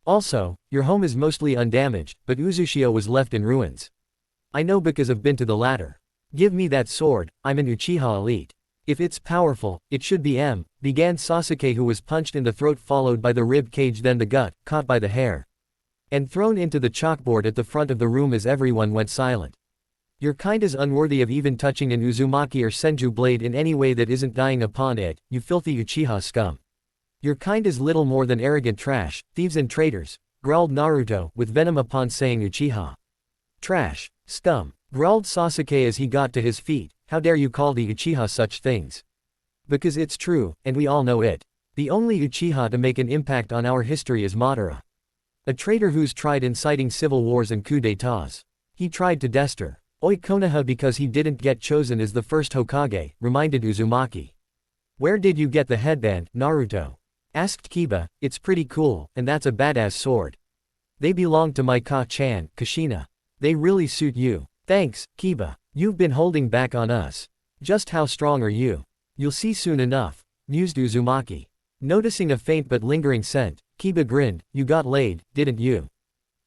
Also, your home is mostly undamaged, but Uzushio was left in ruins. I know because I've been to the latter. Give me that sword, I'm an Uchiha elite. If it's powerful, it should be began Sasuke, who was punched in the throat followed by the rib cage, then the gut, caught by the hair, and thrown into the chalkboard at the front of the room as everyone went silent. Your kind is unworthy of even touching an Uzumaki or Senju blade in any way that isn't dying upon it, you filthy Uchiha scum. Your kind is little more than arrogant trash, thieves and traitors, growled Naruto, with venom upon saying Uchiha. Trash, scum, growled Sasuke as he got to his feet. How dare you call the Uchiha such things? Because it's true, and we all know it. The only Uchiha to make an impact on our history is Madara. A traitor who's tried inciting civil wars and coups d'états. He tried to dester Oi Konoha because he didn't get chosen as the first Hokage, reminded Uzumaki. Where did you get the headband, Naruto? Asked Kiba. It's pretty cool, and that's a badass sword. They belong to my Ka-chan, Kushina. They really suit you. Thanks, Kiba. You've been holding back on us. Just how strong are you? You'll see soon enough, mused Uzumaki. Noticing a faint but lingering scent, Kiba grinned. You got laid, didn't you?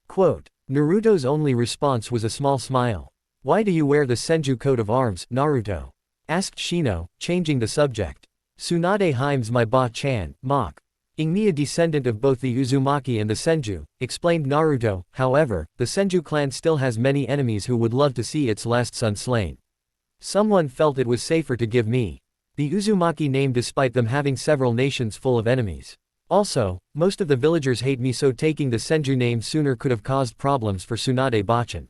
Quote. Naruto's only response was a small smile. Why do you wear the Senju coat of arms, Naruto? Asked Shino, changing the subject. Tsunade Himes my ba-chan, mock. Me, a descendant of both the Uzumaki and the Senju, explained Naruto. However, the Senju clan still has many enemies who would love to see its last son slain. Someone felt it was safer to give me the Uzumaki name despite them having several nations full of enemies. Also, most of the villagers hate me, so taking the Senju name sooner could have caused problems for Tsunade Bachan.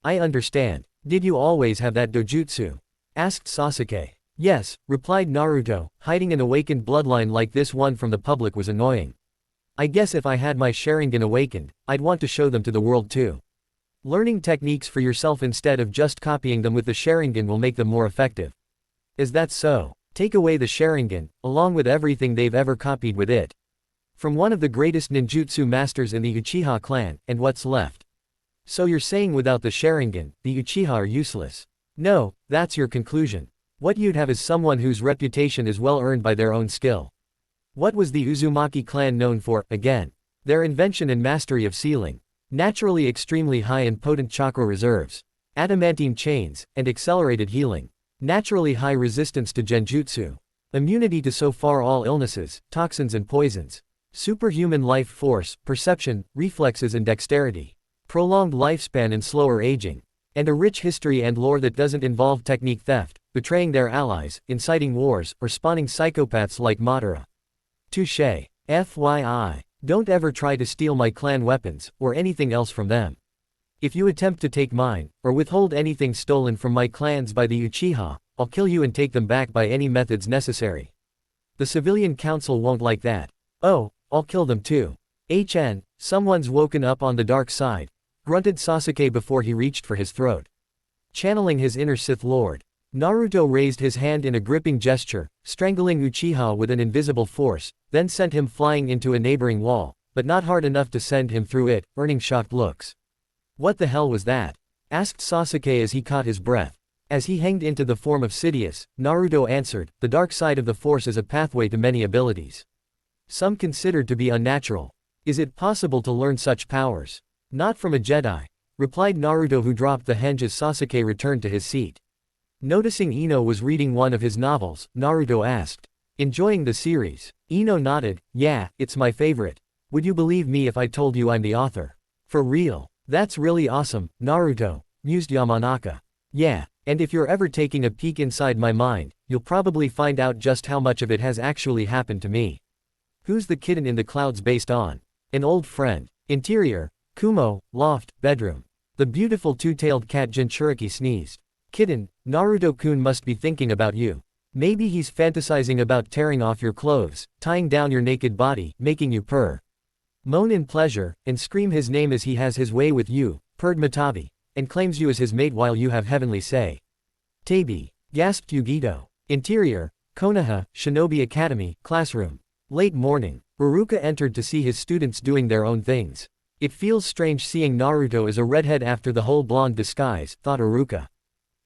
I understand. Did you always have that dojutsu? Asked Sasuke. Yes, replied Naruto. Hiding an awakened bloodline like this one from the public was annoying. I guess if I had my Sharingan awakened, I'd want to show them to the world too. Learning techniques for yourself instead of just copying them with the Sharingan will make them more effective. Is that so? Take away the Sharingan, along with everything they've ever copied with it. From one of the greatest ninjutsu masters in the Uchiha clan, and what's left? So you're saying without the Sharingan, the Uchiha are useless? No, that's your conclusion. What you'd have is someone whose reputation is well earned by their own skill. What was the Uzumaki clan known for, again? Their invention and mastery of sealing. Naturally extremely high and potent chakra reserves. Adamantine chains, and accelerated healing. Naturally high resistance to genjutsu. Immunity to so far all illnesses, toxins and poisons. Superhuman life force, perception, reflexes and dexterity. Prolonged lifespan and slower aging. And a rich history and lore that doesn't involve technique theft, betraying their allies, inciting wars, or spawning psychopaths like Madara. Touché. FYI. Don't ever try to steal my clan weapons, or anything else from them. If you attempt to take mine, or withhold anything stolen from my clans by the Uchiha, I'll kill you and take them back by any methods necessary. The civilian council won't like that. Oh, I'll kill them too. Someone's woken up on the dark side, grunted Sasuke before he reached for his throat. Channeling his inner Sith Lord, Naruto raised his hand in a gripping gesture, strangling Uchiha with an invisible force, then sent him flying into a neighboring wall, but not hard enough to send him through it, earning shocked looks. What the hell was that? Asked Sasuke as he caught his breath. As he hanged into the form of Sidious, Naruto answered, the dark side of the force is a pathway to many abilities. Some considered to be unnatural. Is it possible to learn such powers? Not from a Jedi, replied Naruto, who dropped the henge as Sasuke returned to his seat. Noticing Ino was reading one of his novels, Naruto asked. Enjoying the series? Ino nodded. Yeah, it's my favorite. Would you believe me if I told you I'm the author? For real? That's really awesome, Naruto, mused Yamanaka. Yeah, and if you're ever taking a peek inside my mind, you'll probably find out just how much of it has actually happened to me. Who's the kitten in the clouds based on? An old friend. Interior, Kumo, loft, bedroom. The beautiful two-tailed cat Jinchuriki sneezed. Kitten, Naruto-kun must be thinking about you. Maybe he's fantasizing about tearing off your clothes, tying down your naked body, making you purr. Moan in pleasure, and scream his name as he has his way with you, purred Matabi, and claims you as his mate while you have heavenly say. Tabi, gasped Yugito. Interior, Konoha, Shinobi Academy, classroom. Late morning, Ruruka entered to see his students doing their own things. It feels strange seeing Naruto as a redhead after the whole blonde disguise, thought Ruruka.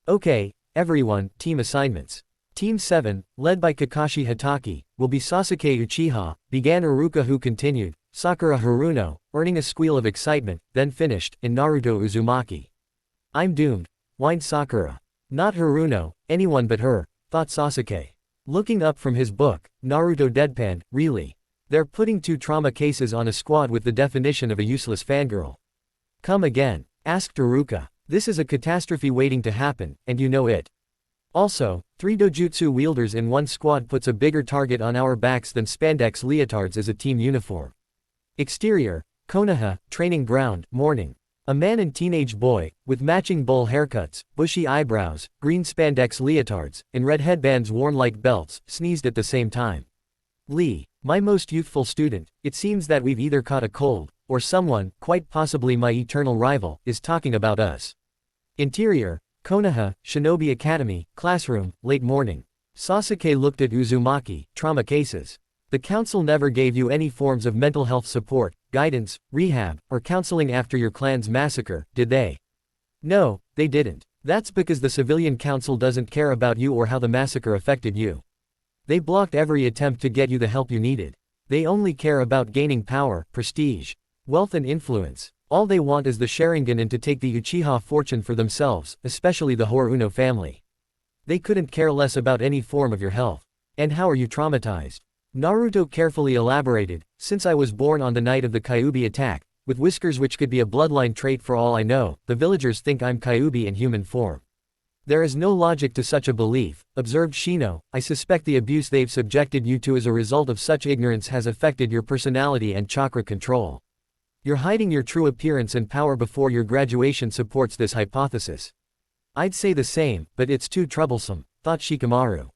Okay, everyone, team assignments. Team 7, led by Kakashi Hatake, will be Sasuke Uchiha, began Ruruka, who continued, Sakura Haruno, earning a squeal of excitement, then finished, in Naruto Uzumaki. I'm doomed, whined Sakura. Not Haruno, anyone but her, thought Sasuke. Looking up from his book, Naruto deadpanned, really? They're putting 2 trauma cases on a squad with the definition of a useless fangirl. Come again, asked Ruruka. This is a catastrophe waiting to happen, and you know it. Also, 3 dojutsu wielders in one squad puts a bigger target on our backs than spandex leotards as a team uniform. Exterior, Konoha, training ground, morning. A man and teenage boy, with matching bowl haircuts, bushy eyebrows, green spandex leotards, and red headbands worn like belts, sneezed at the same time. Lee, my most youthful student, it seems that we've either caught a cold, or someone, quite possibly my eternal rival, is talking about us. Interior, Konoha, Shinobi Academy, classroom, late morning. Sasuke looked at Uzumaki, trauma cases. The council never gave you any forms of mental health support, guidance, rehab, or counseling after your clan's massacre, did they? No, they didn't. That's because the civilian council doesn't care about you or how the massacre affected you. They blocked every attempt to get you the help you needed. They only care about gaining power, prestige, wealth and influence. All they want is the Sharingan and to take the Uchiha fortune for themselves, especially the Horuno family. They couldn't care less about any form of your health. And how are you traumatized? Naruto carefully elaborated, since I was born on the night of the Kyuubi attack, with whiskers which could be a bloodline trait for all I know, the villagers think I'm Kyuubi in human form. There is no logic to such a belief, observed Shino. I suspect the abuse they've subjected you to as a result of such ignorance has affected your personality and chakra control. You're hiding your true appearance and power before your graduation supports this hypothesis. I'd say the same, but it's too troublesome, thought Shikamaru.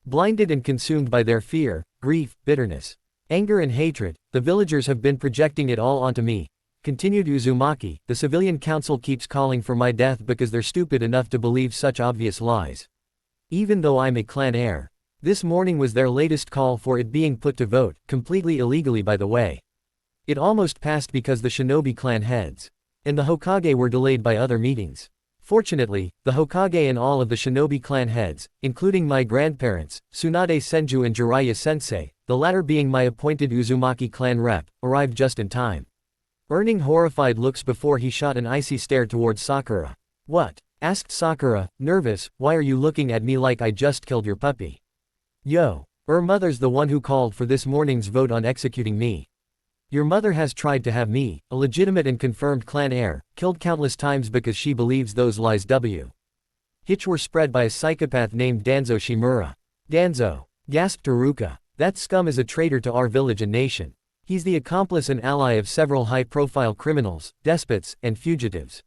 Blinded and consumed by their fear, grief, bitterness, anger and hatred, the villagers have been projecting it all onto me, continued Uzumaki. The civilian council keeps calling for my death because they're stupid enough to believe such obvious lies. Even though I'm a clan heir. This morning was their latest call for it being put to vote, completely illegally by the way. It almost passed because the Shinobi clan heads and the Hokage were delayed by other meetings. Fortunately, the Hokage and all of the Shinobi clan heads, including my grandparents, Tsunade Senju and Jiraiya Sensei, the latter being my appointed Uzumaki clan rep, arrived just in time. Earning horrified looks before he shot an icy stare towards Sakura. What? Asked Sakura, nervous, why are you looking at me like I just killed your puppy? Yo. Mother's the one who called for this morning's vote on executing me. Your mother has tried to have me, a legitimate and confirmed clan heir, killed countless times because she believes those lies. Hitch were spread by a psychopath named Danzo Shimura. Danzo. Gasped Ruruka. That scum is a traitor to our village and nation. He's the accomplice and ally of several high-profile criminals, despots, and fugitives.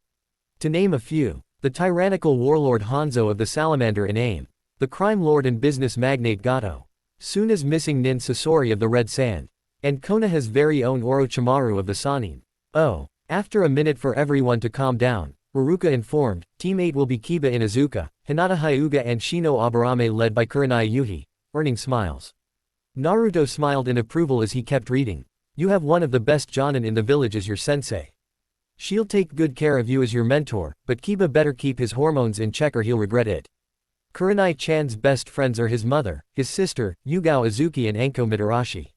To name a few, the tyrannical warlord Hanzo of the Salamander in AIM, the crime lord and business magnate Gato, Suna's missing nin Sasori of the Red Sand, and Konoha's very own Orochimaru of the Sannin. Oh. After a minute for everyone to calm down, Ruruka informed, Team 8 will be Kiba Inuzuka, Hinata Hyuga and Shino Aburame led by Kurenai Yuhi, earning smiles. Naruto smiled in approval as he kept reading. You have one of the best jonin in the village as your sensei. She'll take good care of you as your mentor, but Kiba better keep his hormones in check or he'll regret it. Kurenai-chan's best friends are his mother, his sister, Yugao Azuki and Anko Mitarashi.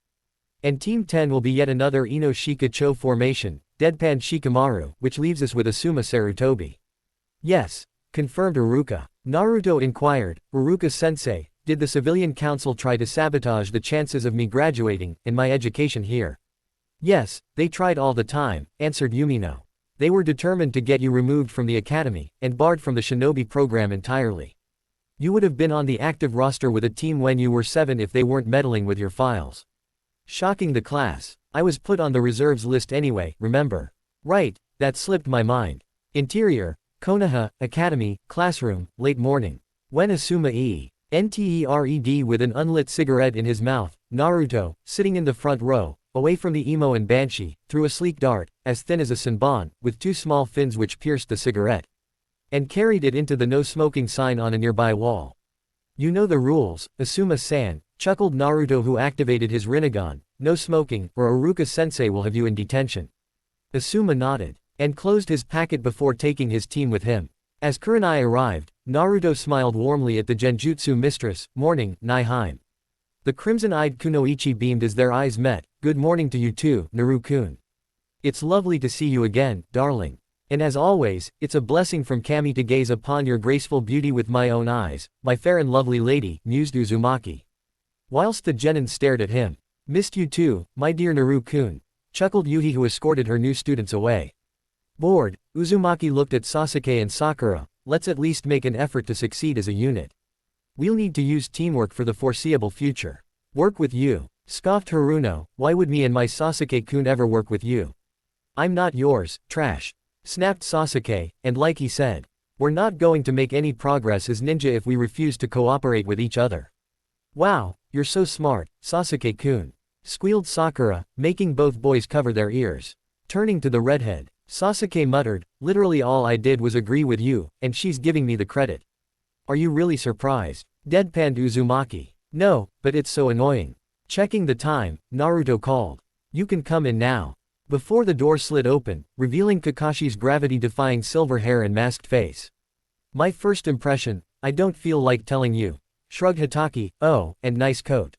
And Team 10 will be yet another Ino Shika Cho formation, deadpan Shikamaru, which leaves us with Asuma Sarutobi. Yes, confirmed Ruruka. Naruto inquired, Uruka-sensei, did the civilian council try to sabotage the chances of me graduating, and my education here? Yes, they tried all the time, answered Yumino. They were determined to get you removed from the academy, and barred from the shinobi program entirely. You would have been on the active roster with a team when you were 7 if they weren't meddling with your files. Shocking the class. I was put on the reserves list anyway, remember? Right, that slipped my mind. Interior, Konoha, Academy, classroom, late morning. When Asuma entered with an unlit cigarette in his mouth, Naruto, sitting in the front row, away from the emo and banshee, threw a sleek dart, as thin as a senbon, with 2 small fins which pierced the cigarette, and carried it into the no smoking sign on a nearby wall. You know the rules, Asuma-san, chuckled Naruto, who activated his Rinnegan. No smoking, or Uruka-sensei will have you in detention. Asuma nodded, and closed his packet before taking his team with him. As Kurenai arrived, Naruto smiled warmly at the Genjutsu mistress. Morning, Nihime. The crimson-eyed Kunoichi beamed as their eyes met. Good morning to you too, Naru-kun. It's lovely to see you again, darling. And as always, it's a blessing from Kami to gaze upon your graceful beauty with my own eyes, my fair and lovely lady, mused Uzumaki. Whilst the genin stared at him. Missed you too, my dear Naru-kun, chuckled Yuhi, who escorted her new students away. Bored, Uzumaki looked at Sasuke and Sakura. Let's at least make an effort to succeed as a unit. We'll need to use teamwork for the foreseeable future. Work with you, scoffed Haruno. Why would me and my Sasuke-kun ever work with you? I'm not yours, trash, snapped Sasuke, and like he said, we're not going to make any progress as ninja if we refuse to cooperate with each other. Wow, you're so smart, Sasuke-kun, squealed Sakura, making both boys cover their ears. Turning to the redhead, Sasuke muttered, literally all I did was agree with you, and she's giving me the credit. Are you really surprised? Deadpanned Uzumaki. No, but it's so annoying. Checking the time, Naruto called. You can come in now. Before the door slid open, revealing Kakashi's gravity-defying silver hair and masked face. My first impression, I don't feel like telling you. Shrugged Hitaki. Oh, and nice coat.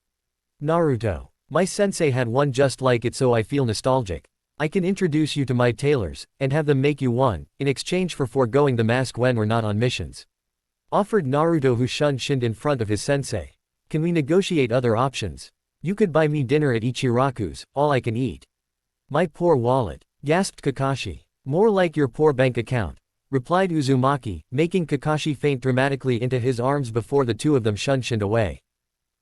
Naruto. My sensei had one just like it, so I feel nostalgic. I can introduce you to my tailors, and have them make you one, in exchange for foregoing the mask when we're not on missions. Offered Naruto, who shinned in front of his sensei. Can we negotiate other options? You could buy me dinner at Ichiraku's, all I can eat. My poor wallet, gasped Kakashi. More like your poor bank account, replied Uzumaki, making Kakashi faint dramatically into his arms before the two of them shinned away.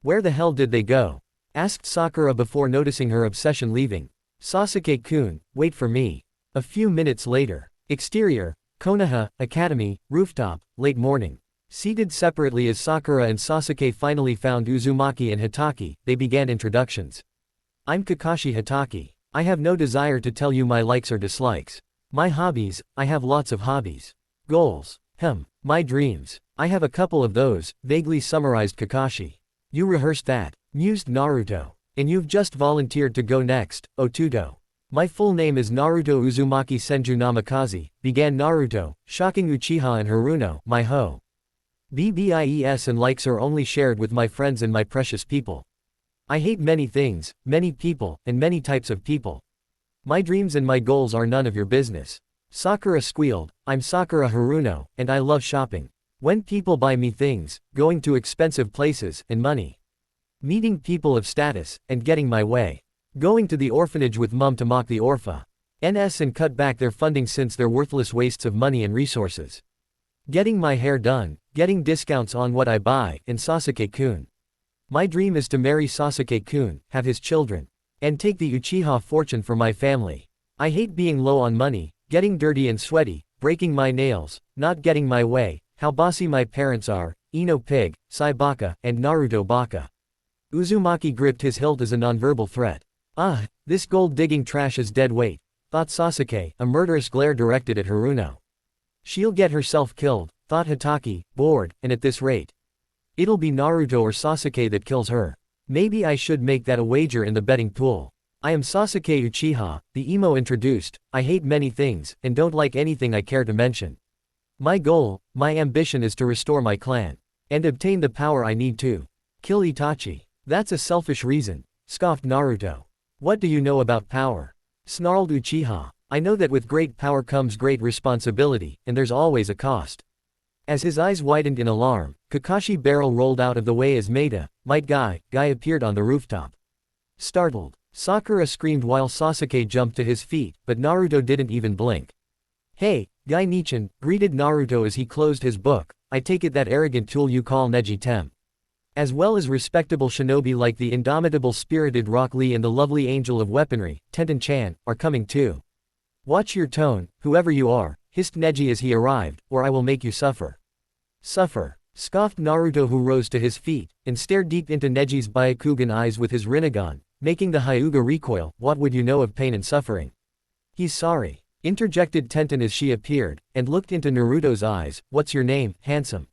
Where the hell did they go? Asked Sakura before noticing her obsession leaving. Sasuke-kun, wait for me. A few minutes later. Exterior, Konoha, Academy, rooftop, late morning. Seated separately as Sakura and Sasuke finally found Uzumaki and Hitaki, they began introductions. I'm Kakashi Hitaki. I have no desire to tell you my likes or dislikes. My hobbies, I have lots of hobbies. Goals, my dreams, I have a couple of those, vaguely summarized Kakashi. You rehearsed that, mused Naruto. And you've just volunteered to go next, Otuto. My full name is Naruto Uzumaki Senju Namikaze, began Naruto, shocking Uchiha and Haruno. My BBIES and likes are only shared with my friends and my precious people. I hate many things, many people, and many types of people. My dreams and my goals are none of your business. Sakura squealed, I'm Sakura Haruno, and I love shopping. When people buy me things, going to expensive places, and money. Meeting people of status, and getting my way. Going to the orphanage with mum to mock the orpha. NS and cut back their funding since they're worthless wastes of money and resources. Getting my hair done, getting discounts on what I buy, and Sasuke-kun. My dream is to marry Sasuke-kun, have his children, and take the Uchiha fortune for my family. I hate being low on money, getting dirty and sweaty, breaking my nails, not getting my way, how bossy my parents are, Ino Pig, Sai Baka, and Naruto Baka. Uzumaki gripped his hilt as a nonverbal threat. Ah, this gold-digging trash is dead weight, thought Sasuke, a murderous glare directed at Haruno. She'll get herself killed, thought Hitaki, bored, and at this rate. It'll be Naruto or Sasuke that kills her. Maybe I should make that a wager in the betting pool. I am Sasuke Uchiha, the emo introduced. I hate many things, and don't like anything I care to mention. My goal, my ambition is to restore my clan. And obtain the power I need to kill Itachi. That's a selfish reason, scoffed Naruto. What do you know about power? Snarled Uchiha. I know that with great power comes great responsibility, and there's always a cost. As his eyes widened in alarm, Kakashi barrel rolled out of the way as Maida, Might Guy appeared on the rooftop. Startled, Sakura screamed while Sasuke jumped to his feet, but Naruto didn't even blink. "Hey, Guy Nichan," greeted Naruto as he closed his book, "I take it that arrogant tool you call Neji Tem, as well as respectable shinobi like the indomitable spirited Rock Lee and the lovely angel of weaponry, Tenten-chan, are coming too. Watch your tone, whoever you are," hissed Neji as he arrived, "or I will make you suffer." "Suffer," scoffed Naruto, who rose to his feet, and stared deep into Neji's Byakugan eyes with his Rinnegan, making the Hyuga recoil. "What would you know of pain and suffering?" "He's sorry," interjected Tenten as she appeared, and looked into Naruto's eyes. "What's your name, handsome?"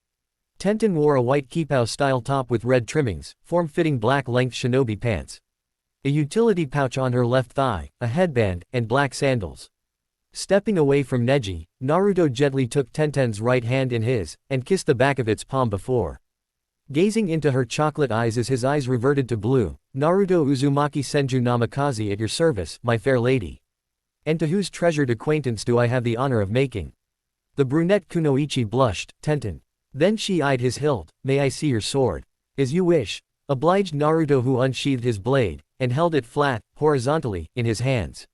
Tenten wore a white kipao-style top with red trimmings, form-fitting black-length shinobi pants, a utility pouch on her left thigh, a headband, and black sandals. Stepping away from Neji, Naruto gently took Tenten's right hand in his, and kissed the back of its palm before gazing into her chocolate eyes. As his eyes reverted to blue, "Naruto Uzumaki Senju Namikaze, at your service, my fair lady. And to whose treasured acquaintance do I have the honor of making?" The brunette Kunoichi blushed. "Tenten." Then she eyed his hilt. "May I see your sword?" "As you wish," obliged Naruto, who unsheathed his blade, and held it flat, horizontally, in his hands,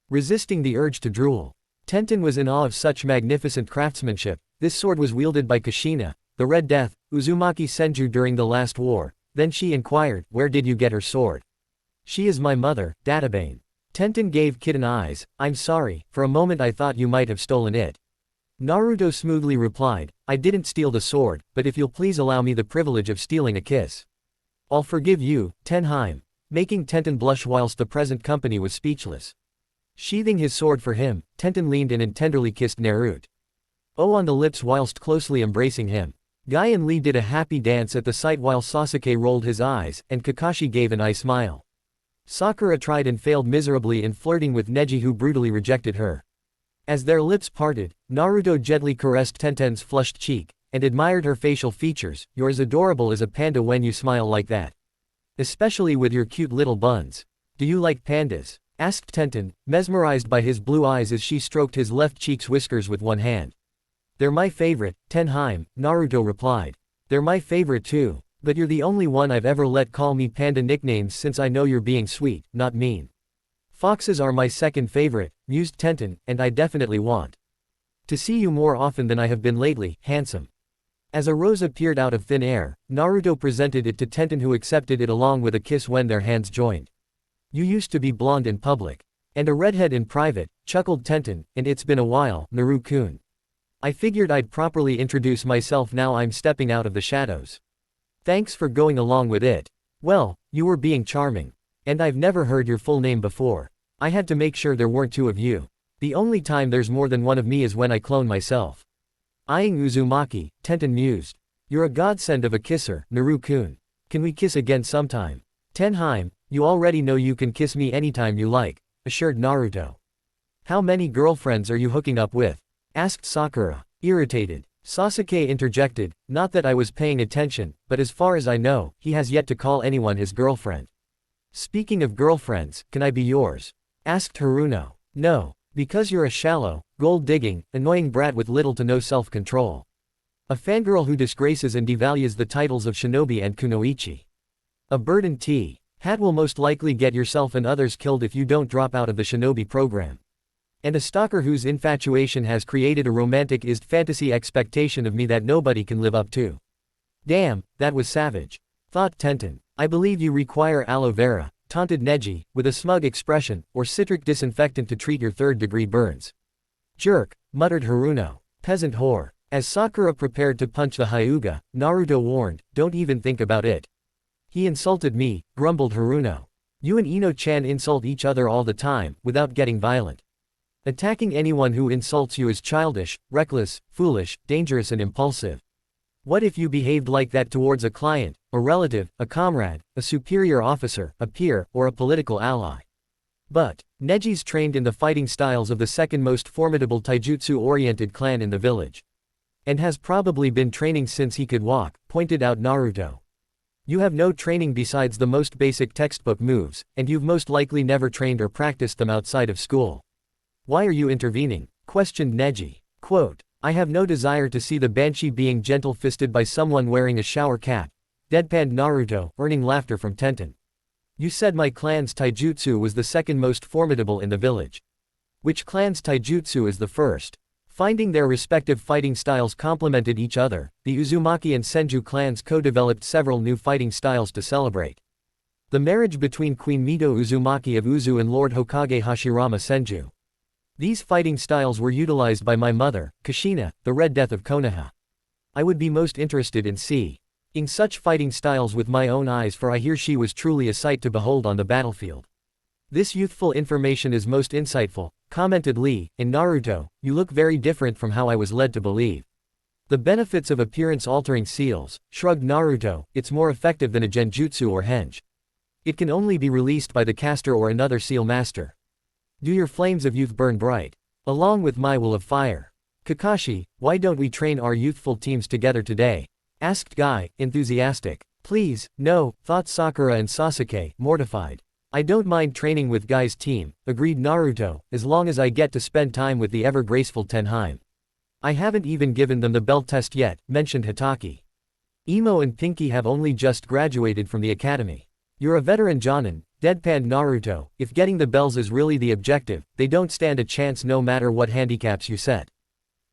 resisting the urge to drool. Tenten was in awe of such magnificent craftsmanship. This sword was wielded by Kushina, the Red Death, Uzumaki Senju, during the last war. Then she inquired, "Where did you get her sword?" "She is my mother, Databane." Tenten gave kitten eyes. "I'm sorry, for a moment I thought you might have stolen it." Naruto smoothly replied, "I didn't steal the sword, but if you'll please allow me the privilege of stealing a kiss, I'll forgive you, Tenheim," making Tenten blush whilst the present company was speechless. Sheathing his sword for him, Tenten leaned in and tenderly kissed Naruto on the lips whilst closely embracing him. Guy and Lee did a happy dance at the sight while Sasuke rolled his eyes, and Kakashi gave an eye smile. Sakura tried and failed miserably in flirting with Neji, who brutally rejected her. As their lips parted, Naruto gently caressed Tenten's flushed cheek, and admired her facial features. "You're as adorable as a panda when you smile like that. Especially with your cute little buns." "Do you like pandas?" asked Tenten, mesmerized by his blue eyes as she stroked his left cheek's whiskers with one hand. "They're my favorite, Tenheim," Naruto replied. "They're my favorite too, but you're the only one I've ever let call me panda nicknames since I know you're being sweet, not mean." "Foxes are my second favorite," mused Tenten, "and I definitely want to see you more often than I have been lately, handsome." As a rose appeared out of thin air, Naruto presented it to Tenten, who accepted it along with a kiss when their hands joined. "You used to be blonde in public, and a redhead in private," chuckled Tenten, "and it's been a while, Naru-kun. I figured I'd properly introduce myself now I'm stepping out of the shadows. Thanks for going along with it. Well, you were being charming. And I've never heard your full name before. I had to make sure there weren't two of you. The only time there's more than one of me is when I clone myself." Eyeing Uzumaki, Tenten mused. "You're a godsend of a kisser, Naru-kun. Can we kiss again sometime?" "Tenheim, you already know you can kiss me anytime you like," assured Naruto. "How many girlfriends are you hooking up with?" asked Sakura, irritated. Sasuke interjected, "Not that I was paying attention, but as far as I know, he has yet to call anyone his girlfriend." "Speaking of girlfriends, can I be yours?" asked Haruno. "No, because you're a shallow, gold-digging, annoying brat with little to no self-control. A fangirl who disgraces and devalues the titles of shinobi and kunoichi. A bird and tea hat will most likely get yourself and others killed if you don't drop out of the shinobi program. And a stalker whose infatuation has created a romanticized fantasy expectation of me that nobody can live up to." "Damn, that was savage," thought Tenten. "I believe you require aloe vera," taunted Neji, with a smug expression, "or citric disinfectant to treat your third-degree burns." "Jerk," muttered Haruno. "Peasant whore." As Sakura prepared to punch the Hyuga, Naruto warned, "Don't even think about it." "He insulted me," grumbled Haruno. "You and Ino-chan insult each other all the time, without getting violent. Attacking anyone who insults you is childish, reckless, foolish, dangerous and impulsive. What if you behaved like that towards a client, a relative, a comrade, a superior officer, a peer, or a political ally?" But Neji's trained in the fighting styles of the second most formidable taijutsu-oriented clan in the village. And has probably been training since he could walk, pointed out Naruto. "You have no training besides the most basic textbook moves, and you've most likely never trained or practiced them outside of school. Why are you intervening?" questioned Neji. Quote, I have no desire to see the banshee being gentle-fisted by someone wearing a shower cap. Deadpanned Naruto, earning laughter from Tenten. You said my clan's taijutsu was the second most formidable in the village. Which clan's taijutsu is the first? Finding their respective fighting styles complemented each other, the Uzumaki and Senju clans co-developed several new fighting styles to celebrate. The marriage between Queen Mito Uzumaki of Uzu and Lord Hokage Hashirama Senju. These fighting styles were utilized by my mother, Kushina, the Red Death of Konoha. I would be most interested in seeing such fighting styles with my own eyes, for I hear she was truly a sight to behold on the battlefield. This youthful information is most insightful, commented Lee. In Naruto, you look very different from how I was led to believe. The benefits of appearance-altering seals, shrugged Naruto, it's more effective than a genjutsu or henge. It can only be released by the caster or another seal master. Do your flames of youth burn bright, along with my will of fire. Kakashi, why don't we train our youthful teams together today? Asked Guy, enthusiastic. Please, no, thought Sakura and Sasuke, mortified. I don't mind training with Guy's team, agreed Naruto, as long as I get to spend time with the ever-graceful Tenheim. I haven't even given them the bell test yet, mentioned Hitaki. Imo and Pinky have only just graduated from the academy. You're a veteran Jonin, deadpanned Naruto. If getting the bells is really the objective, they don't stand a chance no matter what handicaps you set.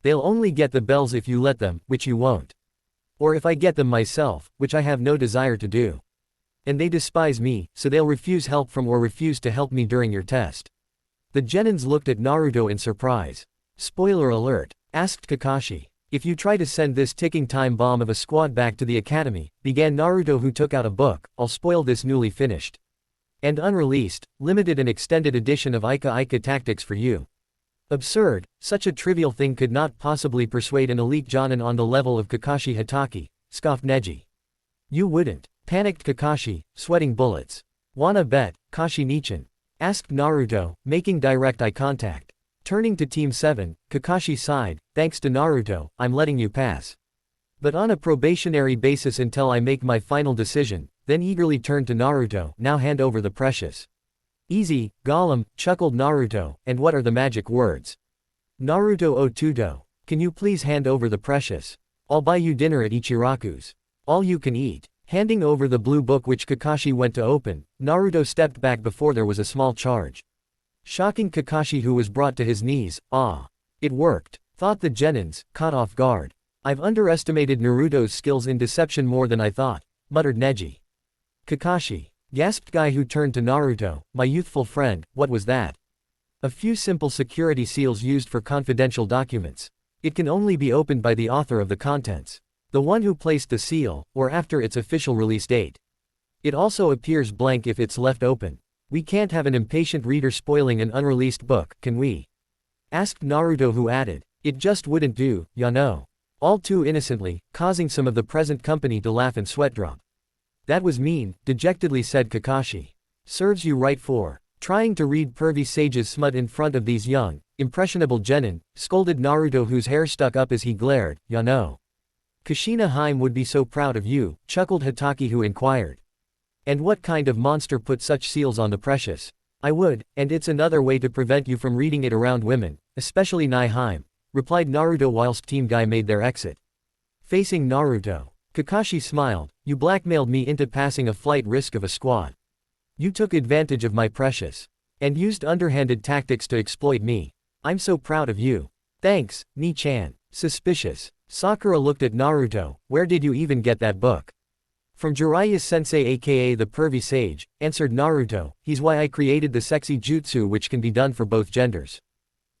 They'll only get the bells if you let them, which you won't. Or if I get them myself, which I have no desire to do. And they despise me, so they'll refuse help from or refuse to help me during your test. The Genins looked at Naruto in surprise. Spoiler alert, asked Kakashi. If you try to send this ticking time bomb of a squad back to the academy, began Naruto, who took out a book, I'll spoil this newly finished and unreleased, limited and extended edition of Ika Tactics for you. Absurd, such a trivial thing could not possibly persuade an elite Jonin on the level of Kakashi Hitaki, scoffed Neji. You wouldn't, panicked Kakashi, sweating bullets. Wanna bet, Kashi Nichin? Asked Naruto, making direct eye contact. Turning to Team 7, Kakashi sighed, thanks to Naruto, I'm letting you pass. But on a probationary basis until I make my final decision, then eagerly turned to Naruto, now hand over the precious. Easy, Gollum, chuckled Naruto, and what are the magic words? Naruto Otudo, can you please hand over the precious? I'll buy you dinner at Ichiraku's. All you can eat. Handing over the blue book which Kakashi went to open, Naruto stepped back before there was a small charge. Shocking Kakashi, who was brought to his knees. Ah. It worked, thought the Genins, caught off guard. I've underestimated Naruto's skills in deception more than I thought, muttered Neji. Kakashi, gasped Guy, who turned to Naruto, my youthful friend, what was that? A few simple security seals used for confidential documents. It can only be opened by the author of the contents. The one who placed the seal, or after its official release date. It also appears blank if it's left open. We can't have an impatient reader spoiling an unreleased book, can we? Asked Naruto, who added, it just wouldn't do, ya know. All too innocently, causing some of the present company to laugh and sweat drop. That was mean, dejectedly said Kakashi. Serves you right for trying to read pervy sage's smut in front of these young, impressionable genin, scolded Naruto, whose hair stuck up as he glared, ya know. Kushina Haim would be so proud of you, chuckled Hitaki, who inquired. And what kind of monster put such seals on the precious? I would, and it's another way to prevent you from reading it around women, especially Nai Haim, replied Naruto whilst Team Guy made their exit. Facing Naruto, Kakashi smiled, you blackmailed me into passing a flight risk of a squad. You took advantage of my precious. And used underhanded tactics to exploit me. I'm so proud of you. Thanks, Ni-chan. Suspicious. Sakura looked at Naruto, where did you even get that book? From Jiraiya-sensei, aka the pervy sage, answered Naruto, he's why I created the sexy jutsu which can be done for both genders.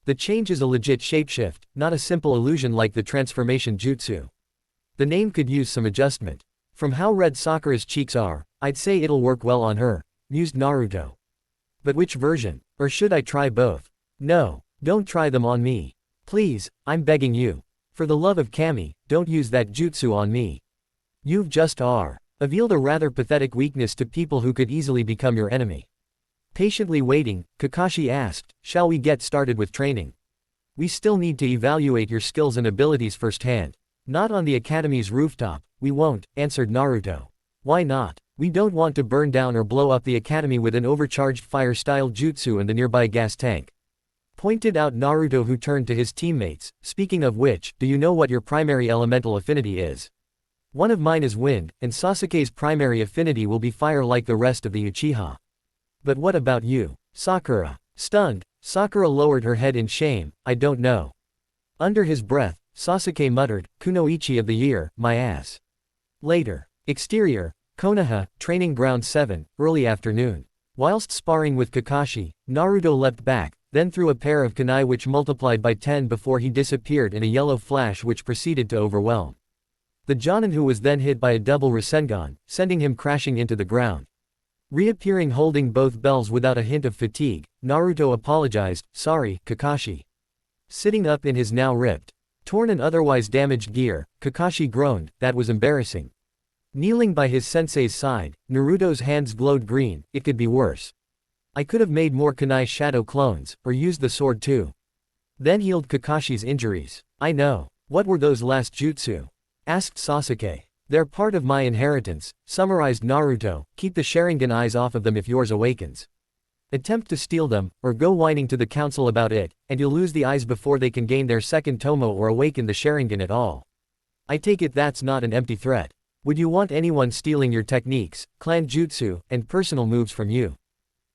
The change is a legit shapeshift, not a simple illusion like the transformation jutsu. The name could use some adjustment. From how red Sakura's cheeks are, I'd say it'll work well on her, mused Naruto. But which version? Or should I try both? No, don't try them on me. Please, I'm begging you. For the love of Kami, don't use that jutsu on me. You've just revealed a rather pathetic weakness to people who could easily become your enemy. Patiently waiting, Kakashi asked, shall we get started with training? We still need to evaluate your skills and abilities firsthand. Not on the academy's rooftop, we won't, answered Naruto. Why not? We don't want to burn down or blow up the academy with an overcharged fire-style jutsu and the nearby gas tank. Pointed out Naruto, who turned to his teammates. Speaking of which, do you know what your primary elemental affinity is? One of mine is wind, and Sasuke's primary affinity will be fire like the rest of the Uchiha. But what about you? Sakura. Stunned, Sakura lowered her head in shame. I don't know. Under his breath, Sasuke muttered, Kunoichi of the year, my ass. Later. Exterior, Konoha, Training Ground 7, early afternoon. Whilst sparring with Kakashi, Naruto leapt back, then threw a pair of kunai which multiplied by 10 before he disappeared in a yellow flash which proceeded to overwhelm the Jonin, who was then hit by a double Rasengan, sending him crashing into the ground. Reappearing holding both bells without a hint of fatigue, Naruto apologized, sorry, Kakashi. Sitting up in his now ripped, torn and otherwise damaged gear, Kakashi groaned, that was embarrassing. Kneeling by his sensei's side, Naruto's hands glowed green, it could be worse. I could have made more kunai shadow clones, or used the sword too. Then healed Kakashi's injuries. I know. What were those last jutsu? Asked Sasuke. They're part of my inheritance, summarized Naruto, keep the Sharingan eyes off of them if yours awakens. Attempt to steal them, or go whining to the council about it, and you'll lose the eyes before they can gain their second tomo or awaken the Sharingan at all. I take it that's not an empty threat. Would you want anyone stealing your techniques, clan jutsu, and personal moves from you?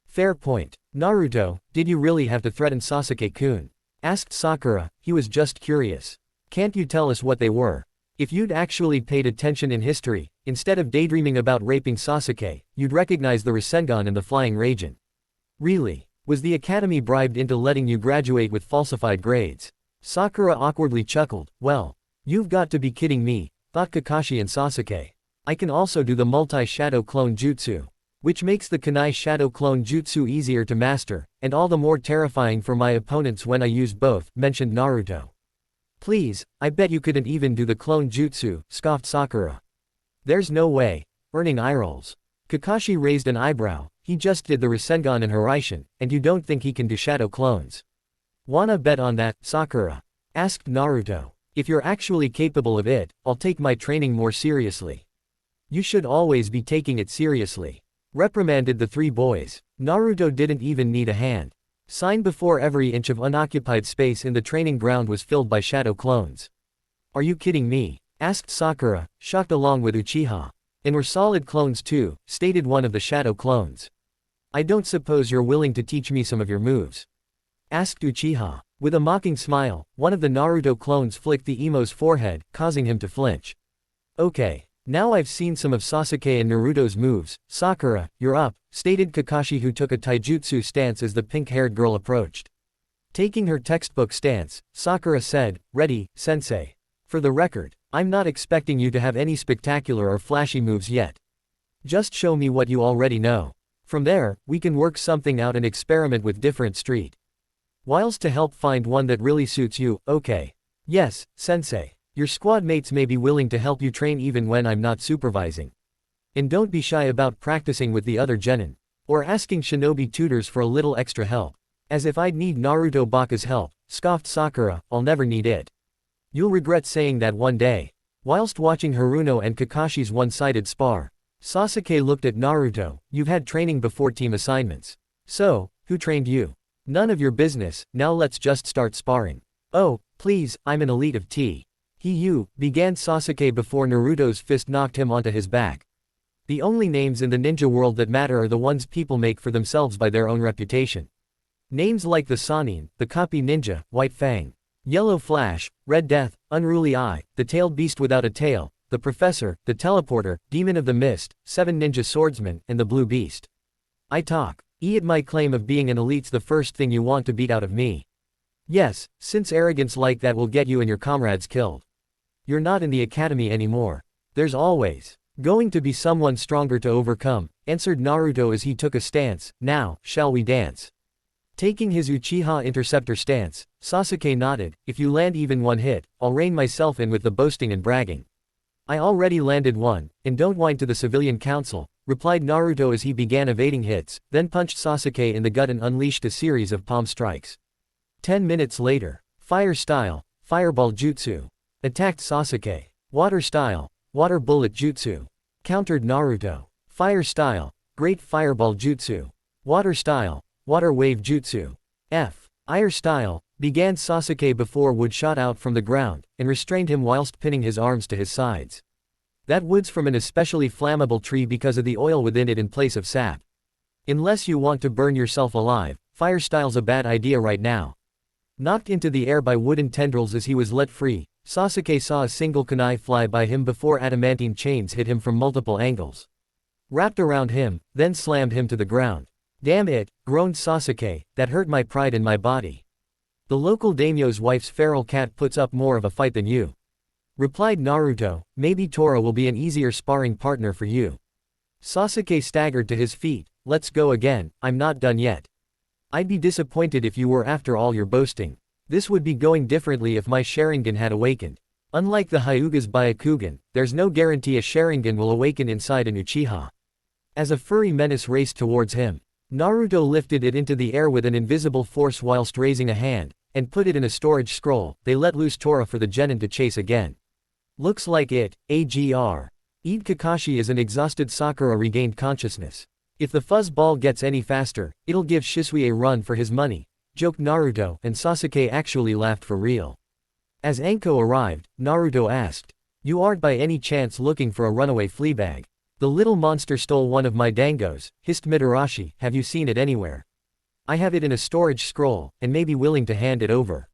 Fair point. Naruto, did you really have to threaten Sasuke-kun? Asked Sakura, he was just curious. Can't you tell us what they were? If you'd actually paid attention in history, instead of daydreaming about raping Sasuke, you'd recognize the Rasengan and the Flying Raijin. Really? Was the academy bribed into letting you graduate with falsified grades? Sakura awkwardly chuckled, well, you've got to be kidding me, thought Kakashi and Sasuke. I can also do the multi-shadow clone jutsu, which makes the kunai shadow clone jutsu easier to master, and all the more terrifying for my opponents when I use both, mentioned Naruto. Please, I bet you couldn't even do the clone jutsu, scoffed Sakura. There's no way. Earning eye rolls. Kakashi raised an eyebrow, he just did the Rasengan and Hiraishin, and you don't think he can do shadow clones? Wanna bet on that, Sakura? Asked Naruto. If you're actually capable of it, I'll take my training more seriously. You should always be taking it seriously. Reprimanded the three boys. Naruto didn't even need a hand sign before every inch of unoccupied space in the training ground was filled by shadow clones. Are you kidding me? Asked Sakura, shocked along with Uchiha. And we're solid clones too, stated one of the shadow clones. I don't suppose you're willing to teach me some of your moves? Asked Uchiha. With a mocking smile, one of the Naruto clones flicked the emo's forehead, causing him to flinch. Okay. Now I've seen some of Sasuke and Naruto's moves. Sakura, you're up, stated Kakashi, who took a taijutsu stance as the pink-haired girl approached. Taking her textbook stance, Sakura said, ready, sensei. For the record, I'm not expecting you to have any spectacular or flashy moves yet. Just show me what you already know. From there, we can work something out and experiment with different street whilst to help find one that really suits you, okay? Yes, sensei. Your squad mates may be willing to help you train even when I'm not supervising. And don't be shy about practicing with the other genin, or asking shinobi tutors for a little extra help. As if I'd need Naruto Baka's help, scoffed Sakura, I'll never need it. You'll regret saying that one day. Whilst watching Haruno and Kakashi's one-sided spar, Sasuke looked at Naruto, you've had training before team assignments. So, who trained you? None of your business, now let's just start sparring. Oh, please, I'm an elite of T. You, began Sasuke before Naruto's fist knocked him onto his back. The only names in the ninja world that matter are the ones people make for themselves by their own reputation. Names like the Sannin, the Copy Ninja, White Fang, Yellow Flash, Red Death, Unruly Eye, the Tailed Beast Without a Tail, the Professor, the Teleporter, Demon of the Mist, Seven Ninja Swordsman, and the Blue Beast. I talk. It my claim of being an elite's the first thing you want to beat out of me. Yes, since arrogance like that will get you and your comrades killed. You're not in the academy anymore. There's always going to be someone stronger to overcome, answered Naruto as he took a stance. Now, shall we dance? Taking his Uchiha interceptor stance, Sasuke nodded, if you land even one hit, I'll rein myself in with the boasting and bragging. I already landed one, and don't whine to the civilian council, replied Naruto as he began evading hits, then punched Sasuke in the gut and unleashed a series of palm strikes. 10 minutes later, Fire Style, Fireball Jutsu. Attacked Sasuke. Water Style, Water Bullet Jutsu. Countered Naruto. Fire Style, Great Fireball Jutsu. Water Style, Water Wave Jutsu. F. Ire style, began Sasuke before wood shot out from the ground, and restrained him whilst pinning his arms to his sides. That wood's from an especially flammable tree because of the oil within it in place of sap. Unless you want to burn yourself alive, fire style's a bad idea right now. Knocked into the air by wooden tendrils as he was let free, Sasuke saw a single kunai fly by him before adamantine chains hit him from multiple angles. Wrapped around him, then slammed him to the ground. Damn it, groaned Sasuke, that hurt my pride in my body. The local daimyo's wife's feral cat puts up more of a fight than you. Replied Naruto, maybe Tora will be an easier sparring partner for you. Sasuke staggered to his feet, let's go again, I'm not done yet. I'd be disappointed if you were after all your boasting. This would be going differently if my Sharingan had awakened. Unlike the Hyuga's Byakugan, there's no guarantee a Sharingan will awaken inside an Uchiha. As a furry menace raced towards him, Naruto lifted it into the air with an invisible force whilst raising a hand, and put it in a storage scroll. They let loose Tora for the genin to chase again. Looks like it, AGR. Eid Kakashi as an exhausted Sakura regained consciousness. If the fuzz ball gets any faster, it'll give Shisui a run for his money, joked Naruto, and Sasuke actually laughed for real. As Anko arrived, Naruto asked, you aren't by any chance looking for a runaway fleabag? The little monster stole one of my dangos, hissed Mitarashi, have you seen it anywhere? I have it in a storage scroll, and may be willing to hand it over.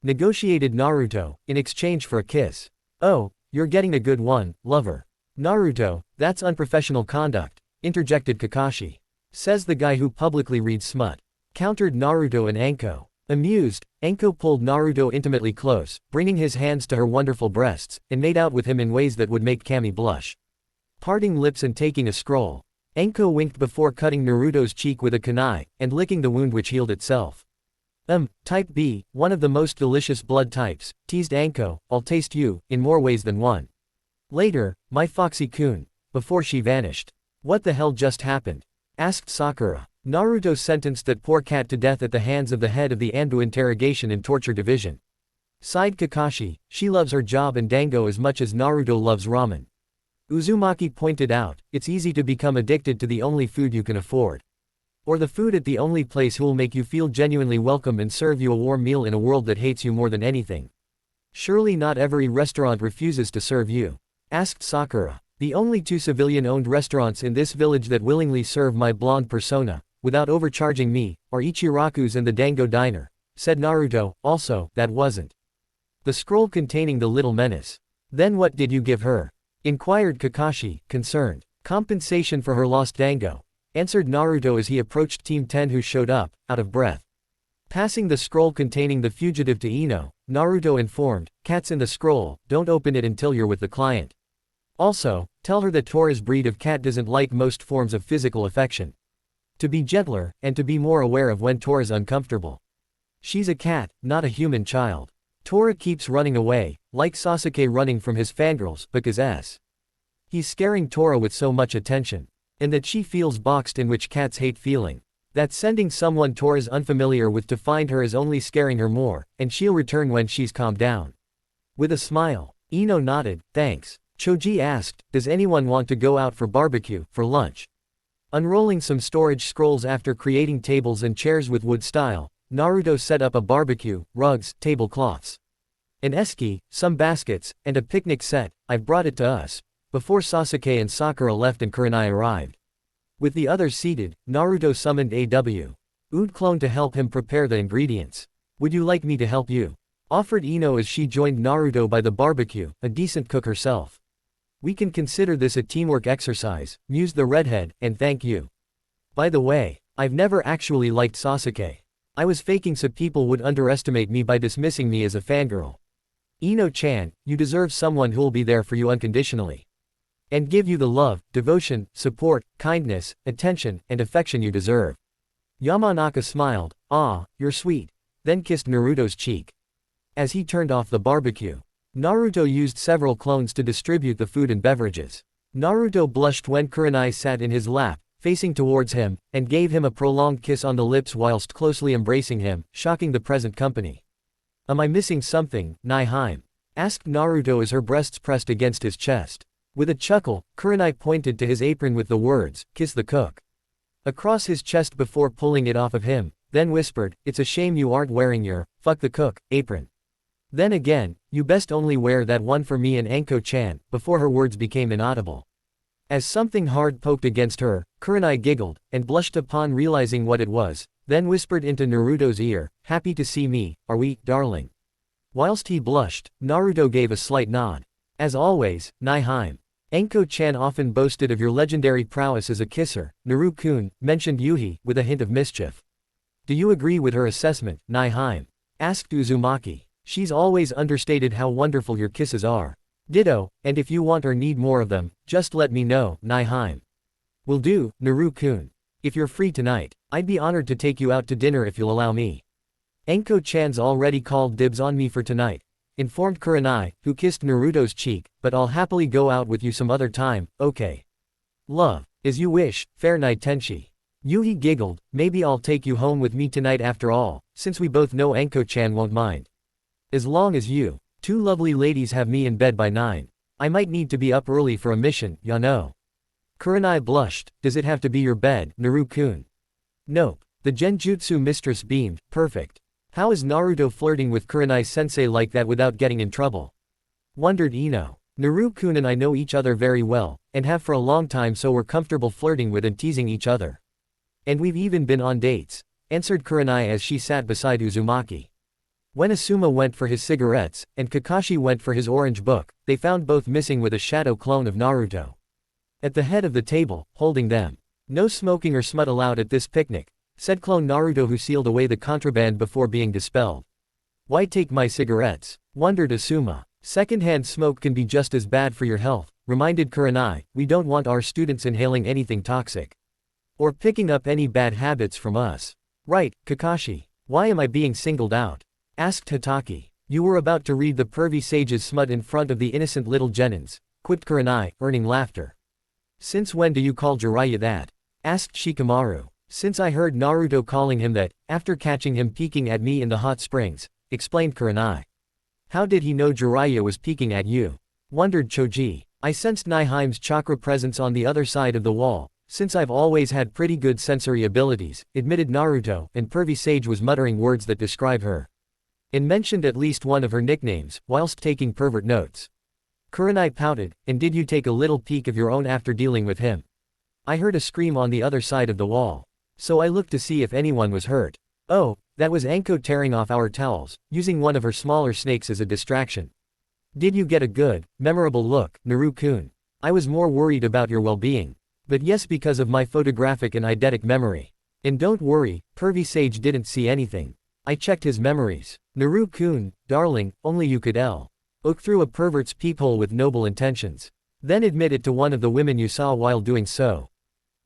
Negotiated Naruto, in exchange for a kiss. Oh, you're getting a good one, lover. Naruto, that's unprofessional conduct, interjected Kakashi. Says the guy who publicly reads smut. Countered Naruto and Anko. Amused, Anko pulled Naruto intimately close, bringing his hands to her wonderful breasts, and made out with him in ways that would make Kami blush. Parting lips and taking a scroll, Anko winked before cutting Naruto's cheek with a kunai, and licking the wound which healed itself. Type B, one of the most delicious blood types, teased Anko, I'll taste you, in more ways than one. Later, my Foxy-kun, before she vanished. What the hell just happened? Asked Sakura. Naruto sentenced that poor cat to death at the hands of the head of the Anbu interrogation and torture division. Sighed Kakashi, she loves her job and dango as much as Naruto loves ramen. Uzumaki pointed out, it's easy to become addicted to the only food you can afford. Or the food at the only place who'll make you feel genuinely welcome and serve you a warm meal in a world that hates you more than anything. Surely not every restaurant refuses to serve you? Asked Sakura. The only two civilian-owned restaurants in this village that willingly serve my blonde persona, without overcharging me, are Ichiraku's and the Dango Diner, said Naruto. Also, that wasn't the scroll containing the little menace. Then what did you give her? Inquired Kakashi, concerned. Compensation for her lost dango, answered Naruto as he approached Team 10 who showed up, out of breath. Passing the scroll containing the fugitive to Ino, Naruto informed, cat's in the scroll, don't open it until you're with the client. Also, tell her that Tora's breed of cat doesn't like most forms of physical affection. To be gentler, and to be more aware of when Tora's uncomfortable. She's a cat, not a human child. Tora keeps running away, like Sasuke running from his fangirls, because he's scaring Tora with so much attention. And that she feels boxed in which cats hate feeling. That sending someone Tora's unfamiliar with to find her is only scaring her more, and she'll return when she's calmed down. With a smile, Ino nodded, thanks. Choji asked, does anyone want to go out for barbecue, for lunch? Unrolling some storage scrolls after creating tables and chairs with wood style, Naruto set up a barbecue, rugs, tablecloths, an esky, some baskets, and a picnic set. I've brought it to us. Before Sasuke and Sakura left and Kurenai arrived. With the others seated, Naruto summoned AW Oud clone to help him prepare the ingredients. Would you like me to help you? Offered Ino as she joined Naruto by the barbecue, a decent cook herself. We can consider this a teamwork exercise, mused the redhead, and thank you. By the way, I've never actually liked Sasuke. I was faking so people would underestimate me by dismissing me as a fangirl. Ino-chan, you deserve someone who'll be there for you unconditionally. And give you the love, devotion, support, kindness, attention, and affection you deserve. Yamanaka smiled, ah, you're sweet, then kissed Naruto's cheek. As he turned off the barbecue, Naruto used several clones to distribute the food and beverages. Naruto blushed when Kurenai sat in his lap, facing towards him, and gave him a prolonged kiss on the lips whilst closely embracing him, shocking the present company. Am I missing something, Nihime? Asked Naruto as her breasts pressed against his chest. With a chuckle, Kurenai pointed to his apron with the words, kiss the cook. Across his chest before pulling it off of him, then whispered, "It's a shame you aren't wearing your, fuck the cook, apron. Then again, you best only wear that one for me and Anko-chan," before her words became inaudible. As something hard poked against her, Kurenai giggled, and blushed upon realizing what it was, then whispered into Naruto's ear, "Happy to see me, are we, darling?" Whilst he blushed, Naruto gave a slight nod. As always, Nihime. Anko-chan often boasted of your legendary prowess as a kisser, Naru-kun, mentioned Yuhi, with a hint of mischief. "Do you agree with her assessment, Nihime?" asked Uzumaki. "She's always understated how wonderful your kisses are." "Ditto, and if you want or need more of them, just let me know, Nihime." "Will do, Naru-kun. If you're free tonight, I'd be honored to take you out to dinner if you'll allow me." "Anko-chan's already called dibs on me for tonight," informed Kurenai, who kissed Naruto's cheek, "but I'll happily go out with you some other time, okay?" "Love. As you wish, fair night Tenshi." Yuhi giggled, "Maybe I'll take you home with me tonight after all, since we both know Anko-chan won't mind. As long as you two lovely ladies have me in bed by 9. I might need to be up early for a mission, ya know." Kurenai blushed, "Does it have to be your bed, Naru-kun?" "Nope." The Genjutsu mistress beamed, "Perfect. How is Naruto flirting with Kurenai-sensei like that without getting in trouble?" wondered Ino. "Naru-kun and I know each other very well, and have for a long time, so we're comfortable flirting with and teasing each other. And we've even been on dates," answered Kurenai as she sat beside Uzumaki. When Asuma went for his cigarettes, and Kakashi went for his orange book, they found both missing with a shadow clone of Naruto. At the head of the table, holding them. "No smoking or smut allowed at this picnic," said clone Naruto, who sealed away the contraband before being dispelled. "Why take my cigarettes?" wondered Asuma. "Secondhand smoke can be just as bad for your health," reminded Kurenai. "We don't want our students inhaling anything toxic. Or picking up any bad habits from us. Right, Kakashi? Why am I being singled out?" asked Hitaki. "You were about to read the pervy sage's smut in front of the innocent little genins," quipped Kurenai, earning laughter. "Since when do you call Jiraiya that?" asked Shikamaru. "Since I heard Naruto calling him that, after catching him peeking at me in the hot springs," explained Kurenai. "How did he know Jiraiya was peeking at you?" wondered Choji. "I sensed Nihime's chakra presence on the other side of the wall, since I've always had pretty good sensory abilities," admitted Naruto, and pervy sage was muttering words that describe her. And mentioned at least one of her nicknames, whilst taking pervert notes. Kurenai pouted, "And did you take a little peek of your own after dealing with him?" "I heard a scream on the other side of the wall. So I looked to see if anyone was hurt." "Oh, that was Anko tearing off our towels, using one of her smaller snakes as a distraction." "Did you get a good, memorable look, Naru-kun?" "I was more worried about your well-being. But yes, because of my photographic and eidetic memory. And don't worry, pervy sage didn't see anything. I checked his memories. Naru-kun, darling, only you could look through a pervert's peephole with noble intentions. Then admit it to one of the women you saw while doing so.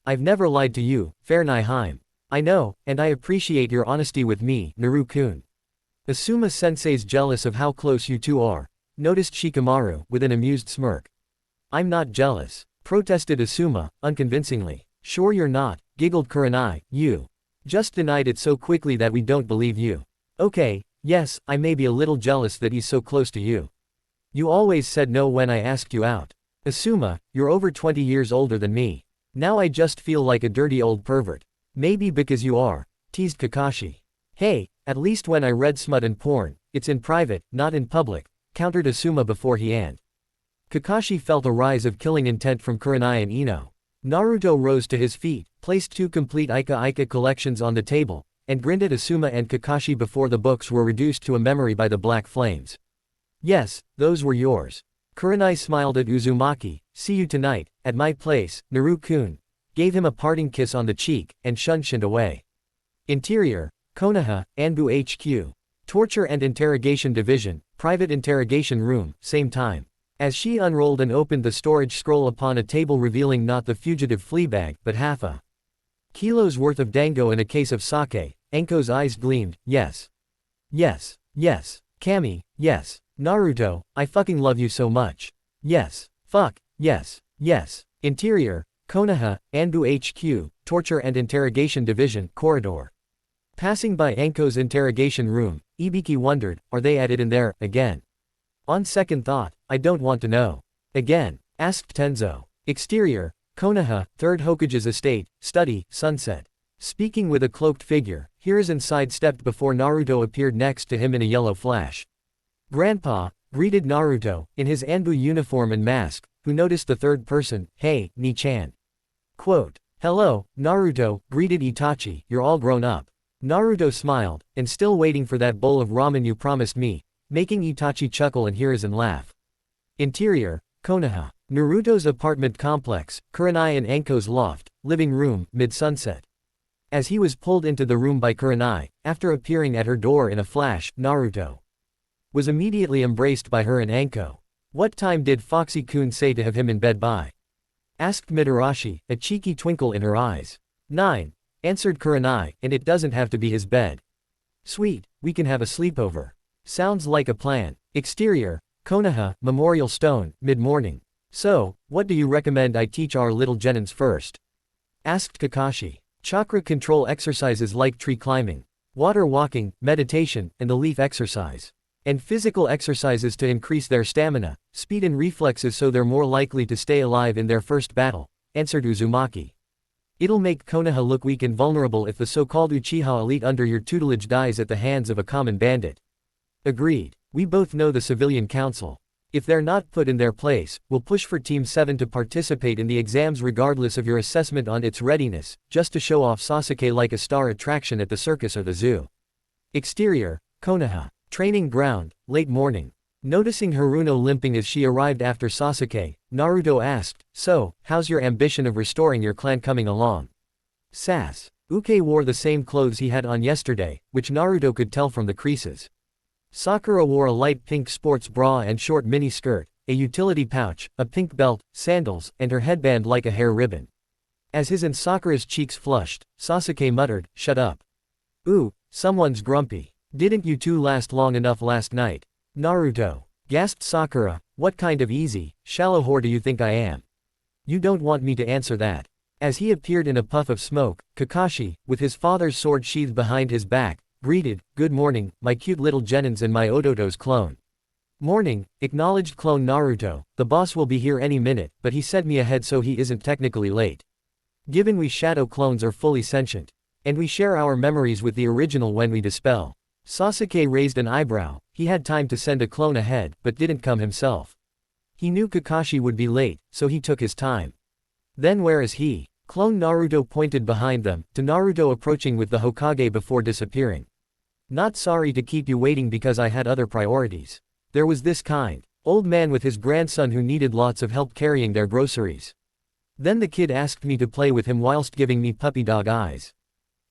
I've never lied to you, fair Nihime. I know, and I appreciate your honesty with me, Naru-kun. Asuma-sensei's jealous of how close you two are," noticed Shikamaru, with an amused smirk. "I'm not jealous," protested Asuma, unconvincingly. "Sure you're not," giggled Kurenai, "you just denied it so quickly that we don't believe you." "Okay, yes, I may be a little jealous that he's so close to you. You always said no when I asked you out. Asuma, you're over 20 years older than me. Now I just feel like a dirty old pervert." "Maybe because you are," teased Kakashi. "Hey, at least when I read smut and porn, it's in private, not in public," countered Asuma before he and. Kakashi felt a rise of killing intent from Kurenai and Ino. Naruto rose to his feet, placed 2 complete Ika collections on the table, and grinned at Asuma and Kakashi before the books were reduced to a memory by the black flames. "Yes, those were yours." Kurenai smiled at Uzumaki. "See you tonight, at my place, Naru-kun," gave him a parting kiss on the cheek, and shunned away. Interior, Konoha, Anbu HQ. Torture and Interrogation Division, Private Interrogation Room, same time. As she unrolled and opened the storage scroll upon a table, revealing not the fugitive flea bag, but half a kilo's worth of dango and a case of sake, Anko's eyes gleamed. "Yes. Yes. Yes. Kami, yes. Naruto, I fucking love you so much. Yes. Fuck, yes. Yes." Interior, Konoha, Anbu HQ, Torture and Interrogation Division, Corridor. Passing by Anko's interrogation room, Ibiki wondered, are they at it in there, again? On second thought, I don't want to know. Again? Asked Tenzo. Exterior, Konoha, 3rd Hokage's estate, study, sunset. Speaking with a cloaked figure, Hiruzen sidestepped before Naruto appeared next to him in a yellow flash. Grandpa, greeted Naruto, in his Anbu uniform and mask, who noticed the third person, hey, Ni-chan. Quote, hello, Naruto, greeted Itachi, you're all grown up. Naruto smiled, and still waiting for that bowl of ramen you promised me, making Itachi chuckle and Hiruzen laugh. Interior, Konoha. Naruto's apartment complex, Kurenai and Anko's loft, living room, mid-sunset. As he was pulled into the room by Kurenai, after appearing at her door in a flash, Naruto was immediately embraced by her and Anko. What time did Foxy-kun say to have him in bed by? Asked Mitarashi, a cheeky twinkle in her eyes. 9. Answered Kurenai, and it doesn't have to be his bed. Sweet, we can have a sleepover. Sounds like a plan. Exterior, Konoha, Memorial Stone, mid-morning. So, what do you recommend I teach our little genins first? Asked Kakashi. Chakra control exercises like tree climbing, water walking, meditation, and the leaf exercise. And physical exercises to increase their stamina, speed and reflexes so they're more likely to stay alive in their first battle, answered Uzumaki. It'll make Konoha look weak and vulnerable if the so-called Uchiha elite under your tutelage dies at the hands of a common bandit. Agreed. We both know the civilian council. If they're not put in their place, we'll push for Team 7 to participate in the exams regardless of your assessment on its readiness, just to show off Sasuke like a star attraction at the circus or the zoo. Exterior, Konoha. Training ground, late morning. Noticing Haruno limping as she arrived after Sasuke, Naruto asked, so, how's your ambition of restoring your clan coming along? Sass. Uke wore the same clothes he had on yesterday, which Naruto could tell from the creases. Sakura wore a light pink sports bra and short mini skirt, a utility pouch, a pink belt, sandals, and her headband like a hair ribbon. As his and Sakura's cheeks flushed, Sasuke muttered, shut up. Ooh, someone's grumpy. Didn't you two last long enough last night? Naruto. Gasped Sakura, what kind of easy, shallow whore do you think I am? You don't want me to answer that. As he appeared in a puff of smoke, Kakashi, with his father's sword sheathed behind his back, greeted, good morning, my cute little genins and my Odoto's clone. Morning, acknowledged clone Naruto, the boss will be here any minute, but he sent me ahead so he isn't technically late. Given we shadow clones are fully sentient. And we share our memories with the original when we dispel. Sasuke raised an eyebrow, he had time to send a clone ahead, but didn't come himself. He knew Kakashi would be late, so he took his time. Then where is he? Clone Naruto pointed behind them, to Naruto approaching with the Hokage before disappearing. Not sorry to keep you waiting because I had other priorities. There was this kind old man with his grandson who needed lots of help carrying their groceries. Then the kid asked me to play with him whilst giving me puppy dog eyes.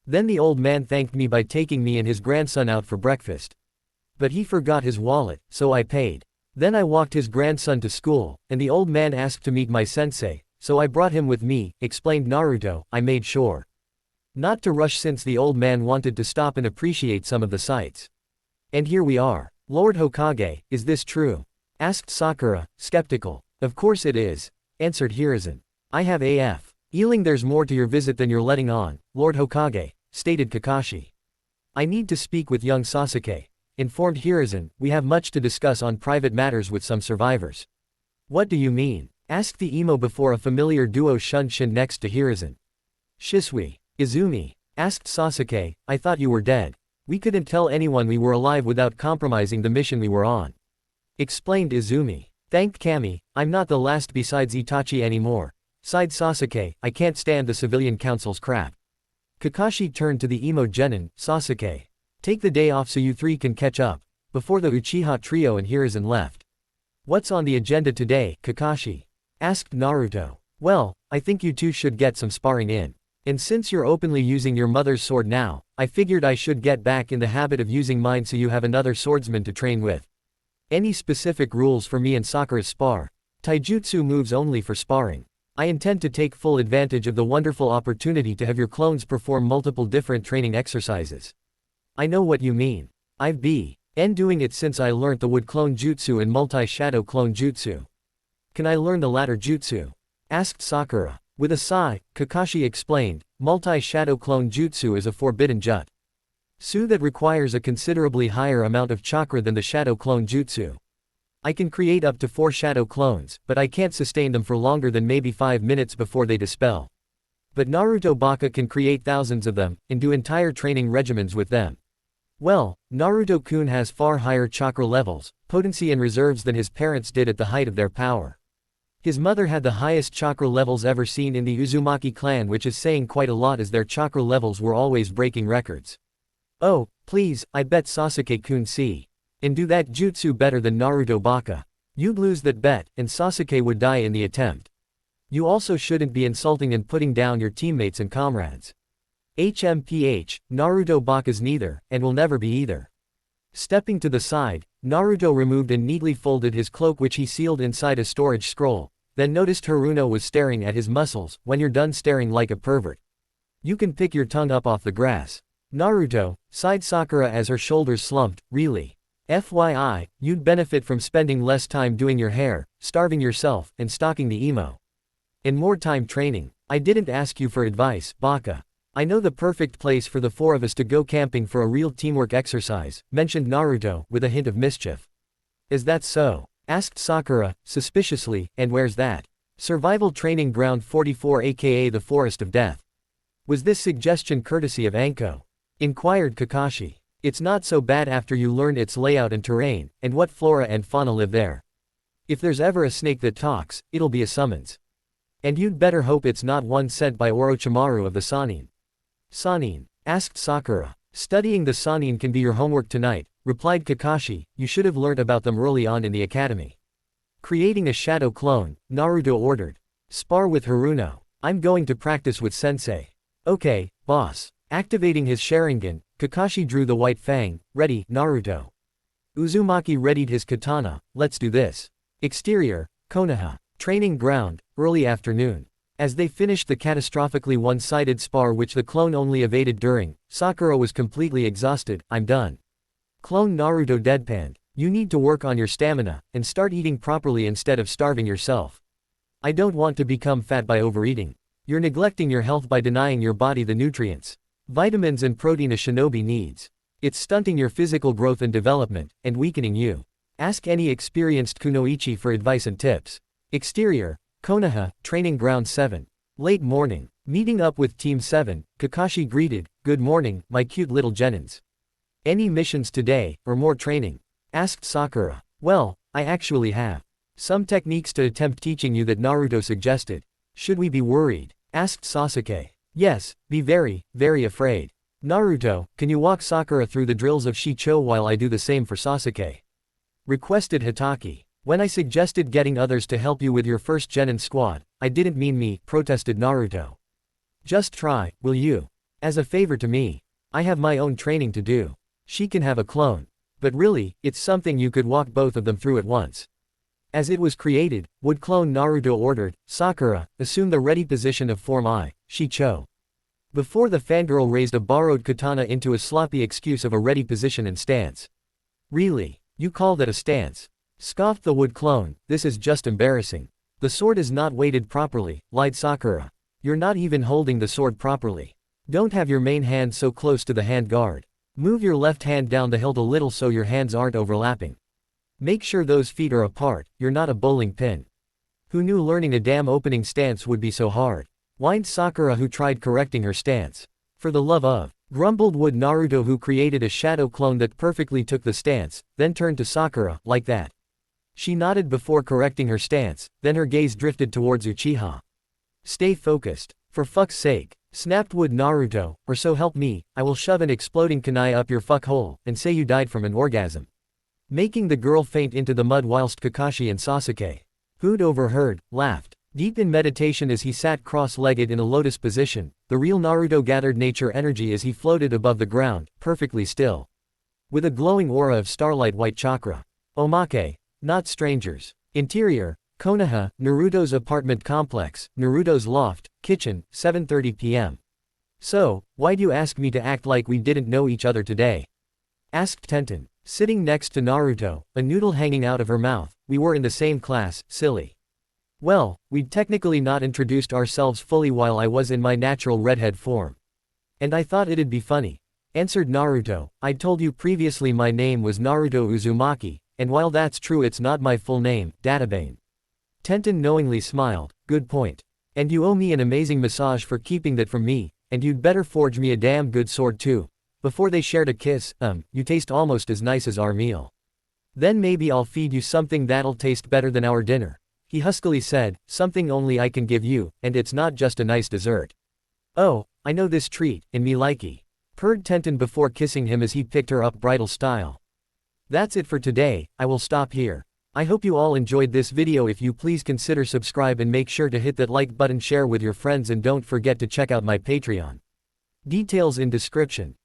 Then the old man thanked me by taking me and his grandson out for breakfast. But he forgot his wallet, so I paid. Then I walked his grandson to school, and the old man asked to meet my sensei, so I brought him with me, explained Naruto. I made sure not to rush since the old man wanted to stop and appreciate some of the sights. And here we are. Lord Hokage, is this true? Asked Sakura, skeptical. Of course it is, answered Hiruzen. I have AF. Feeling there's more to your visit than you're letting on, Lord Hokage, stated Kakashi. I need to speak with young Sasuke, informed Hiruzen. We have much to discuss on private matters with some survivors. What do you mean? Asked the emo before a familiar duo shunshin next to Hiruzen. Shisui. Izumi. Asked Sasuke, I thought you were dead. We couldn't tell anyone we were alive without compromising the mission we were on. Explained Izumi. Thanked Kami, I'm not the last besides Itachi anymore. Sighed Sasuke, I can't stand the civilian council's crap. Kakashi turned to the emo genin, Sasuke. Take the day off so you three can catch up, before the Uchiha trio and Hiruzen left. What's on the agenda today, Kakashi? Asked Naruto. Well, I think you two should get some sparring in. And since you're openly using your mother's sword now, I figured I should get back in the habit of using mine so you have another swordsman to train with. Any specific rules for me and Sakura's spar? Taijutsu moves only for sparring. I intend to take full advantage of the wonderful opportunity to have your clones perform multiple different training exercises. I know what you mean. I've been doing it since I learnt the wood clone jutsu and multi-shadow clone jutsu. Can I learn the latter jutsu? Asked Sakura. With a sigh, Kakashi explained, multi-shadow clone jutsu is a forbidden jutsu that requires a considerably higher amount of chakra than the shadow clone jutsu. I can create up to 4 shadow clones, but I can't sustain them for longer than maybe 5 minutes before they dispel. But Naruto Baka can create thousands of them, and do entire training regimens with them. Well, Naruto-kun has far higher chakra levels, potency and reserves than his parents did at the height of their power. His mother had the highest chakra levels ever seen in the Uzumaki clan, which is saying quite a lot as their chakra levels were always breaking records. Oh, please, I bet Sasuke-kun see and do that jutsu better than Naruto Baka. You'd lose that bet, and Sasuke would die in the attempt. You also shouldn't be insulting and putting down your teammates and comrades. HMPH, Naruto Baka's neither, and will never be either. Stepping to the side, Naruto removed and neatly folded his cloak, which he sealed inside a storage scroll, then noticed Haruno was staring at his muscles. When you're done staring like a pervert, you can pick your tongue up off the grass. Naruto, sighed Sakura as her shoulders slumped, really. FYI, you'd benefit from spending less time doing your hair, starving yourself, and stalking the emo. And more time training. I didn't ask you for advice, Baka. I know the perfect place for the four of us to go camping for a real teamwork exercise, mentioned Naruto, with a hint of mischief. Is that so? Asked Sakura, suspiciously, and where's that? Survival Training Ground 44, aka the Forest of Death. Was this suggestion courtesy of Anko? Inquired Kakashi. It's not so bad after you learn its layout and terrain, and what flora and fauna live there. If there's ever a snake that talks, it'll be a summons. And you'd better hope it's not one sent by Orochimaru of the Sannin. Sannin? Asked Sakura. Studying the Sannin can be your homework tonight, replied Kakashi. You should have learnt about them early on in the academy. Creating a shadow clone, Naruto ordered. Spar with Haruno. I'm going to practice with sensei. Okay, boss. Activating his Sharingan, Kakashi drew the white fang. Ready, Naruto. Uzumaki readied his katana. Let's do this. Exterior, Konoha. Training ground, early afternoon. As they finished the catastrophically one-sided spar which the clone only evaded during, Sakura was completely exhausted. I'm done. Clone Naruto deadpanned. You need to work on your stamina, and start eating properly instead of starving yourself. I don't want to become fat by overeating. You're neglecting your health by denying your body the nutrients, vitamins and protein a shinobi needs. It's stunting your physical growth and development, and weakening you. Ask any experienced kunoichi for advice and tips. Exterior, Konoha, Training Ground 7. Late morning. Meeting up with Team 7, Kakashi greeted, Good morning, my cute little genins. Any missions today, or more training? Asked Sakura. Well, I actually have some techniques to attempt teaching you that Naruto suggested. Should we be worried? Asked Sasuke. Yes, be very, very afraid. Naruto, can you walk Sakura through the drills of Shicho while I do the same for Sasuke? Requested Hitaki. When I suggested getting others to help you with your first genin squad, I didn't mean me, protested Naruto. Just try, will you? As a favor to me. I have my own training to do. She can have a clone. But really, it's something you could walk both of them through at once. As it was created, would clone Naruto ordered, Sakura, assume the ready position of form I, Shicho. Before the fangirl raised a borrowed katana into a sloppy excuse of a ready position and stance. Really? You call that a stance? Scoffed the wood clone, this is just embarrassing. The sword is not weighted properly, lied Sakura. You're not even holding the sword properly. Don't have your main hand so close to the hand guard. Move your left hand down the hilt a little so your hands aren't overlapping. Make sure those feet are apart, you're not a bowling pin. Who knew learning a damn opening stance would be so hard? Whined Sakura, who tried correcting her stance. For the love of, grumbled would Naruto, who created a shadow clone that perfectly took the stance, then turned to Sakura, like that. She nodded before correcting her stance, then her gaze drifted towards Uchiha. Stay focused. For fuck's sake. Snapped would Naruto, or so help me, I will shove an exploding kunai up your fuck hole, and say you died from an orgasm. Making the girl faint into the mud whilst Kakashi and Sasuke, who'd overheard, laughed. Deep in meditation as he sat cross-legged in a lotus position, the real Naruto gathered nature energy as he floated above the ground, perfectly still. With a glowing aura of starlight white chakra. Omake. Not strangers. Interior, Konoha, Naruto's apartment complex, Naruto's loft, kitchen, 7:30 p.m. So, why'd you ask me to act like we didn't know each other today? Asked Tenten. Sitting next to Naruto, a noodle hanging out of her mouth. We were in the same class, silly. Well, we'd technically not introduced ourselves fully while I was in my natural redhead form. And I thought it'd be funny. Answered Naruto. I'd told you previously my name was Naruto Uzumaki, and while that's true it's not my full name, Databane. Tenten knowingly smiled, good point. And you owe me an amazing massage for keeping that from me, and you'd better forge me a damn good sword too. Before they shared a kiss, you taste almost as nice as our meal. Then maybe I'll feed you something that'll taste better than our dinner. He huskily said, something only I can give you, and it's not just a nice dessert. Oh, I know this treat, and me likey. Purred Tenten before kissing him as he picked her up bridal style. That's it for today, I will stop here. I hope you all enjoyed this video. If you please consider subscribe and make sure to hit that like button, share with your friends, and don't forget to check out my Patreon. Details in description.